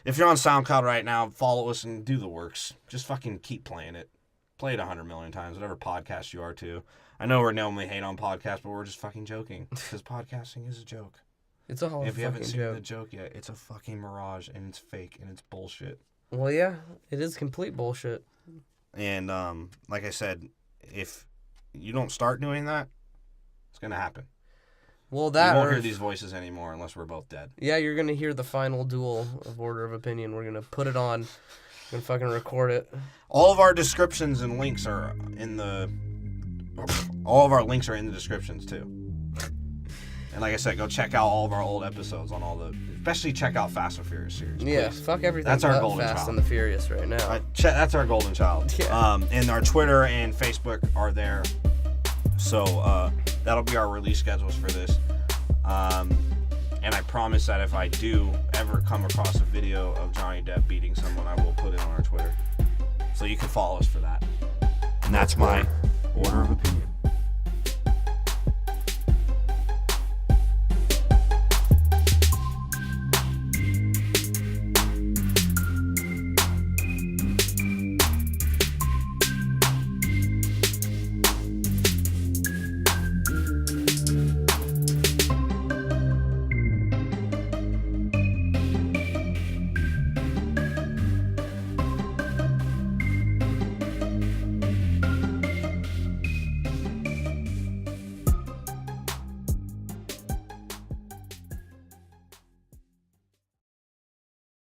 If you're on SoundCloud right now, follow us and do the works. Just fucking keep playing it. Play it 100 million times, whatever podcast you are too. I know we're normally hate on podcasts, but we're just fucking joking. Because podcasting is a joke. It's a whole fucking joke. If you haven't seen the joke yet, it's a fucking mirage, and it's fake, and it's bullshit. Well, yeah, it is complete bullshit. And, like I said, if you don't start doing that, it's going to happen. Well, you won't hear these voices anymore unless we're both dead. Yeah, you're going to hear the final duel of Order of Opinion. We're going to put it on. We're going to fucking record it. All of our descriptions and links are in the... All of our links are in the descriptions, too. And like I said, go check out all of our old episodes on all the... Especially check out Fast and Furious series. Yeah, please. Fuck everything That's our golden Fast child. and the Furious right now. That's our golden child. Yeah. And our Twitter and Facebook are there. So that'll be our release schedules for this. And I promise that if I do ever come across a video of Johnny Depp beating someone, I will put it on our Twitter. So you can follow us for that. And that's my Order of Opinion.